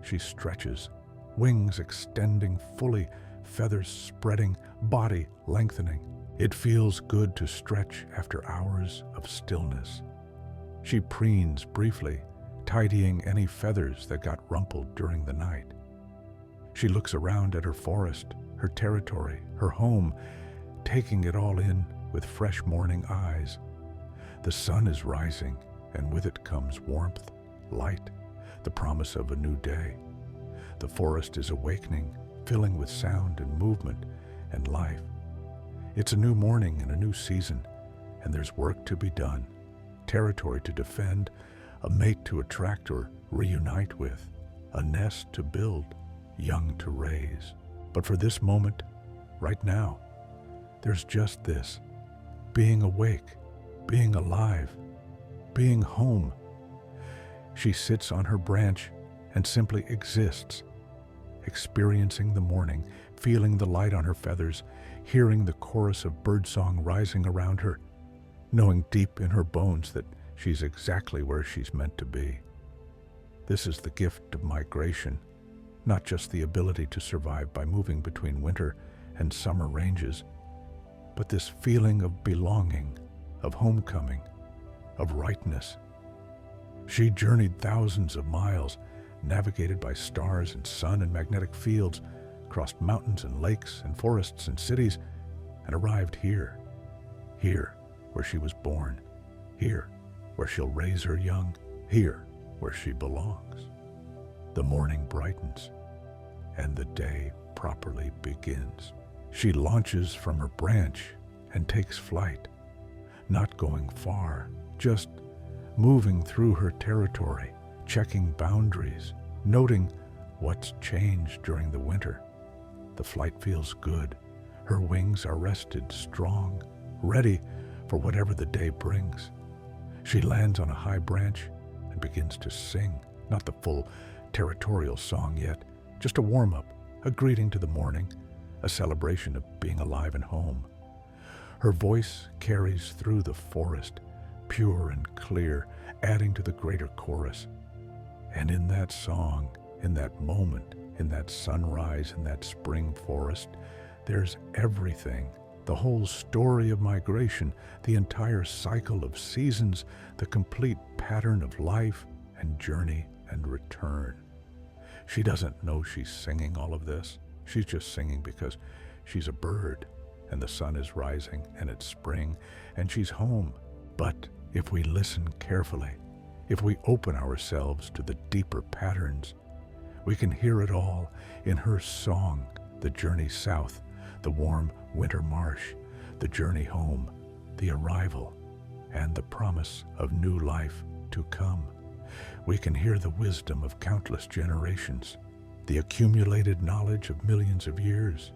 She stretches, wings extending fully, feathers spreading, body lengthening. It feels good to stretch after hours of stillness. She preens briefly, tidying any feathers that got rumpled during the night. She looks around at her forest, her territory, her home, taking it all in with fresh morning eyes. The sun is rising, and with it comes warmth, light, the promise of a new day. The forest is awakening, filling with sound and movement and life. It's a new morning and a new season, and there's work to be done, territory to defend, a mate to attract or reunite with, a nest to build, young to raise. But for this moment, right now, there's just this, being awake, being alive, being home. She sits on her branch and simply exists, experiencing the morning, feeling the light on her feathers, hearing the chorus of birdsong rising around her, knowing deep in her bones that she's exactly where she's meant to be. This is the gift of migration, not just the ability to survive by moving between winter and summer ranges, but this feeling of belonging, of homecoming, of rightness. She journeyed thousands of miles, navigated by stars and sun and magnetic fields, crossed mountains and lakes and forests and cities, and arrived here where she was born, here where she'll raise her young, here where she belongs. The morning brightens, and the day properly begins. She launches from her branch and takes flight, not going far, just moving through her territory, checking boundaries, noting what's changed during the winter. The flight feels good. Her wings are rested, strong, ready for whatever the day brings. She lands on a high branch and begins to sing, not the full territorial song yet, just a warm-up, a greeting to the morning, a celebration of being alive and home. Her voice carries through the forest, pure and clear, adding to the greater chorus. And in that song, in that moment, in that sunrise, in that spring forest, there's everything, the whole story of migration, the entire cycle of seasons, the complete pattern of life and journey and return. She doesn't know she's singing all of this. She's just singing because she's a bird, and the sun is rising, and it's spring, and she's home. But if we listen carefully, if we open ourselves to the deeper patterns, we can hear it all in her song, the journey south, the warm winter marsh, the journey home, the arrival, and the promise of new life to come. We can hear the wisdom of countless generations, the accumulated knowledge of millions of years,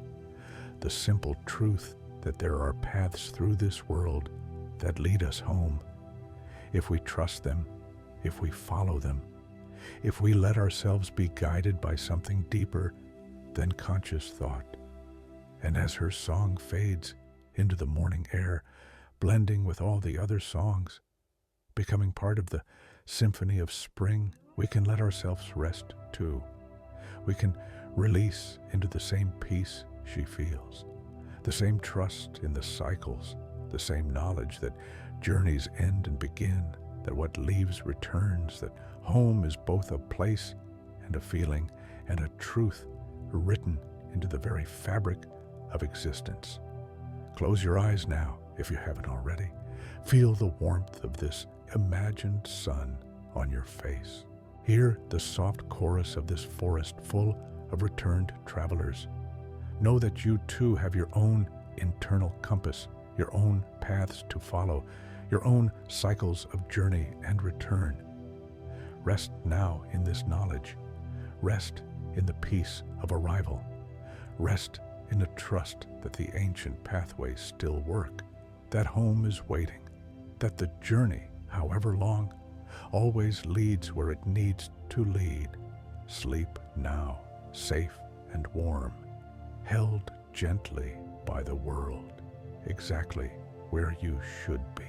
the simple truth that there are paths through this world that lead us home. If we trust them, if we follow them, if we let ourselves be guided by something deeper than conscious thought. And as her song fades into the morning air, blending with all the other songs, becoming part of the symphony of spring, we can let ourselves rest too. We can release into the same peace she feels, the same trust in the cycles, the same knowledge that journeys end and begin, that what leaves returns, that home is both a place and a feeling and a truth written into the very fabric of existence. Close your eyes now, if you haven't already. Feel the warmth of this imagined sun on your face. Hear the soft chorus of this forest full of returned travelers. Know that you too have your own internal compass, your own paths to follow, your own cycles of journey and return. Rest now in this knowledge. Rest in the peace of arrival. Rest in the trust that the ancient pathways still work, that home is waiting, that the journey, however long, always leads where it needs to lead. Sleep now, safe and warm, held gently by the world, exactly where you should be.